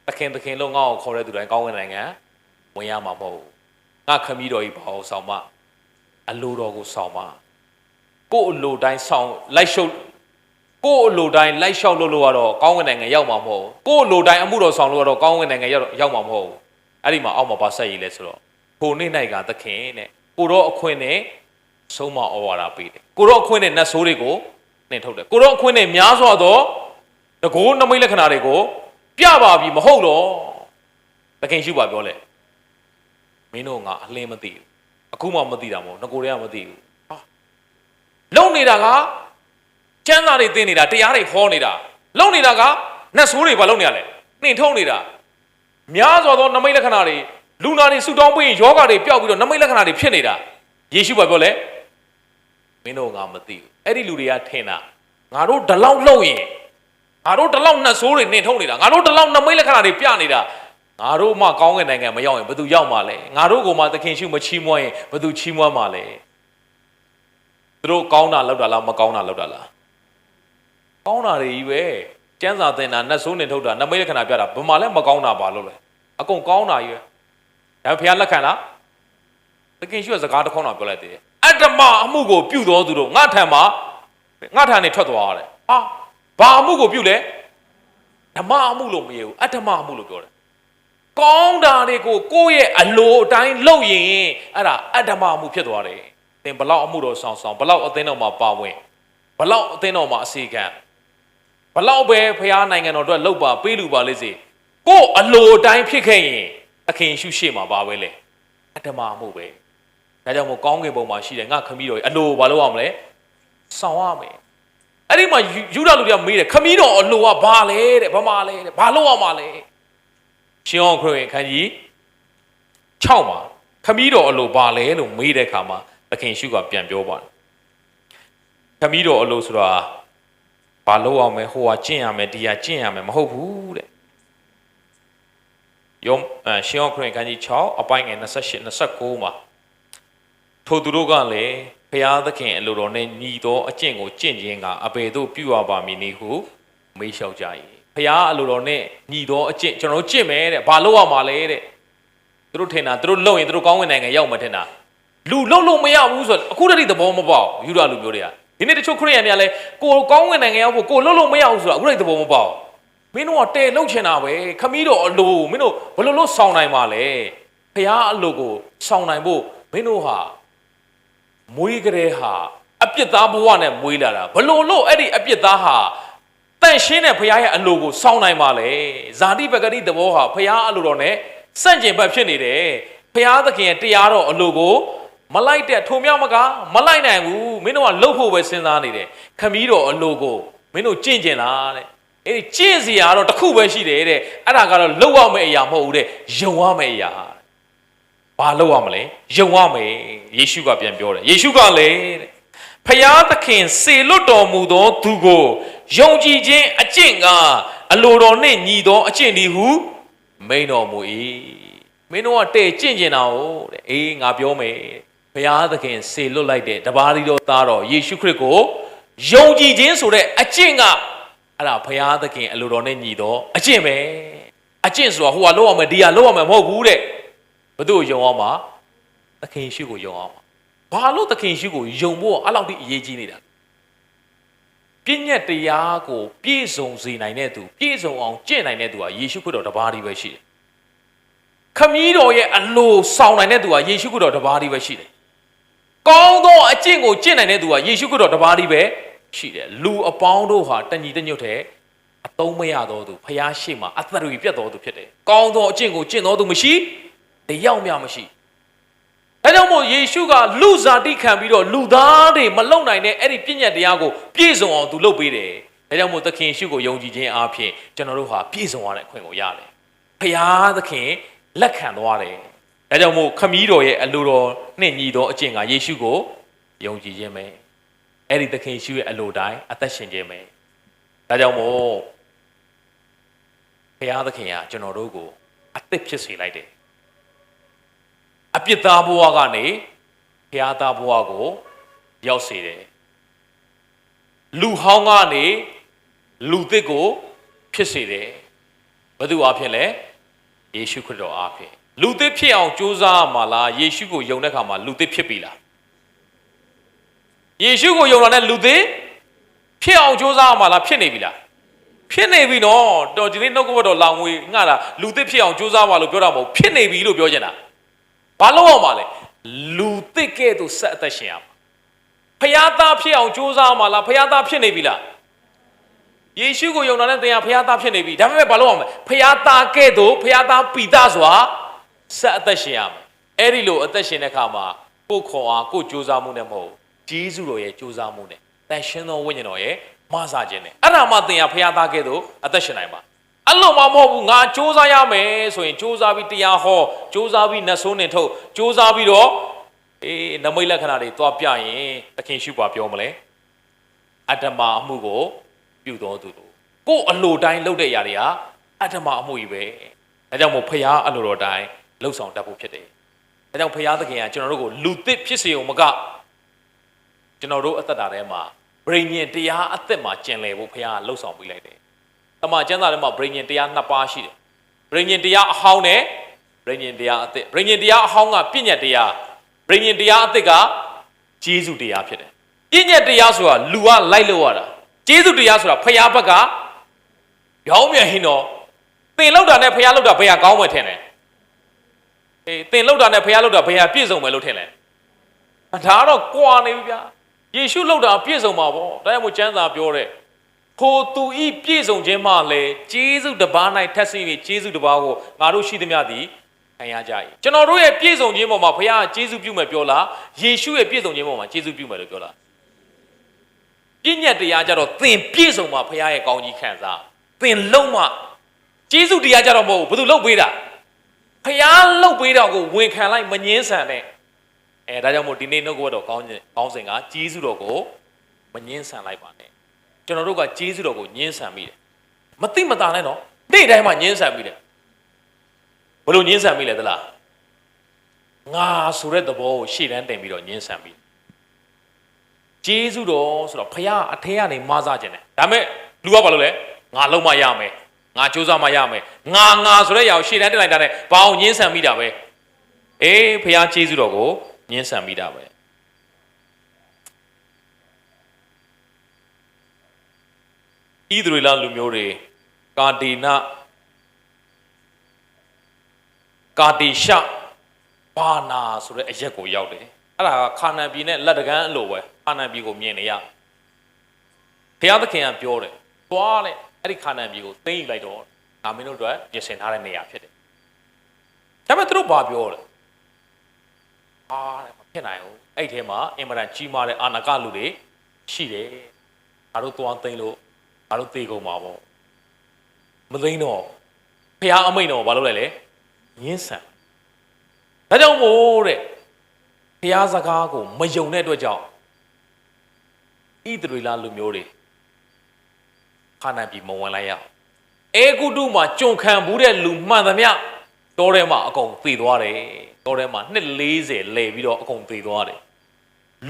သခင်လုံးငါ့ကိုခေါ်တဲ့သူတိုင်းကောင်းကင်နိုင်ငံဝင်ရမှာမဟုတ်ဘူးငါခမည်းတော်ကြီးဘာကိုဆောင်မအလိုတော်ကိုဆောင်မကို့အလိုတိုင်းဆောင်လိုက်ရှုပ်ကို့အလိုတိုင်းလိုက်လျှောက်လို့ကတော့ကောင်းကင်နိုင်ငံရောက်မှာမဟုတ်ကို့အလိုတိုင်းအမှုတော်ဆောင်လို့ကတော့ကောင်းကင်နိုင်ငံရောက်မှာမဟုတ်အဲ့ဒီမှာအောက်မှာပါဆက်ရည်လဲဆိုတော့ထိုနေ့၌ကသခင်တဲ့ကိုတော့အခွင့်နဲ့ဆုံးမဩဝါဒပေးတယ်ကိုတော့အခွင့်နဲ့နတ်ဆိုးတွေကိုနှင်ထုတ်တယ်ကိုတော့အခွင့်နဲ့များစွာသောတကိုးနမိတ်လက္ခဏာတွေကိုပြပါပြီမဟုတ်တော့သခင်ရှိပါပြောလဲမင်းတို့ငါအလင်းမသိဘူးအခုမှမသိတာမဟုတ်ငကိုတွေကမသိဘူးလုံနေတာကကျမ်းစာတွေသင်နေတာတရားတွေဟောနေတာလုံနေတာကနတ်ဆိုးတွေဘာလုပ်နေရလဲနှင်ထုတ်နေတာများစွာသောနမိတ်လက္ခဏာတွေလူနာတွေဆူတောင်းပြီးယောဂတွေပျောက်ပြီးတော့နမိတ်လက္ခဏာတွေဖြစ်နေတာယေရှုဘာပြောလဲမင်းတို့ငါမသိဘူးအဲ့ဒီလူတွေကထင်တာငါတို့ဒီလောက်လှုပ်ရင်ငါတို့ဒီလောက်နတ်ဆိုးတွေနှင်ထုတ်နေတာငါတို့ဒီလောက်နမိတ်လက္ခဏာတွေပြနေတာငါတို့မှကောင်းကင်နိုင်ငံမရောက်ရင်ဘယ်သူရောက်မှာလဲငါတို့ကိုမှသခင်ရှုမချီးမွမ်းရင်ဘယ်သူချီးမွမ်းမှာလဲသူတို့ကောင်းတာလောက်တာလားမကောင်းတာလောက်တာလားကောင်းတာတွေကြီးပဲ ကျန်းစာတင်တာနတ်ဆိုးနေထုတ်တာနမိတ်လက္ခဏာပြတာဘယ်မှာလဲမကောင်းတာပါလို့လဲအကုန်ကောင်းတာကြီးပဲဒါဖះလက်ခံလားသခင်ရှိရစကားတစ်ခေါက်တော့ပြောလိုက်သေးတယ်အတ္တမအမှုကိုပြုတော်သူတို့ငါထံနေထွက်သွားရတယ်ဟာဘာအမှုကိုပြုလဲဓမ္မအမှုလို့မရဘူးအတ္တမအမှုလို့ပြောတယ်ကောင်းတာတွေကိုကိုယ့်ရဲ့အလိုအတိုင်းလုပ်ရင်အဲ့ဒါအတ္တမအမှုဖြစ်သွားတယ်သင်ဘလောက်အမှုတော်ဆောင်ဘလောက်အသင်းတော်မှာပါဝင်ဘလောက်အသင်းတော်မှာအစီကံဘလောက်ပဲဖះနိုင်ငံတော်အတွက်လှုပ်ပါပေးလူပါလိမ့်စေကိုယ့်အလိုအတိုင်းဖြစ်ခဲ့ရင်သခင်ရှုရှေ့မှာပါပဲလေအတ္တမအမှုပဲဒါကြောင့်မို့ကောင်းကင်ဘုံမှာရှိတယ်ငါခမည်းတော်အလိုဘာလုပ်ရမလဲဆောင်ရမယ်အဲ့ဒီမှာယူဒလူတွေကမေးတယ်ခမည်းတော်အလိုကဘာလဲတဲ့ဘာမှလဲတဲ့ဘာလုပ်ရမှာလဲရှင်အောင်ခရစ်ခန်းကြီး6မှာခမည်းတော်အလိုဘာလဲလို့မေးတဲ့အခါမှာသခင်ရှုကပြန်ပြောပါတယ်ခမည်းတော်အလိုဆိုတာဘာလုပ်အောင်မဲဟိုကကျင့်ရမယ်ဒီကကျင့်ရမယ်မဟုတ်ဘူးတဲ့ရှင်အောင်ခရစ်ခန်းကြီး6အပိုင်းငယ်28 29မှာထိုသူတို့ကလည်းဘုရားသခင်အလိုတော်နဲ့ညီသောအကျင့်ကိုကျင့်ခြင်းကအဘယ်သို့ပြုရပါမည်နည်းဟုမေးလျှောက်ကြ၏ဘုရားအလိုတော်နဲ့ညီသောအကျင့်ကျွန်တော်ကျင့်မယ်တဲ့ဘာလုပ်ရမှာလဲတဲ့သူတို့ထင်တာသူတို့လုပ်ရင်သူတို့ကောင်းဝင်နိုင်ငံရောက်မှထင်တာလူလုပ်လို့မရဘူးဆိုတော့အခုတည်းသဘောမပေါက်ယူရလူမျိုးတွေကဒီနေ့တချို့ခရိယန်တွေကလည်းကိုကောင်းဝင်နိုင်ငံရောက်ဖို့ကိုလုပ်လို့မရဘူးဆိုတော့အခုတည်းသဘောမပေါက်မင်းတို့ကတဲလှုပ်ချင်တာပဲခမည်းတော်အလိုမင်းတို့ဘယ်လိုလုပ်ဆောင်နိုင်ပါလဲဘုရားအလိုကိုဆောင်နိုင်ဖို့မင်းတို့ဟာမွေးကလေးဟာအပြစ်သားဘဝနဲ့မွေးလာတာဘလို့လို့အဲ့ဒီအပြစ်သားဟာတန့်ရှင်းတဲ့ဘုရားရဲ့အလိုကိုစောင့်နိုင်ပါလေဇာတိပဂတိသဘောဟာဘုရားအလိုတော်နဲ့စန့်ကျင်ဘက်ဖြစ်နေတယ်ဘုရားသခင်ရဲ့တရားတော်အလိုကိုမလိုက်တဲ့ထိုမြောက်မကမလိုက်နိုင်ဘူးမင်းတို့ကလှုပ်ဖို့ပဲစဉ်းစားနေတယ်ခမည်းတော်အလိုကိုမင်းတို့ကျင့်ကျင်လားတဲ့အဲ့ဒီကျင့်စရာတော့တစ်ခုပဲရှိတယ်တဲ့အဲ့ဒါကတော့လှုပ်ရမယ့်အရာမဟုတ်ဘူးတဲ့ယုံရမယ့်အရာဘာလုပ်ရမလဲယုံရမယ်ယေရှုကပြန်ပြောတယ်ယေရှုကလည်းဖယားသခင်စေလွတ်တော်မူသောသူကိုယုံကြည်ခြင်းအကျင့်ကအလိုတော်နှင့်ညီသောအကျင့်ဒီဟုမိန်တော်မူ၏မင်းတို့ကတဲ့ကျင့်ကျင်တာဟုတ်တဲ့အေးငါပြောမယ်ဖယားသခင်စေလွတ်လိုက်တဲ့တပါးဒီတော်သားတော်ယေရှုခရစ်ကိုယုံကြည်ခြင်းဆိုတဲ့အကျင့်ကအဲ့ဒါဖယားသခင်အလိုတော်နဲ့ညီသောအကျင့်ပဲအကျင့်ဆိုတာဟိုကလုပ်ရမယ်ဒီကလုပ်ရမယ်မဟုတ်ဘူးတဲ့ဘသူ့ကိုယုံအောင်မှာသခင်ရှိကိုယုံအောင်မှာဘာလို့သခင်ရှိကိုယုံဖို့အဲ့လောက်ထိအရေးကြီးနေတာပြည့်ညက်တရားကိုပြည့်စုံစေနိုင်တဲ့သူပြည့်စုံအောင်ကျင့်နိုင်တဲ့သူဟာယေရှုခရစ်တော်တပါးတည်းပဲရှိတယ်ခမည်းတော်ရဲ့အလိုဆောင်နိုင်တဲ့သူဟာယေရှုခရစ်တော်တပါးတည်းပဲရှိတယ်ကောင်းသောအကျင့်ကိုကျင့်နိုင်တဲ့သူဟာယေရှုခရစ်တော်တပါးတည်းပဲရှိတယ်လူအပေါင်းတို့ဟာတညီတညွတ်တဲ့အသုံးမရတော်သူဖျားရှိမှအသက်တွေပြတ်တော်သူဖြစ်တယ်ကောင်းသောအကျင့်ကိုကျင့်တော်သူမရှိတယောက်မျှမရှိဒါကြောင့်မို့ယေရှုကလူဇာတိခံပြီးတော့လူသားတွေမလုံနိုင်တဲ့အဲ့ဒီပြည့်ညတ်တရားကိုပြည့်စုံအောင်သူလုပ်ပေးတယ်ဒါကြောင့်မို့သခင်ရှုကိုယုံကြည်ခြင်းအားဖြင့်ကျွန်တော်တို့ဟာပြည့်စုံရတဲ့အခွင့်ကိုရတယ်ဖျားသခင်လက်ခံသွားတယ်ဒါကြောင့်မို့ခမည်းတော်ရဲ့အလိုတော်နဲ့ညီသောအကျင့်ကယေရှုကိုယုံကြည်ခြင်းပဲအဲ့ဒီသခင်ရှုရဲ့အလိုတိုင်းအသက်ရှင်ခြင်းပဲဒါကြောင့်မို့ဖျားသခင်ကကျွန်တော်တို့ကိုအသက်ဖြစ်စေလိုက်တယ်အပြစ်သားဘဝကနေဘုရားသားဘဝကိုရောက်စေတယ်လူဟောင်းကနေလူသစ်ကိုဖြစ်စေတယ်ဘယ်သူအားဖြင့်လဲယေရှုခရစ်တော်အားဖြင့်လူသစ်ဖြစ်အောင်ကြိုးစားမှာလားယေရှုကိုယုံတဲ့အခါမှာလူသစ်ဖြစ်ပြီလားယေရှုကိုယုံလာတဲ့လူသစ်ဖြစ်အောင်ကြိုးစားမှာလားဖြစ်နေပြီလားဖြစ်နေပြီနော်တော်ဒီနေ့နှုတ်ကပတ်တော်လောင်ငွေငှတာလူသစ်ဖြစ်အောင်ကြိုးစားပါလို့ပြောတာမဟုတ်ဖြစ်နေပြီလို့ပြောချင်တာဘာလို့အောင်ပါလဲလူသစ်ကဲ့သို့ဆက်အသက်ရှင်ရမှာဖျားသားဖြစ်အောင်ကြိုးစားမှာလားဖျားသားဖြစ်နေပြီလားယေရှုကိုယုံတဲ့တရားဖျားသားဖြစ်နေပြီဒါပေမဲ့ဘာလို့အောင်မလဲဖျားသားကဲ့သို့ဖျားသားပိသားစွာဆက်အသက်ရှင်ရမှာအဲ့ဒီလိုအသက်ရှင်တဲ့အခါမှာကိုယ်ခွန်အားကိုယ်ကြိုးစားမှုနဲ့မဟုတ်ဂျေဇုတော်ရဲ့ကြိုးစားမှုနဲ့တန်ရှင်းသောဝိညာဉ်တော်ရဲ့မဆာခြင်းနဲ့အဲ့ဒါမှသင်ရဖျားသားကဲ့သို့အသက်ရှင်နိုင်ပါအဲ့လိုမှမဟုတ်ဘူးငါစ조사ရမယ်ဆိုရင်စ조사ပြီးတရားဟောစ조사ပြီးနတ်ဆိုးနေထုတ်စ조사ပြီးတော့နမိတ်လက္ခဏာတွေသွားပြရင်သခင်ရှုပါပြောမလဲအတ္တမအမှုကိုပြုတော်သူတို့ကိုယ်အလိုတိုင်းလုပ်တဲ့အရာတွေဟာအတ္တမအမှုကြီးပဲဒါကြောင့်မို့ဖျားအလိုတော်တိုင်းလှုပ်ဆောင်တတ်ဖို့ဖြစ်တယ်ဒါကြောင့်ဖျားသခင်ကကျွန်တော်တို့ကိုလူသစ်ဖြစ်စေုံမကကျွန်တော်တို့အသက်တာထဲမှာဗြိဉ္ဉ်တရားအသက်မှာကျင်လည်ဖို့ဖျားလှုပ်ဆောင်ပေးလိုက်တယ် တမန်ကျမ်းစာထဲမှာဗြိဉ္ဉ်တရား2ပါးရှိတယ်ဗြိဉ္ဉ်တရားအဟောင်းနဲ့ဗြိဉ္ဉ်တရားအသစ်ဗြိဉ္ဉ်တရားအဟောင်းကပြည့်ညတ်တရားဗြိဉ္ဉ်တရားအသစ်ကကျေးဇူးတရားဖြစ်တယ်ပြည့်ညတ်တရားဆိုတာလူကလိုက်လို့ရတာကျေးဇူးတရားဆိုတာဖခင်ဘက်ကရောင်းမြဟင်းတော့သင်လောက်တာနဲ့ဖခင်လောက်တာဘယ်ဟာကောင်းမှထင်လဲအေးသင်လောက်တာနဲ့ဖခင်လောက်တာဘယ်ဟာပြည့်စုံမယ်လို့ထင်လဲဒါကတော့ကွာနေပြီဗျာယေရှုလောက်တာပြည့်စုံမှာပေါ့ဒါကြောင့်မို့ကျမ်းစာပြောတဲ့ထိုသူဤပြည့်စုံခြင်းမှလည်းကျေးဇူးတစ်ပါး၌ထပ်ဆင့်၍ကျေးဇူးတစ်ပါးကိုငါတို့ရှိသမျှသည်ခံရကြ၏ကျွန်တော်တို့ရဲ့ပြည့်စုံခြင်းပေါ်မှာဘုရားကျေးဇူးပြုမယ်ပြောလားယေရှုရဲ့ပြည့်စုံခြင်းပေါ်မှာကျေးဇူးပြုမယ်လို့ပြောလားပြည့်ညတ်တရားကြတော့သင်ပြည့်စုံမှာဘုရားရဲ့ကောင်းကြီးခံစားသင်လုံးမှကျေးဇူးတရားကြတော့မဟုတ်ဘူးဘယ်သူလုပ်ပေးတာဘုရားလုပ်ပေးတော့ကိုဝန်ခံလိုက်မငင်းဆန်နဲ့ဒါကြောင့်မို့ဒီနေ့နှုတ်ကပတ်တော်ကောင်းစဉ်ကကျေးဇူးတော်ကိုမငင်းဆန်လိုက်ပါနဲ့ကျွန်တော်တို့ကကျေးဇူးတော်ကိုငင်းဆန်မိတယ်မသိမသာနဲ့တော့နေ့တိုင်းမှာငင်းဆန်မိတယ်ဘလို့ငင်းဆန်မိလဲသလားငါဆိုတဲ့သဘောကိုရှေ့တန်းတင်ပြီးတော့ငင်းဆန်မိကျေးဇူးတော်ဆိုတော့ဖခင်အထဲကနေမဆခြင်းတယ်ဒါမဲ့လူကဘာလို့လဲငါလုံးမရမယ်ငါစူးစမ်းမရမယ်ငါဆိုတဲ့ຢာကိုရှေ့တန်းတင်လိုက်တာနဲ့ဘာအောင်ငင်းဆန်မိတာပဲအေးဖခင်ကျေးဇူးတော်ကိုငင်းဆန်မိတာပဲဣသရေလလူမျိုးတွေကာဒေနကာဒေရှဘာနာဆိုတဲ့အရက်ကိုရောက်တယ်အဲ့ဒါကခါနန်ပြည်နဲ့လက်တကန်းအလိုပဲခါနန်ပြည်ကိုမြင်နေရဘုရားသခင်ကပြောတယ်သွားလေအဲ့ဒီခါနန်ပြည်ကိုသိမ်းယူလိုက်တော့ငါမင်းတို့အတွက်ပြင်ဆင်ထားတဲ့နေရာဖြစ်တယ်ဒါပေမဲ့သူတို့ဘာပြောလဲတဲ့မဖြစ်နိုင်ဘူးအဲ့ထဲမှာအင်မတန်ကြီးမားတဲ့အာနာကလူတွေရှိတယ်ငါတို့သွားသိမ်းလို့ငါတို့သေကုန်ပါပေါ့မသိမ်းတော့ဖះအမိန်တော်ဘာလုပ်လဲလဲငင်းဆန်ဒါကြောင့်မို့တဲ့ဖះစကားကိုမယုံတဲ့အတွက်ကြောင့်ဣသရေလလူမျိုးတွေခါနန်ပြည်မဝင်လိုက်ရအေဂုတုမှာကြုံခံဘူးတဲ့လူမှန်သမျှတောထဲမှာအကုန်သေသွားတယ်တောထဲမှာနှစ်40လဲပြီးတော့အကုန်သေသွားတယ်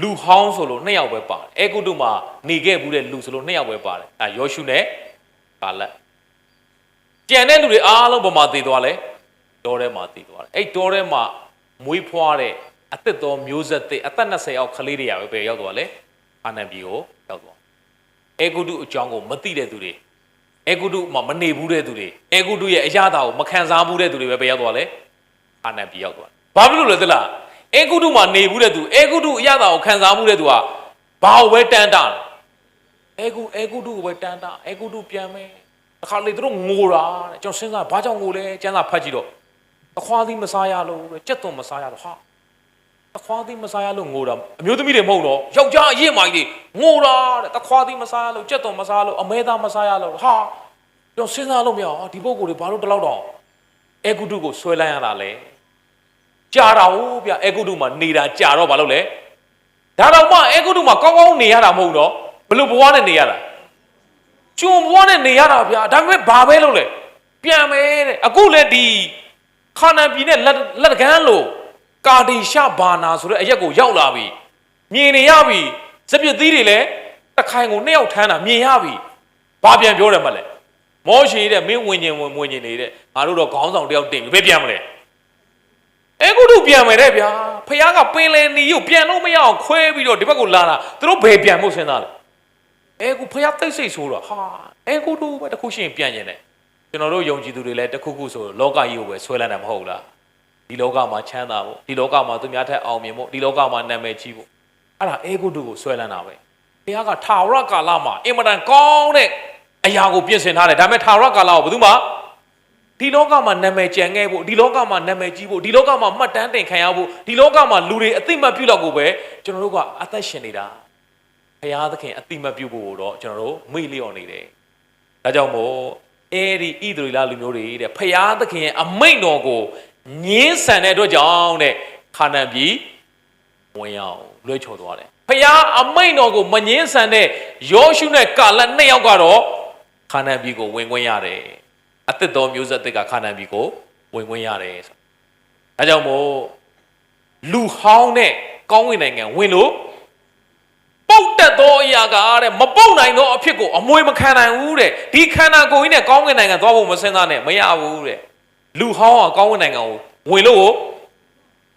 လူဟောင်းဆိုလို့2ယောက်ပဲပါတယ်အေဂုတုမှာနေခဲ့ဘူးတဲ့လူဆိုလို့2ယောက်ပဲပါတယ်အဲယောရှုနဲ့ကာလက်ကြံတဲ့လူတွေအားလုံးပေါ်မှာသေသွားလဲတောထဲမှာသေသွားတယ်အဲ့တောထဲမှာမွေးဖွားတဲ့အသက်တော်မျိုးဆက်သစ်အသက်20အောက်ကလေးတွေရပဲရောက်သွားလဲခါနန်ပြည်ကိုရောက်သွားအေဂုတုအကြောင်းကိုမသိတဲ့သူတွေအေဂုတုမှာမနေဘူးတဲ့သူတွေအေဂုတုရဲ့အရာတာကိုမခံစားဘူးတဲ့သူတွေပဲရောက်သွားလဲခါနန်ပြည်ရောက်သွားဘာဖြစ်လို့လဲသလားအေဂုတုမှာနေဘူးတဲ့သူအေဂုတုအရာတာကိုခံစားမှုတဲ့သူကဘာကိုပဲတန်တာအေဂုတုကိုပဲတန်တာအေဂုတုပြန်မယ်အခါလေသူတို့ငိုတာတဲ့ကျွန်တော်စဉ်းစားဘာကြောင့်ငိုလဲကျမ်းစာဖတ်ကြည့်တော့အခွားသီးမစားရလို့တဲ့ကြက်သွန်မစားရတော့ဟာအခွားသီးမစားရလို့ငိုတာအမျိုးသမီးတွေမဟုတ်တော့ယောက်ျားအရေးမိုင်းတွေငိုတာတဲ့အခွားသီးမစားရလို့ကြက်သွန်မစားရလို့အမဲသားမစားရလို့ဟာကျွန်တော်စဉ်းစားလို့မရအောင်ဒီပုဂ္ဂိုလ်တွေဘာလို့တလောက်တော့အေဂုတုကိုဆွဲလိုက်ရတာလဲကြာတာဟုတ်ဗျအေဂုတုမှာနေတာကြာတော့ဘာလို့လဲဒါတော့မှအေဂုတုမှာကောင်းကောင်းနေရတာမဟုတ်တော့ဘလို့ဘဝနဲ့နေရတာကျွံဘဝနဲ့နေရတာဗျာဒါပေမဲ့ဘာပဲလို့လဲပြန်မယ်တဲ့အခုလည်းဒီခါနန်ပြည်နဲ့လက်တကန်းလို့ကာဒီရှဘာနာဆိုတဲ့အရက်ကိုရောက်လာပြီမြင်နေရပြီစပစ်သီးတွေလည်းတခိုင်ကို2ယောက်ထမ်းတာမြင်ရပြီဘာပြန်ပြောတယ်မလဲမောရှေတဲ့မင်းဝင်ကျင်နေတဲ့ငါတို့တော့ခေါင်းဆောင်တယောက်တင်ပြီဘယ်ပြန်မလဲအေဂုတုပြန်မယ်တဲ့ဗျာဖခင်ကပင်လယ်နီကိုပြန်လို့မရအောင်ခွဲပြီးတော့ဒီဘက်ကိုလာတာသူတို့ဘယ်ပြန်ဖို့စဉ်းစားလဲအေဂုဖခင်သိစိတ်ဆိုးတော့ဟာအေဂုတုပဲတခုရှိရင်ပြန်ကျင်တယ်ကျွန်တော်တို့ယုံကြည်သူတွေလည်းတခုခုဆိုလောကကြီးကိုပဲဆွဲလန်းတာမဟုတ်လားဒီလောကမှာချမ်းသာဖို့ဒီလောကမှာသူများထက်အောင်မြင်ဖို့ဒီလောကမှာနာမည်ကြီးဖို့အဲ့ဒါအေဂုတုကိုဆွဲလန်းတာပဲဖခင်ကထာဝရကာလမှာအင်မတန်ကောင်းတဲ့အရာကိုပြင်ဆင်ထားတယ်ဒါပေမဲ့ထာဝရကာလကိုဘယ်သူမှဒီလောကမှာနာမည်ကျန်ခဲ့ဖို့ဒီလောကမှာနာမည်ကြီးဖို့ဒီလောကမှာမှတ်တမ်းတင်ခံရဖို့ဒီလောကမှာလူတွေအသိမှတ်ပြုတော့ကိုပဲကျွန်တော်တို့ကအသက်ရှင်နေတာဘုရားသခင်အသိမှတ်ပြုဖို့တော့ကျွန်တော်တို့မေ့လျော့နေတယ်ဒါကြောင့်မို့အဲဒီဣသရေလလူမျိုးတွေတဲ့ဘုရားသခင်ရဲ့အမိန့်တော်ကိုငင်းဆန်တဲ့အတွက်ကြောင့်တဲ့ခါနန်ပြည်ဝင်ရောက်လွှဲချော်သွားတယ်ဘုရားအမိန့်တော်ကိုမငင်းဆန်တဲ့ယောရှုနဲ့ကာလက်2ယောက်ကတော့ခါနန်ပြည်ကိုဝင်ခွင့်ရတယ်အသက်တော်မျိုးဆက်သစ်ကခါနန်ပြည်ကိုဝင်ခွင့်ရတယ်ဆိုဒါကြောင့်မို့လူဟောင်းနဲ့ကောင်းဝင်နိုင်ငံဝင်လို့ပုတ်တက်သောအ ရာကတဲ့မပုတ်နိုင်သောအဖြစ်ကိုအမွေမခံနိုင်ဘူးတဲ့ဒီခန္ဓာကိုယ်ကြီးနဲ့ကောင်းကင်နိုင်ငံသွားဖို့မစင်စားနဲ့မရဘူးတဲ့လူဟောင်းကကောင်းကင်နိုင်ငံကိုဝင်လို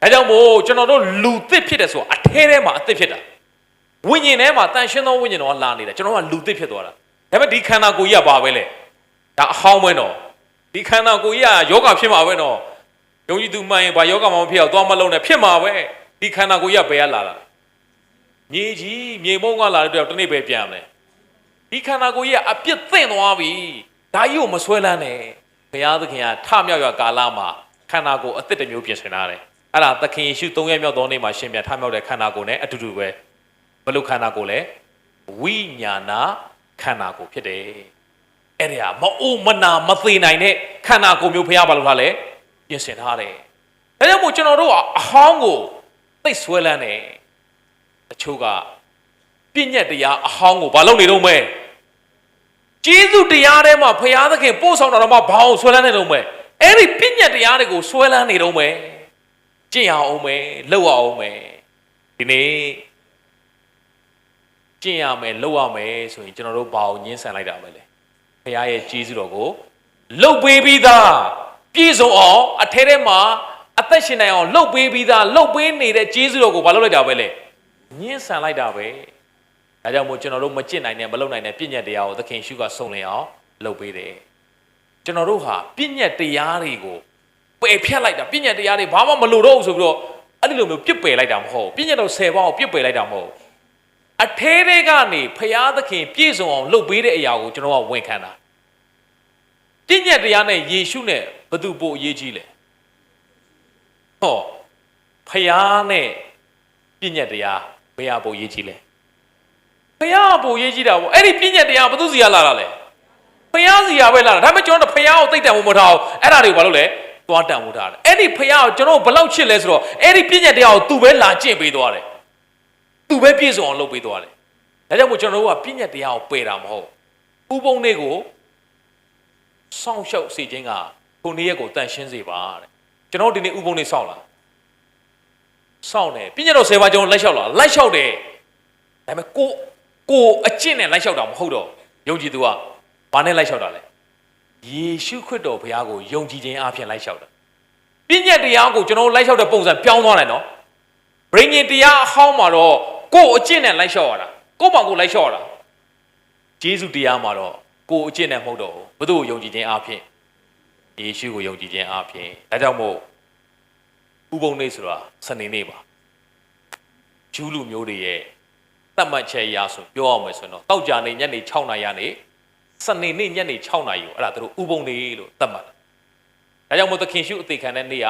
့အဲကြောင့်မို့ကျွန်တော်တို့လူသစ်ဖြစ်တယ်ဆိုအထဲထဲမှာအသစ်ဖြစ်တာဝိညာဉ်ထဲမှာတန်ရှင်းသောဝိညာဉ်တော်ကလာနေတာကျွန်တော်ကလူသစ်ဖြစ်သွားတာဒါပေမဲ့ဒီခန္ဓာကိုယ်ကြီးကဘာပဲလဲဒါအဟောင်းပဲတော့ဒီခန္ဓာကိုယ်ကြီးကယောဂဖြစ်မှာပဲတော့ယုံကြည်သူမှန်ရင်ဘာယောဂမှမဖြစ်အောင်သွားမလုံးနဲ့ဖြစ်မှာပဲဒီခန္ဓာကိုယ်ကြီးကဘယ်ကလာတာမြေကြီးမြေမုံကလာတဲ့တော့တနေ့ပဲပြန်မယ်ဒီခန္ဓာကိုယ်ကြီးကအပြစ်သင့်သွားပြီဒါကြီးကိုမဆွဲလန်းနဲ့ဘုရားသခင်ကထမြောက်ရကာလမှာခန္ဓာကိုယ်အသစ်တစ်မျိုးပြင်ဆင်ထားတယ်အဲ့ဒါသခင်ယေရှု3ရက်မြောက်သောနေ့မှာရှင်ပြန်ထမြောက်တဲ့ခန္ဓာကိုယ်နဲ့အတူတူပဲဘလို့ခန္ဓာကိုယ်လဲဝိညာဏခန္ဓာကိုယ်ဖြစ်တယ်အဲ့ဒါမအိုမနာမသေးနိုင်တဲ့ခန္ဓာကိုယ်မျိုးဘုရားဘာလို့ထားလဲပြင်ဆင်ထားတယ်ဒါကြောင့်မို့ကျွန်တော်တို့ကအဟောင်းကိုသိဆွဲလန်းတယ်အချို့ကပြည့်ညက်တရားအဟောင်းကိုဘာလုပ်နေတော့မဲကျေးဇူးတရားထဲမှာဘုရားသခင်ပို့ဆောင်တော်မှာဘာအောင်ဆွဲလန်းနေတော့မဲအဲ့ဒီပြည့်ညက်တရားတွေကိုဆွဲလန်းနေတော့မဲကျင့်ရအောင်မဲလုပ်ရအောင်မဲဒီနေ့ကျင့်ရမယ်လုပ်ရမယ်ဆိုရင်ကျွန်တော်တို့ဘာအောင်ညှင်းဆန်လိုက်တာပဲလေဘုရားရဲ့ကျေးဇူးတော်ကိုလှုပ်ပေးပြီးသားပြည့်စုံအောင်အထဲထဲမှာအသက်ရှင်နိုင်အောင်လှုပ်ပေးပြီးသားလှုပ်ပေးနေတဲ့ကျေးဇူးတော်ကိုဘာလုပ်လိုက်တာပဲလေညှင်းဆန်လိုက်တာပဲဒါကြောင့်မို့ကျွန်တော်တို့မကျင့်နိုင်နဲ့မလုပ်နိုင်တဲ့ပြည့်ညက်တရားကိုသခင်ရှုကစုံလင်အောင်လှုပ်ပေးတယ်ကျွန်တော်တို့ဟာပြည့်ညက်တရားတွေကိုပယ်ဖြတ်လိုက်တာပြည့်ညက်တရားတွေဘာမှမလိုတော့ဘူးဆိုပြီးတော့အဲ့ဒီလိုမျိုးပြစ်ပယ်လိုက်တာမဟုတ်ပြည့်ညက်တော်10ပါးကိုပြစ်ပယ်လိုက်တာမဟုတ်အထဲထဲကနေဖရာသခင်ပြည့်စုံအောင်လှုပ်ပေးတဲ့အရာကိုကျွန်တော်ကဝန်ခံတာပြည့်ညက်တရားနဲ့ယေရှုနဲ့ဘယ်သူပိုအရေးကြီးလဲဟောဖရာနဲ့ပြည့်ညက်တရားဘယ်ဟာပိုအရေးကြီးလဲဖရာပိုအရေးကြီးတာပေါ့အဲ့ဒီပြည့်ညက်တရားဘယ်သူစီကလာတာလဲဖရာစီကပဲလာတာဒါပေမဲ့ကျွန်တော်တို့ဖရာကိုသိတံဖို့မထားအောင်အဲ့ဒါတွေကိုဘာလုပ်လဲသွားတံဖို့ထားတယ်အဲ့ဒီဖရာကိုကျွန်တော်ဘယ်လောက်ချစ်လဲဆိုတော့အဲ့ဒီပြည့်ညက်တရားကိုသူပဲလာကျင့်ပေးသွားတယ်သူပဲပြည့်စုံအောင်လုပ်ပေးသွားတယ်ဒါကြောင့်မို့ကျွန်တော်တို့ကပြည့်ညက်တရားကိုပယ်တာမဟုတ်ဥပုံတွေကိုစောင့်ရှောက်စေခြင်းကခုနေ့ရက်ကိုတန်ရှင်းစေပါတဲ့ကျွန်တော်ဒီနေ့ဥပုံတွေစောင့်လားစောင့်တယ်ပြည့်ညက်တော်10ပါးကျွန်တော်လိုက်လျှောက်လားလိုက်လျှောက်တယ်ဒါပေမဲ့ကိုအကျင့်နဲ့လိုက်လျှောက်တာမဟုတ်တော့ယုံကြည်သူကဘာနဲ့လိုက်လျှောက်တာလဲယေရှုခရစ်တော်ဘုရားကိုယုံကြည်ခြင်းအပြင်လိုက်လျှောက်တာပြည့်ညက်တရားကိုကျွန်တော်လိုက်လျှောက်တဲ့ပုံစံပြောင်းသွားတယ်နော်ဗြိဉ္ဉ်တရားအဟောင်းမှာတော့ကိုအကျင့်နဲ့လိုက်လျှောက်ရတာကိုပေါ့ကိုလိုက်လျှောက်ရတာဂျေဇုတရားမှာတော့ကိုအကျင့်နဲ့မဟုတ်တော့ဘူးဘုသူ့ကိုယုံကြည်ခြင်းအပြင်ယေရှုကိုယုံကြည်ခြင်းအပြင်ဒါကြောင့်မို့ဥပုံနေ့ဆိုတာစနေနေ့ပါဂျူးလူမျိုးတွေရဲ့သတ်မှတ်ချက်အရဆိုပြောအောင်မယ်ဆိုတော့တောက်ကြနေညနေ6နာရီကနေစနေနေ့ညနေ6နာရီကိုအဲ့ဒါသူတို့ဥပုံနေ့လို့သတ်မှတ်တယ်ဒါကြောင့်မို့သခင်ရှုအသေးခံတဲ့နေ့က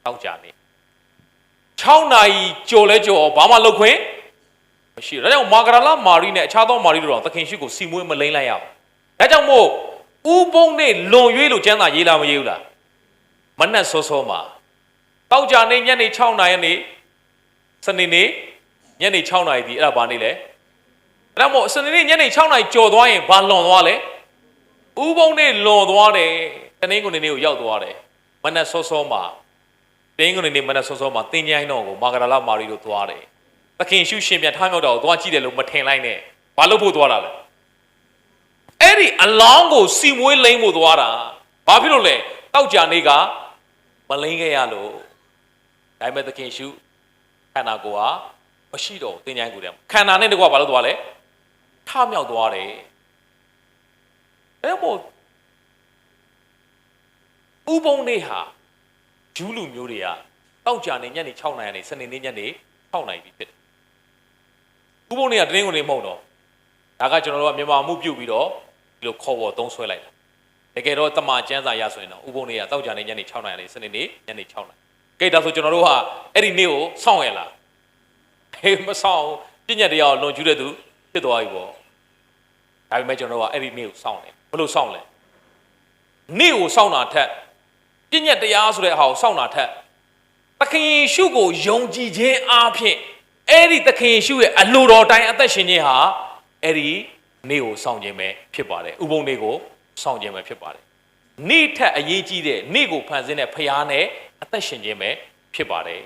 တောက်ကြနေ6နာရီကြော်လဲကြော်ဘာမှလုပ်ခွင့်မရှိဘူးဒါကြောင့်မာဂဒလမာရိနဲ့အခြားသောမာရိတို့တော့သခင်ရှုကိုစီမွေးမလိမ့်လိုက်ရအောင်ဒါကြောင့်မို့ဥပုံနေ့လွန်ရွေးလို့ကျမ်းစာရေးလားမရေးဘူးလားမနက်စောစောမှာတောက်ကြနေညနေ6နာရီနေစနေနေ့ညနေ6နာရီဒီအဲ့ဒါဘာနေ့လဲအဲ့ဒါမို့စနေနေ့ညနေ6နာရီကြော်သွားရင်ဘာလွန်သွားလဲဥပုံနေ့လွန်သွားတယ်တနင်္ဂနွေနေ့ကိုရောက်သွားတယ်မနက်စောစောမှာတင်းကုန်နေမနက်စောစောမှာတင်းကြိုင်းတော်ကိုမာဂဒလမာရီတို့သွားတယ်။သခင်ရှုရှင်ပြန်ထားမြောက်တော်ကိုသွားကြည့်တယ်လို့မထင်လိုက်နဲ့။ဘာလို့ဖို့သွားတာလဲ။အဲ့ဒီအလောင်းကိုစီမွေးလိမ့်ဖို့သွားတာ။ဘာဖြစ်လို့လဲ။တောက်ကြနေကမလိမ့်ခဲ့ရလို့။ဒါပေမဲ့သခင်ရှုခန္ဓာကိုယ်ဟာမရှိတော့တင်းကြိုင်းကိုတည်းခန္ဓာနဲ့တကွာဘာလို့သွားလဲ။ထမြောက်သွားတယ်။အဲ့မို့ဥပုံနေဟာဂျူးလူမျိုးတွေကတောက်ကြနေညနေ6နာရီကနေစနေနေ့ညနေ6နာရီဖြစ်တယ်။ဥပုံတွေကတင်းကုန်နေမဟုတ်တော့ဒါကကျွန်တော်တို့ကမြန်မာမှုပြုတ်ပြီးတော့ဒီလိုခေါ်ပေါ်သုံးဆွဲလိုက်တာ။တကယ်တော့တမန်ကျမ်းစာရဆိုရင်တော့ဥပုံတွေကတောက်ကြနေညနေ6နာရီကနေစနေနေ့ညနေ6နာရီ။ကဲဒါဆိုကျွန်တော်တို့ကအဲ့ဒီနေ့ကိုစောင့်ရလား။ဟေးမစောင့်ပြည့်ညက်တရားကိုလွန်ကျူးတဲ့သူဖြစ်သွားပြီပေါ့။ဒါပေမဲ့ကျွန်တော်တို့ကအဲ့ဒီနေ့ကိုစောင့်တယ်။ဘယ်လိုစောင့်လဲ။နေ့ကိုစောင့်တာထက်ပြည့်ညက်တရားဆိုတဲ့အဟာကိုစောင့်တာထက်သခင်ယေရှုကိုယုံကြည်ခြင်းအားဖြင့်အဲ့ဒီသခင်ယေရှုရဲ့အလိုတော်တိုင်းအသက်ရှင်ခြင်းဟာအဲ့ဒီနေ့ကိုစောင့်ခြင်းပဲဖြစ်ပါတယ်ဥပုံနေ့ကိုစောင့်ခြင်းပဲဖြစ်ပါတယ်နေ့ထက်အရေးကြီးတဲ့နေ့ကိုဖန်ဆင်းတဲ့ဖခင်နဲ့အသက်ရှင်ခြင်းပဲဖြစ်ပါတယ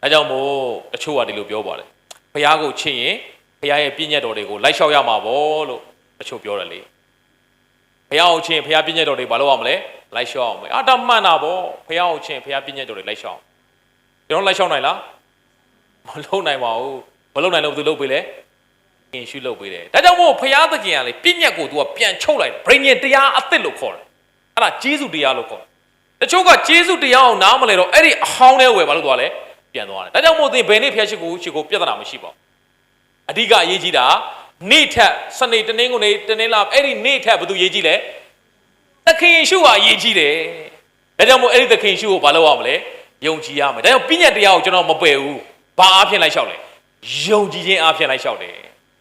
်အဲကြောင့်မို့တချို့ကဒီလိုပြောပါတယ်ဖခင်ကိုချစ်ရင်ဖ ရားရဲ့ပြည့်ညတ်တော်တွေကိုလိုက်လျှောက်ရမှာပေါ့လို့အချို့ပြောတယ်လေဘုရားအောင်ချင်းဘုရားပြည့်ညတ်တော်တွေဘာလို့ရမလဲလိုက်လျှောက်အောင်မယ်အာဒါမှန်တာပေါ့ဘုရားအောင်ချင်းဘုရားပြည့်ညတ်တော်တွေလိုက်လျှောက်ကျွန်တော်လိုက်လျှောက်နိုင်လားမလုပ်နိုင်ပါဘူးမလုပ်နိုင်လို့ဘယ်သူလုပ်ပေးလဲခင်ရှုလုပ်ပေးတယ်ဒါကြောင့်မို့ဘုရားသခင်ကလေပြည့်ညတ်ကိုသူကပြန်ချုပ်လိုက်ဗြိဉ္ဉ်တရားအသစ်လို့ခေါ်တယ်အဲ့ဒါကျေးဇူးတရားလို့ခေါ်တယ်တချို့ကကျေးဇူးတရားအောင်နားမလဲတော့အဲ့ဒီအဟောင်းထဲဝယ်ဘာလို့သွားလဲပြန်သွားတယ်ဒါကြောင့်မို့သင်ဘယ်နေ့ဖျက်ရှိကိုပြဿနာမရှိပါဘူးအဓိကအရေးကြီးတာနေ့ထက်စနေတနင်္ဂနွေတနင်္လာအဲ့ဒီနေ့ထက်ဘယ်သူရေးကြီးလဲသခင်ရှုဟာရေးကြီးတယ်ဒါကြောင့်မို့အဲ့ဒီသခင်ရှုကိုဘာလုပ်ရမလဲယုံကြည်ရမယ်ဒါကြောင့်ပြည့်ညတ်တရားကိုကျွန်တော်မပယ်ဘူးဘာအားဖြင့်လိုက်လျှောက်လဲယုံကြည်ခြင်းအားဖြင့်လိုက်လျှောက်တယ်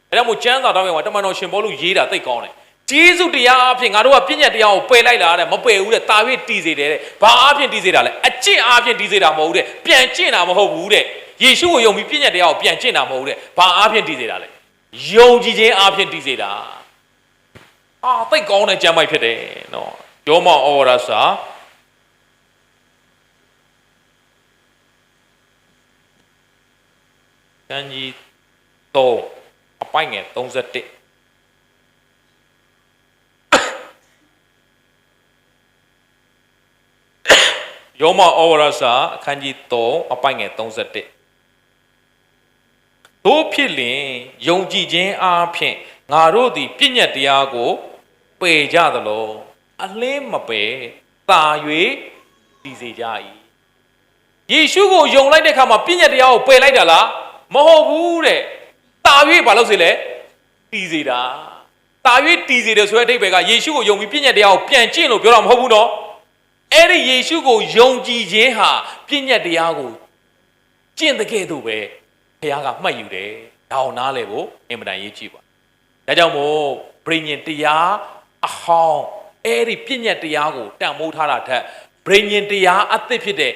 ဒါကြောင့်မို့ကျမ်းစာတော်မှာတမန်တော်ရှင်ပေါလုရေးတာသိကောင်းတယ်ကျေးဇူးတရားအားဖြင့်ငါတို့ကပြည့်ညတ်တရားကိုပယ်လိုက်လာတဲ့မပယ်ဘူးတဲ့တာ၍တည်စေတယ်တဲ့ဘာအားဖြင့်တည်စေတာလဲအကျင့်အားဖြင့်တည်စေတာမဟုတ်ဘူးတဲ့ပြန်ကျင့်တာမဟုတ်ဘူးတဲ့ယေရှုကိုယုံပြီးပြည့်ညတ်တရားကိုပြန်ကျင့်တာမဟုတ်ဘူးတဲ့ဘာအားဖြင့်တည်စေတာလဲယုံကြည်ခြင်းအားဖြင့်တည်စေတာသိကောင်းတဲ့ကျမ်းပိုက်ဖြစ်တယ်နော်ယောမဩဝါဒစာကျမ်းကြီး3အပိုင်းငယ်31ယောမဩဝါဒစာအခန်းကြီး3အပိုင်းငယ်31တို့ဖြစ်လင်ယုံကြည်ခြင်းအားဖြင့်ငါတို့သည်ပြည့်ညတ်တရားကိုပယ်ကြသလိုအလင်းမပယ်သာ၍တည်စေကြ၏ယေရှုကိုယုံလိုက်တဲ့အခါမှာပြည့်ညတ်တရားကိုပယ်လိုက်တာလားမဟုတ်ဘူးတဲ့တာ၍ဘာလို့စေလဲတည်စေတာတာ၍တည်စေတယ်ဆိုတဲ့အဓိပ္ပာယ်ကယေရှုကိုယုံပြီးပြည့်ညတ်တရားကိုပြန်ကျင့်လို့ပြောတာမဟုတ်ဘူးနော်အဲ့ဒီယေရှုကိုယုံကြည်ခြင်းဟာပြည့်ညတ်တရားကိုကျင့်တဲ့ကဲ့သို့ပဲဘုရားကမှတ်ယူတယ်ဒါအောင်နားလည်ဖို့အင်မတန်ရေးကြည့်ပါဒါကြောင့်မို့ဗြိဉ္ဉ်တရားအဟောင်းအဲ့ဒီပြည့်ညတ်တရားကိုတန်ဖိုးထားတာထက်ဗြိဉ္ဉ်တရားအသစ်ဖြစ်တဲ့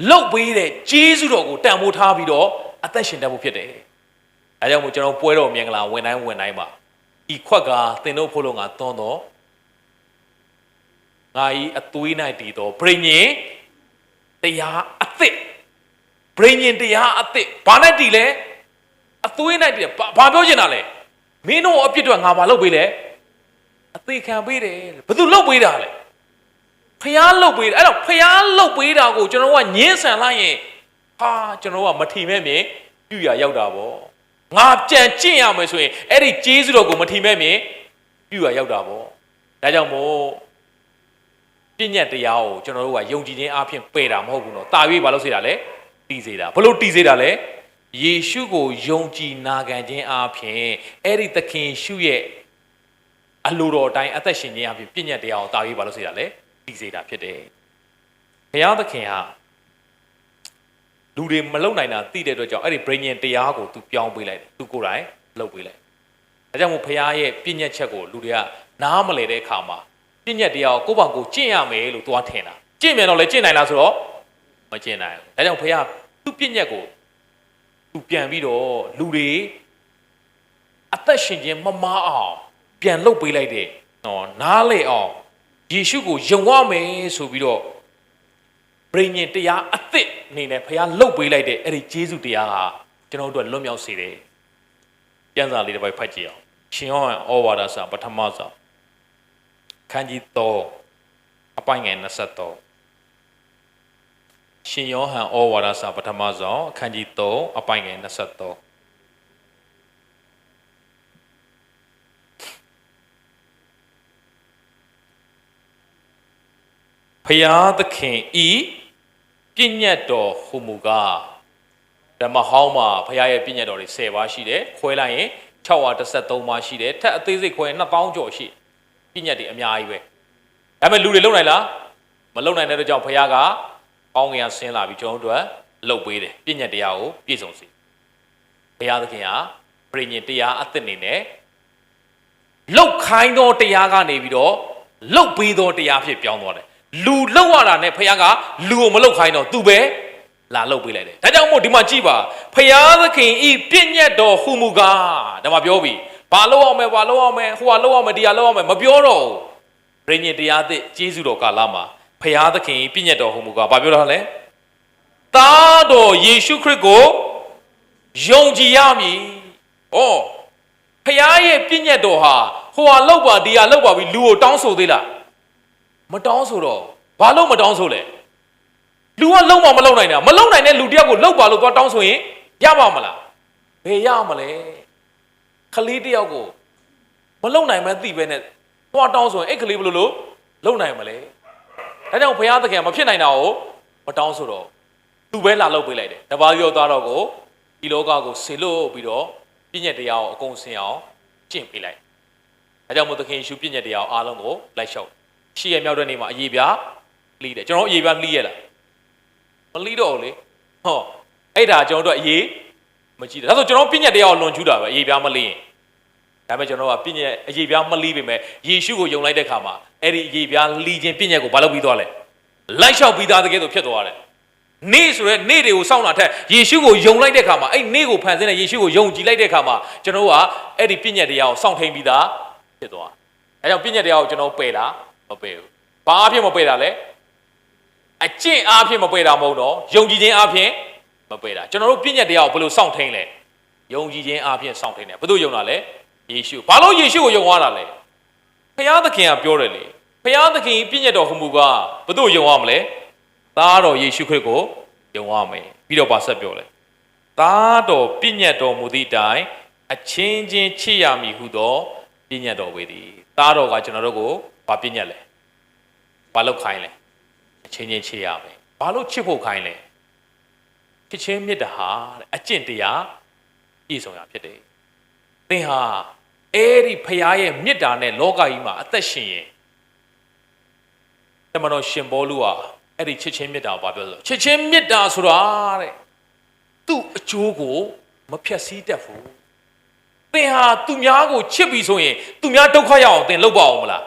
လုတ်ပေးတဲ့ကျေးဇူးတော်ကိုတန်ဖိုးထားပြီးတော့အသက်ရှင်တတ်ဖို့ဖြစ်တယ်ဒါကြောင့်မို့ကျွန်တော်ပွဲတော်မင်္ဂလာဝင်တိုင်းမှာဤခွက်ကသင်တို့ဖို့လို့ငါသွန်းတော့ငါဤအသွေး၌တည်သောဗြိဉ္ဉ်တရားအသစ်ဗြိဉ္ဉ်တရားအသစ်ဘာနဲ့တည်လဲအသွေး၌တည်ဘာပြောချင်တာလဲမင်းတို့အပြစ်တွေငါဘာလုပ်ပေးလဲအသေးခံပေးတယ်ဘယ်သူလုပ်ပေးတာလဲဖျားလုပ်ပေးတယ်အဲ့တော့ဖျားလုပ်ပေးတာကိုကျွန်တော်ကညှင်းဆန်လိုက်ရင်ကျွန်တော်ကမထီမဲ့မြင်ပြုရရောက်တာပေါ့ငါကြံကျင့်ရမယ်ဆိုရင်အဲ့ဒီကျေးဇူးတော်ကိုမထီမဲ့မြင်ပြုရရောက်တာပေါ့ဒါကြောင့်မို့ပြည့်ညတ်တရားကိုကျွန်တော်တို့ကယုံကြည်ခြင်းအပြင်ပယ်တာမဟုတ်ဘူးနော်တာ၍ဘာလို့စေတာလဲတည်စေတာဘလို့တည်စေတာလဲယေရှုကိုယုံကြည်နာခံခြင်းအပြင်အဲ့ဒီသခင်ရှုရဲ့အလိုတော်တိုင်းအသက်ရှင်ခြင်းအပြင်ပြည့်ညတ်တရားကိုတာ၍ဘာလို့စေတာလဲတည်စေတာဖြစ်တယ်ဘုရားသခင်ဟာလူတွေမလုံနိုင်တာသိတဲ့အတွက်ကြောင့်အဲ့ဒီဗြိဉ္ဉ်တရားကိုသူပြောင်းပေးလိုက်တယ်သူကိုယ်တိုင်လုပ်ပေးလိုက်ဒါကြောင့်မို့ဘုရားရဲ့ပြည့်ညတ်ချက်ကိုလူတွေကနားမလည်တဲ့အခါမှာပြည့်ညတ်တရားကိုကိုယ့်ဘာကိုကျင့်ရမယ်လို့သွားထင်တာကျင့်မြန်တော့လည်းကျင့်နိုင်လားဆိုတော့မကျင့်နိုင်ဘူးဒါကြောင့်ဘုရားသူ့ပြည့်ညတ်ကိုသူပြန်ပြီးတော့လူတွေအသက်ရှင်ခြင်းမမားအောင်ပြန်လုပ်ပေးလိုက်တယ်နော်နားလေအောင်ယေရှုကိုယုံရမယ်ဆိုပြီးတော့ဗြိဉ္ဉ်တရားအသစ်အနေနဲ့ဘုရားလှုပ်ပေးလိုက်တဲ့အဲ့ဒီကျေးဇူးတရားဟာကျွန်တော်တို့လွတ်မြောက်စေတယ်ကျမ်းစာလေးတစ်ပိုက်ဖတ်ကြည့်အောင်ရှင်ယောဟန်ဩဝါဒစာပထမဆုံးခန်းကြီး3အပိုင်းငယ်23ရှင်ယောဟန်ဩဝါဒစာပထမဆုံးအခန်းကြီး3အပိုင်းငယ်23ဖျားသခင်ဤပြည့်ညတ်တော်ဟူမူကားဓမ္မဟောင်းမှာဖျားရဲ့ပြည့်ညတ်တော်တွေ10ပါးရှိတယ်ခွဲလိုက်ရင်613ပါးရှိတယ်ထက်အသေးစိတ်ခွဲရင်2000ကျော်ရှိပြည့်ညတ်တွေအများကြီးပဲဒါပေမဲ့လူတွေလုံနိုင်လားမလုံနိုင်တဲ့အတွက်ကြောင့်ဖျားကကောင်းကင်ကဆင်းလာပြီးကျွန်တော်တို့လှုပ်ပေးတယ်ပြည့်ညတ်တရားကိုပြည့်စုံစေဘုရားသခင်ဟာပြည့်ညတ်တရားအသစ်နေနဲ့လှုပ်ခိုင်းသောတရားကနေပြီးတော့လှုပ်ပေးသောတရားဖြစ်ပြောင်းသွားတယ်လူလှုပ်ရတာနဲ့ဖခင်ကလူကိုမလှုပ်ခိုင်းတော့သူပဲလာလှုပ်ပေးလိုက်တယ်ဒါကြောင့်မို့ဒီမှာကြည့်ပါဖခင်သခင်ဤပြည့်ညတ်တော်ဟူမူကားဒါမှပြောပြီဘာလှုပ်အောင်မယ်ဟိုကလှုပ်အောင်မယ်ဒီကလှုပ်အောင်မယ်မပြောတော့ဘူးဗြိဉ္ဉ်တရားသစ်ကျေးဇူးတော်ကာလမှာဖခင်သခင်ဤပြည့်ညတ်တော်ဟူမူကားဘာပြောတာလဲသားတော်ယေရှုခရစ်ကိုယုံကြည်ရမည်ဩ တော်ဟာဟိုဟာလောက်ပါဒီဟာလောက်ပါပြီးလူကိုတောင်းဆိုသေးလားမတောင်းဆိုတော့ဘာလို့မတောင်းဆိုလဲလူကလုံမလုံနိုင်တာမလုံနိုင်တဲ့လူတယောက်ကိုလောက်ပါလို့သွားတောင်းဆိုရင်ရပါမလားဘယ်ရမလဲခလေးတယောက်ကိုမလုံနိုင်မှသိပဲနဲ့သွားတောင်းဆိုရင်အဲ့ခလေးဘယ်လိုလုံနိုင်မလဲဒါကြောင့်ဘုရားသခင်မဖြစ်နိုင်တာကိုမတောင်းဆိုတော့သူပဲလာလုပ်ပေးလိုက်တယ်တပါးပြောသွားတော့ကိုဒီလောကကိုဆေလို့ပြီးတော့ပြည့်ညက်တရားကိုအကုန်ဆင်အောင်ကျင့်ပေးလိုက်ဒါကြောင့်မို့သခင်ယေရှုပြည့်ညက်တရားကိုအားလုံးကိုလိုက်လျှောက်ရှေ့ရမြောက်တဲ့နေ့မှာအရေးပြလှီးတယ်ကျွန်တော်အရေးပြလှီးရလားမလှီးတော့ဘူးလေဟောအဲ့ဒါကျွန်တော်တို့အရေးမကြည့်တယ်ဒါဆိုကျွန်တော်ပြည့်ညက်တရားကိုလွန်ကျူးတာပဲအရေးပြမလှီးရင်ဒါပေမဲ့ကျွန်တော်ကပြည့်ညက်အရေးပြမလှီးပေမဲ့ယေရှုကိုယုံလိုက်တဲ့ခါမှာအဲ့ဒီအရေးပြလှီးခြင်းပြည့်ညက်ကိုဘာလုပ်ပြီးသွားလဲလိုက်လျှောက်ပြီးသားတကယ်ဆိုဖြစ်သွားတယ်နေ့ဆိုရဲနေ့တွေကိုစောင့်လာထက်ယေရှုကိုယုံလိုက်တဲ့ခါမှာအဲ့နေ့ကိုဖန်ဆင်းတဲ့ယေရှုကိုယုံကြည်လိုက်တဲ့ခါမှာကျွန်တော်ကအဲ့ဒီပြည့်ညက်တရားကိုစောင့်ထိန်ပြီးသားဖြစ်သွားအဲကြောင့်ပြည့်ညက်တရားကိုကျွန်တော်ပယ်တာမပယ်ဘူးဘာအဖြစ်မပယ်တာလဲအကျင့်အားဖြင့်မပယ်တာမဟုတ်တော့ယုံကြည်ခြင်းအားဖြင့်မပယ်တာကျွန်တော်တို့ပြည့်ညက်တရားကိုဘယ်လိုစောင့်ထိန်လဲယုံကြည်ခြင်းအားဖြင့်စောင့်ထိန်တယ်ဘယ်သူယုံတာလဲယေရှုဘာလို့ယေရှုကိုယုံရတာလဲဘုရားသခင်ကပြောတယ်လေဘုရားသခင်ပြည့်ညက်တော်ဟူမူကားဘယ်သူယုံရမလဲသားတော်ယေရှုခရစ်ကိုယုံရမယ်ပြီးတော့ပါဆက်ပြောလဲသားတော်ပြည့်ညက်တော်မူသည့်တိုင်အချင်းချင်းချစ်ရမည်ဟုသောပြည့်ညက်တော်ဝေသည်သားတော်ကကျွန်တော်တို့ကိုဘာပြည့်ညက်လဲဘာလို့ခိုင်းလဲအချင်းချင်းချစ်ရမယ်ဘာလို့ချစ်ဖို့ခိုင်းလဲချစ်ချင်းမေတ္တာဟာအကျင့်တရားပြည့်စုံရဖြစ်တယ်သင်ဟာအဲ့ဒီဖခင်ရဲ့မေတ္တာနဲ့လောကကြီးမှာအသက်ရှင်ရင်တမန်တော်ရှင်ပေါလုဟာအဲ့ဒီချစ်ချင်းမေတ္တာကိုပြောလို့ချစ်ချင်းမေတ္တာဆိုတာတဲ့သူ့အကျိုးကိုမဖြတ်စည်းတတ်ဘူးသင်ဟာသူများကိုချစ်ပြီဆိုရင်သူများဒုက္ခရအောင်သင်လုပ်ပါအောင်မလား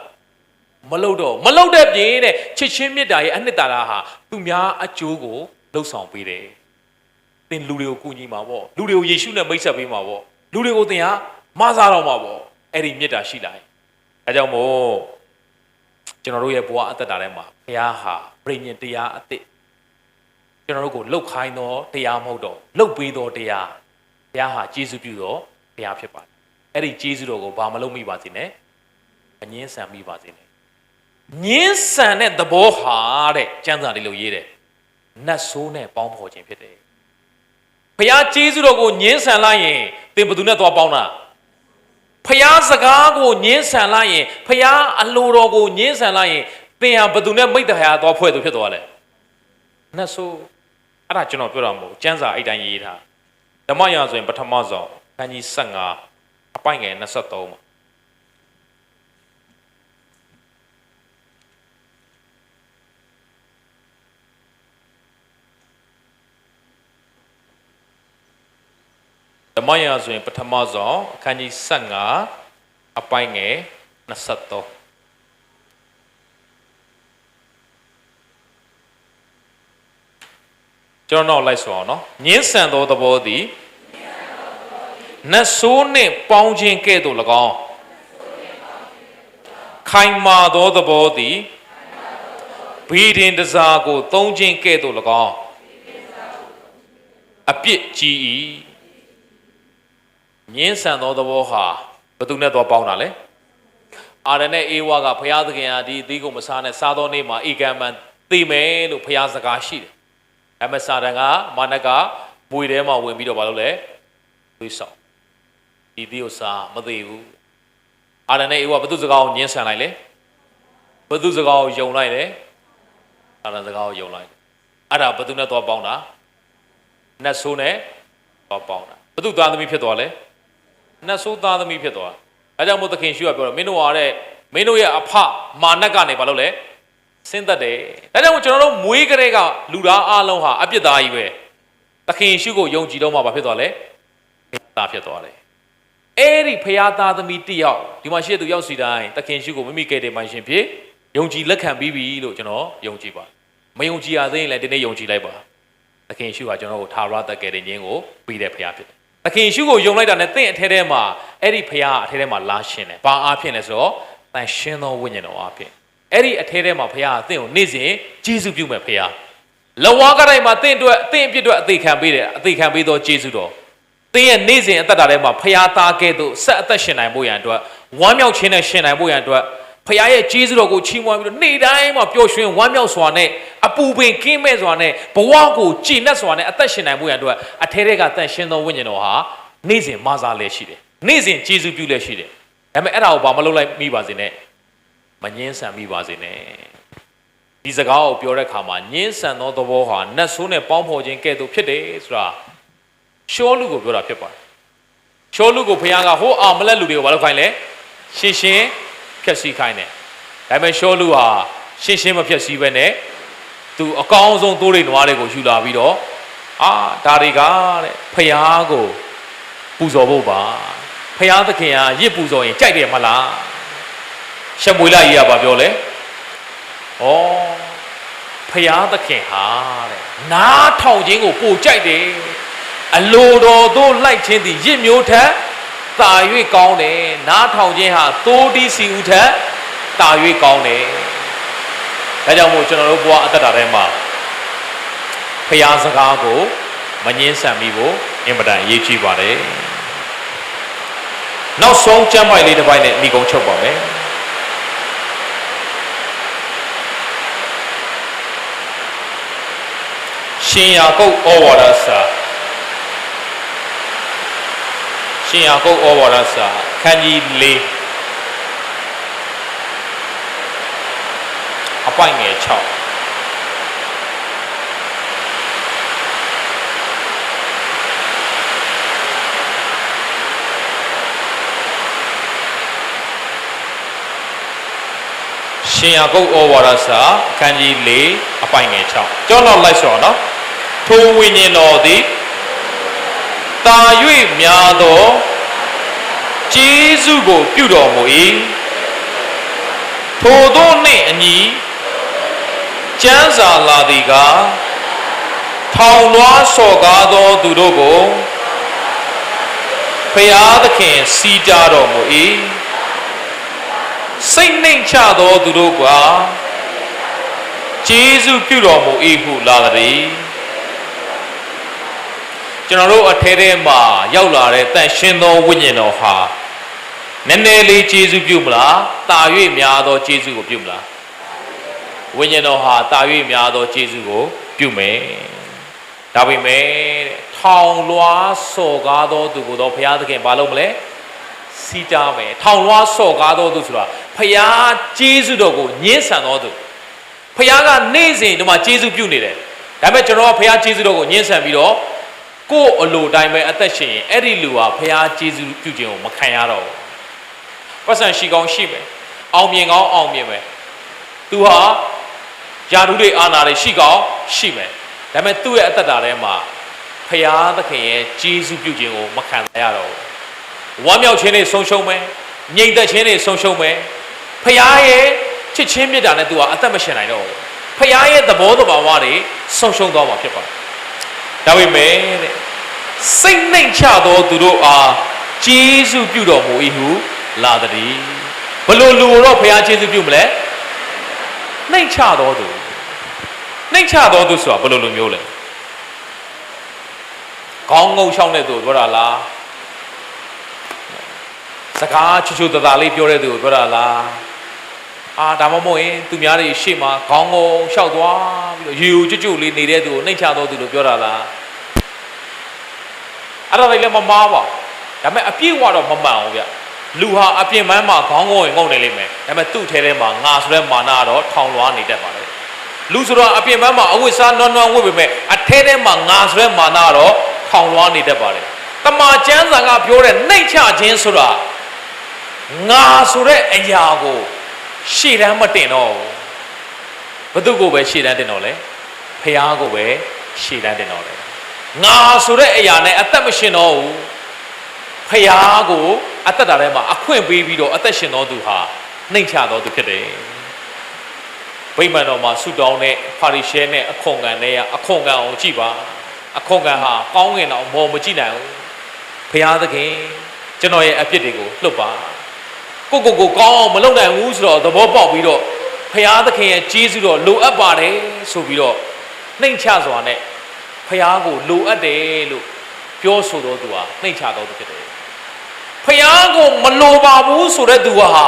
မလုပ်တော့မလုပ်တဲ့ပြင်တဲ့ချစ်ချင်းမေတ္တာရဲ့အနှစ်သာရဟာသူများအကျိုးကိုလှုပ်ဆောင်ပေးတယ်သင်လူတွေကိုကူညီမှာပေါ့လူတွေကိုယေရှုနဲ့မိတ်ဆက်ပေးမှာပေါ့လူတွေကိုသင်ဟာမဆားတော့မှာပေါ့အဲ့ဒီမေတ္တာရှိလာအဲကြောင့်မို့ကျွန်တော်တို့ရဲ့ဘဝအသက်တာထဲမှာဘုရားဟာပြည့်ညင်တရားအသစ်ကျွန်တော်တို့ကိုလှုပ်ခိုင်းသောတရားမဟုတ်တော့လှုပ်ပေးသောတရားဘုရားဟာကျေးဇူးပြုသောဘုရားဖြစ်ပါတယ်အဲ့ဒီကျေးဇူးတော်ကိုဘာမလုပ်မိပါစေနဲ့အငင်းဆန်မိပါစေနဲ့ငင်းဆန်တဲ့သဘောဟာတဲ့ကျမ်းစာလေးလို့ရေးတယ်နတ်ဆိုးနဲ့ပေါင်းဖော်ခြင်းဖြစ်တယ်ဘုရားကျေးဇူးတော်ကိုငင်းဆန်လိုက်ရင်သင်ဘယ်သူနဲ့သွားပေါင်းတာဖျားစကားကိုညှင်းဆန်လိုက်ရင်ဖျားအလိုတော်ကိုညှင်းဆန်လိုက်ရင်သင်ဟာဘယ်သူနဲ့မိတ္တဟာသွားဖွဲ့သူဖြစ်သွားလဲနတ်ဆိုးအဲ့ဒါကျွန်တော်ပြောတာမဟုတ်ကျမ်းစာအဲ့တိုင်းရေးထားဓမ္မရာဆိုရင်ပထမဆုံးခန်းကြီး15အပိုင်ငယ်23မှာဓမ္မရာဆိုရင်ပထမဆုံးအခန်းကြီး15အပိုင်းငယ်23ကျွန်တော်လိုက်ဆိုအောင်နော်ညင်းဆန်သောသဘောသည်နတ်ဆိုးနှင့်ပေါင်းခြင်းကဲ့သို့၎င်းခိုင်မာသောသဘောသည်ဘီဒင်တစားကိုသုံးခြင်းကဲ့သို့၎င်းအပြစ်ကြီး၏ညင်းဆန်သောသဘောဟာဘယ်သူနဲ့တော့ပေါင်းတာလဲအာရနဲ့အေဝါကဘုရားသခင်ဟာဒီအသီးကိုမစားနဲ့စားသောနေ့မှာဧကံမန်သိမယ်လို့ဘုရားစကားရှိတယ်ဒါပေမဲ့စာတန်ကမာနကမွေထဲမှာဝင်ပြီးတော့ဘာလုပ်လဲသွေးဆောင်ဒီသီးကိုစားမသိဘူးအာရနဲ့အေဝါဘယ်သူစကားကိုညင်းဆန်လိုက်လဲဘယ်သူစကားကိုယုံလိုက်လဲအာရစကားကိုယုံလိုက်အဲ့ဒါဘယ်သူနဲ့တော့ပေါင်းတာနတ်ဆိုးနဲ့တော့ပေါင်းတာဘယ်သူသားသမီးဖြစ်သွားလဲနတ်ဆိုးသားသမီးဖြစ်သွားဒါကြောင့်မို့သခင်ရှုကပြောတော့မင်းတို့ဟာတဲ့မင်းတို့ရဲ့အဖမာနကနေဘာလုပ်လဲဆင်းသက်တယ်ဒါကြောင့်မို့ကျွန်တော်တို့မွေးကလေးကလူသားအလုံးဟာအပြစ်သားကြီးပဲသခင်ရှုကိုယုံကြည်တော့မှဘာဖြစ်သွားလဲသားဖြစ်သွားတယ်အဲ့ဒီဖျားသားသမီးတယောက်ဒီမှာရှိတဲ့သူရောက်စီတိုင်းသခင်ရှုကိုမိမိကဲ့တဲ့မှရှင်ဖြစ်ယုံကြည်လက်ခံပြီးပြီလို့ကျွန်တော်ယုံကြည်ပါမယုံကြည်ရသေးရင်လည်းဒီနေ့ယုံကြည်လိုက်ပါသခင်ရှုကကျွန်တော်ကိုထာဝရတကယ်တဲ့ခြင်းကိုပြီးတဲ့ဖျားဖြစ်တယ်သခင်ရှုကိုယုံလိုက်တာနဲ့သင်အထဲထဲမှာအဲ့ဒီဖျားအထဲထဲမှာလာရှင်တယ်ဘာအားဖြင့်လဲဆိုတော့တန်ရှင်းသောဝိညာဉ်တော်အားဖြင့်အဲ့ဒီအထဲထဲမှာဖျားအသင်ကိုနေ့စဉ်ကျေးဇူးပြုမဲ့ဖျားလဝါကတိုင်းမှာသင်အတွက်အသင်အပြစ်အတွက်အသေးခံပေးတယ်အသေးခံပေးသောကျေးဇူးတော် တင်းရဲ့နေ့စဉ်အသက်တာထဲမှာဖျားသားကဲ့သို့ဆက်အသက်ရှင်နိုင်ဖို့ရန်အတွက်ဝမ်းမြောက်ခြင်းနဲ့ရှင်နိုင်ဖို့ရန်အတွက်ဖျားရဲ့ကျေးဇူးတော်ကိုချီးမွမ်းပြီးတော့နေ့တိုင်းမှာပျော်ရွှင်ဝမ်းမြောက်စွာနဲ့အပူပင်ကင်းမဲ့စွာနဲ့ဘဝကိုကြည်နက်စွာနဲ့အသက်ရှင်နိုင်ဖို့ရန်အတွက်အထဲထဲကတန်ရှင်းသောဝိညာဉ်တော်ဟာနေ့စဉ်မဆာလည်းရှိတယ်နေ့စဉ်ကျေးဇူးပြုလည်းရှိတယ်ဒါပေမဲ့အဲ့ဒါကိုဘာမလုပ်လိုက်မိပါစေနဲ့မငင်းဆန်မိပါစေနဲ့ဒီစကားကိုပြောတဲ့အခါမှာငင်းဆန်သောသဘောဟာနတ်ဆိုးနဲ့ပေါင်းဖော်ခြင်းကဲ့သို့ဖြစ်တယ်ဆိုတာရှောလူကိုပြောတာဖြစ်ပါတယ်ရှောလူကိုဘုရားကဟိုအောင်မလက်လူတွေကိုဘာလုပ်ခိုင်းလဲရှင်းရှင်းဖြတ်စည်းခိုင်းတယ်ဒါပေမဲ့ရှောလူဟာရှင်းရှင်းမဖြတ်စည်းပဲနဲ့သူအကောင်းဆုံးသိုးတွေနွားတွေကိုယူလာပြီးတော့ဒါတွေကတဲ့ဘုရားကိုပူဇော်ဖို့ပါဘုရားသခင်ကရစ်ပူဇော်ရင်ကြိုက်တယ်မလားရှမွေလကြီးကဘာပြောလဲဩဘုရားသခင်ဟာတဲ့နားထောင်ခြင်းကိုပိုကြိုက်တယ်အလိုတော်သို့လိုက်ခြင်းသည်ရစ်မျိုးထက်တာ၍ကောင်းတယ်နားထောင်ခြင်းဟာသိုးတီးစီဦးထက်တာ၍ကောင်းတယ်ဒါကြောင့်မို့ကျွန်တော်တို့ဘဝအသက်တာထဲမှာဘုရားစကားကိုမငင်းဆန်မိဖို့အင်မတန်အရေးကြီးပါတယ်နောက်ဆုံးကျမ်းပိုက်လေးတစ်ပိုက်နဲ့မိကုံချုပ်ပါမယ်ရှင်ယာကုပ်ဩဝါဒစာရှင်ယာကုပ်ဩဝါဒစာခန်းကြီး၄အပိုင်ငယ်6ရှင်ယာကုပ်ဩဝါဒစာအခန်းကြီး၄အပိုင်ငယ်6ကြောတော့လိုက်ဆိုတော့နော်ထိုဝိညာဉ်တော်သည်တာ၍များသောကျေးဇူးကိုပြုတော်မူ၏ထိုသောနှင့်အညီကျမ်းစာလာသည်ကထောင်လွှားစော်ကားသောသူတို့ကိုဘုရားသခင်စီးတားတော်မူ၏စိတ်နှိမ်ချသောသူတို့ကကျေးဇူးပြုတော်မူ၏ဟုလာသည်ကျွန်တော်တို့အထဲထဲမှာရောက်လာတဲ့တန်ရှင်းသောဝိညာဉ်တော်ဟာနည်းနည်းလေးကျေးဇူးပြုမလားတာ၍များသောကျေးဇူးကိုပြုမလားဝိညာဉ်တော်ဟာတာ၍များသောကျေးဇူးကိုပြုမယ်ဒါပေမဲ့ထောင်လွှားစော်ကားသောသူကိုတော့ဘုရားသခင်ဘာလုပ်မလဲစီးတားမယ်ထောင်လွှားစော်ကားသောသူဆိုတာဘုရားကျေးဇူးတော်ကိုညှင်းဆန်သောသူဘုရားကနေ့စဉ်ဒီမှာကျေးဇူးပြုနေတယ်ဒါပေမဲ့ကျွန်တော်ကဘုရားကျေးဇူးတော်ကိုညှင်းဆန်ပြီးတော့ကိုယ်အလိုတိုင်းပဲအသက်ရှင်ရင်အဲ့ဒီလူဟာဘုရားကျေးဇူးပြုခြင်းကိုမခံရတော့ဘူးပတ်စံရှိကောင်းရှိမယ်အောင်မြင်ကောင်းအောင်မြင်မယ်သူဟာယာတုတွေအာနာတွေရှိကောင်းရှိမယ်ဒါပေမဲ့သူ့ရဲ့အသက်တာထဲမှာဘုရားသခင်ရဲ့ကျေးဇူးပြုခြင်းကိုမခံရတော့ဘူးဝမ်းမြောက်ခြင်းတွေဆုံးရှုံးမယ်ငြိမ်သက်ခြင်းတွေဆုံးရှုံးမယ်ဖခင်ရဲ့ချစ်ချင်းမြတ်တာနဲ့သူကအသက်မရှင်နိုင်တော့ဘူးဖခင်ရဲ့သဘောတဘာဝတွေဆုံးရှုံးသွားမှာဖြစ်ပါတယ်ဒါပေမဲ့တဲ့စိတ်နှိမ်ချသောသူတို့အားကျေးဇူးပြုတော်မူ၏ဟုလာသည်ဘလို့လူတော့ဖခင်ကျေးဇူးပြုမလဲနှိမ်ချတော်သူနှိမ်ချတော်သူဆိုတာဘလို့လူမျိုးလဲခေါင်းငုံချောင်းတဲ့သူပြောတာလားစကားချွတ်ချွတ်တသားလေးပြောတဲ့သူကိုပြောတာလားဒါမှမဟုတ်ရင်သူများတွေရှေ့မှာခေါင်းငုံလျှောက်သွားပြီးတော့ရေကြွကြွလေးနေတဲ့သူကိုနှိမ်ချတော်သူလို့ပြောတာလားအဲ့ဒါလည်းမမားပါဒါပေမဲ့အပြည့်ဝတော့မမှန်ဘူးဗျလူဟာအပြင်ပန်းမှာခေါင်းငုံရင်ငုံနေလိမ့်မယ်ဒါပေမဲ့သူ့ထဲထဲမှာငါဆိုတဲ့မာနကတော့ထောင်လွှားနေတတ်ပါလေလူဆိုတော့အပြင်ပန်းမှာအဝတ်စားနွမ်းနွမ်းဝတ်ပေမဲ့အထဲထဲမှာငါဆိုတဲ့မာနကတော့ထောင်လွှားနေတတ်ပါလေတမန်ကျမ်းစာကပြောတဲ့နှိမ်ချခြင်းဆိုတာငါဆိုတဲ့အရာကိုရှေ့တန်းမတင်တော့ဘူးဘယ်သူကိုပဲရှေ့တန်းတင်တော့လဲဖះကိုပဲရှေ့တန်းတင်တော့လဲငါဆိုတဲ့အရာနဲ့အသက်မရှင်တော့ဘူးဖះကိုအသက်တာထဲမှာအခွင့်ပေးပြီးတော့အသက်ရှင်တော်သူဟာနှိမ်ချတော်သူဖြစ်တယ်ဗိမာန်တော်မှာဆုတောင်းတဲ့ဖာရိရှဲနဲ့အခွန်ခံနဲ့အခွန်ခံအောင်ကြည့်ပါအခွန်ခံဟာကောင်းကင်တော်မော်မကြည့်နိုင်ဘူးဖះသခင်ကျွန်တော်ရဲ့အပြစ်တွေကိုလှုပ်ပါကိုကောင်းအောင်မလုပ်နိုင်ဘူးဆိုတော့သဘောပေါက်ပြီးတော့ဖရာသခင်ရဲ့ကျေးဇူးတော်လိုအပ်ပါတယ်ဆိုပြီးတော့နှိမ်ချစွာနဲ့ဖရာကိုလိုအပ်တယ်လို့ ပြောဆိုတော်သူဟာနှိမ့်ချတော်သူဖြစ်တယ်ဖယားကိုမလိုပါဘူးဆိုတဲ့သူဟာ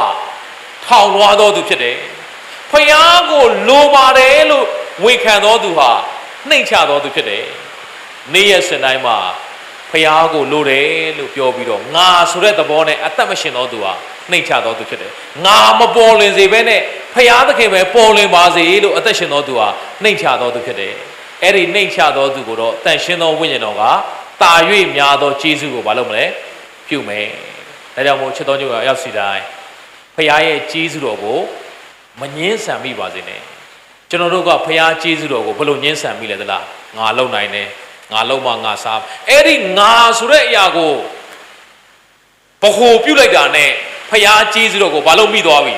ထောင်လွှားတော်သူဖြစ်တယ်ဖယားကိုလိုပါတယ်လို့ဝန်ခံတော်သူဟာနှိမ့်ချတော်သူဖြစ်တယ်နေ့ရက်စဉ်တိုင်းမှာဖယားကိုလိုတယ်လို့ပြောပြီးတော့ငါဆိုတဲ့သဘောနဲ့အသက်မရှင်တော်သူဟာနှိမ့်ချတော်သူဖြစ်တယ်ငါမပေါ်လင်စေဘဲနဲ့ဖယားသခင်ပဲပေါ်လင်ပါစေလို့အသက်ရှင်တော်သူဟာနှိမ့်ချတော်သူဖြစ်တယ်အဲ့ဒီနှိမ့်ချတော်သူကိုတော့တန်ရှင်းသောဝိညာဉ်တော်ကတာ၍များသောကျေးဇူးကိုမလုပ်မလဲပြုမယ်ဒါကြောင့်မို့ချစ်တော်ညို့ရောက်စီတိုင်းဖယားရဲ့ကျေးဇူးတော်ကိုမငင်းဆန်မိပါစေနဲ့ကျွန်တော်တို့ကဖယားကျေးဇူးတော်ကိုဘယ်လိုငင်းဆန်မိလဲသလားငါလုံနိုင်တယ်ငါလုံမှငါစားအဲ့ဒီငါဆိုတဲ့အရာကိုဗဟိုပြုတ်လိုက်တာနဲ့ဖယားကျေးဇူးတော်ကိုဘာလို့မိသွားပြီ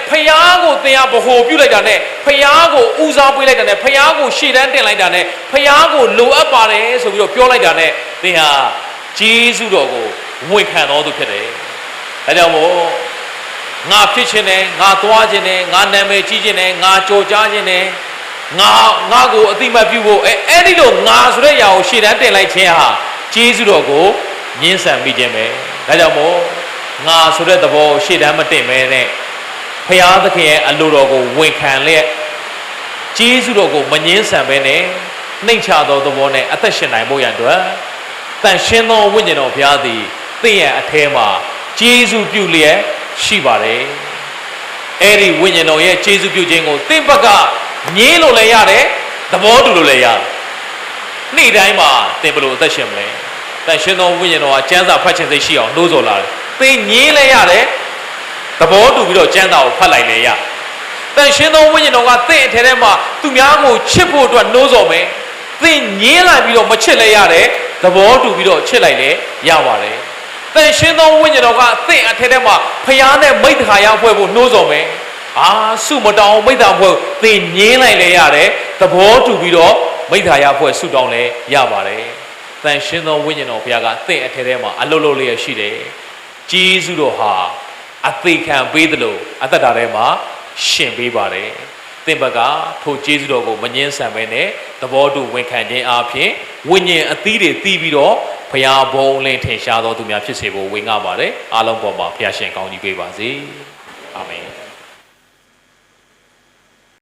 ဖယားကိုသင်ရဗဟိုပြုတ်လိုက်တာနဲ့ဖယားကိုဦးစားပေးလိုက်တာနဲ့ဖယားကိုရှေ့တန်းတင်လိုက်တာနဲ့ဖယားကိုလိုအပ်ပါတယ်ဆိုပြီးတော့ပြောလိုက်တာနဲ့သင်ဟာကျေးဇူးတော်ကိုဝန်ခံတော်သူဖြစ်တယ်ဒါကြောင့်မို့ငါဖြစ်ခြင်းနဲ့ငါသွားခြင်းနဲ့ငါနာမည်ကြီးခြင်းနဲ့ငါကြော်ကြားခြင်းနဲ့ငါကိုအတိမတ်ပြုဖို့အဲ့ဒီလိုငါဆိုတဲ့အရာကိုရှေ့တန်းတင်လိုက်ခြင်းဟာကျေးဇူးတော်ကိုညှင်းဆန်မိခြင်းပဲဒါကြောင့်မို့ငါဆိုတဲ့သဘောရှေ့တန်းမတင်မဲနဲ့ဖယားသခင်ရဲ့အလိုတော်ကိုဝန်ခံလျက်ကျေးဇူးတော်ကိုမငြင်းဆန်ပဲနဲ့နှိမ့်ချသောသဘောနဲ့အသက်ရှင်နိုင်ဖို့ရန်အတွက်တန်ရှင်းသောဝိညာဉ်တော်ဘုရားသည်သင်ရဲ့အထဲမှာကျေးဇူးပြုလျက်ရှိပါတယ်အဲ့ဒီဝိညာဉ်တော်ရဲ့ကျေးဇူးပြုခြင်းကိုသင်ဘက်ကငြင်းလို့လည်းရတယ်သဘောတူလို့လည်းရတယ်နေ့တိုင်းမှာသင်ဘယ်လိုအသက်ရှင်မလဲတန်ရှင်းသောဝိညာဉ်တော်ကကျမ်းစာဖတ်ခြင်းစိတ်ရှိအောင်နှိုးဆော်လာတယ်သင်ငြင်းလည်းရတယ်သဘောတူပြီးတော့ကျမ်းစာကိုဖတ်လိုက်လေရတန်ရှင်းသောဝိညာဉ်တော်ကသင်အထဲထဲမှာသူများကိုချစ်ဖို့အတွက်နှိုးဆော်မယ်သင်ငြင်းလိုက်ပြီးတော့မချစ်လဲရတယ်သဘောတူပြီးတော့ချစ်လိုက်လေရပါတယ်တန်ရှင်းသောဝိညာဉ်တော်ကသင်အထဲထဲမှာဖယားနဲ့မိဿဟာယဖွဲ့ဖို့နှိုးဆော်မယ်ဆုမတောင်းမိဿဟာဖွဲ့သင်ငြင်းလိုက်လေရတယ်သဘောတူပြီးတော့မိဿဟာယဖွဲ့ဆုတောင်းလဲရပါတယ်တန်ရှင်းသောဝိညာဉ်တော်ဘုရားကသင်အထဲထဲမှာအလုံးလုံးလေးရရှိတယ်ကျေးဇူးတော်ဟာအသေးခံပေးသလိုအသက်တာထဲမှာရှင်ပေးပါတယ်သင်ဘက်ကထိုကျေးဇူးတော်ကိုမငြင်းဆန်ပဲနဲ့သဘောတူဝန်ခံခြင်းအပြင်ဝိညာဉ်အသီးတွေတီးပြီးတော့ဘုရားဘုံလင်းထင်ရှားတော်သူများဖြစ်စေဖို့ဝင်ငှပါတယ်အားလုံးပေါ်မှာဘုရားရှင်ကောင်းကြီးပေးပါစေအာမင်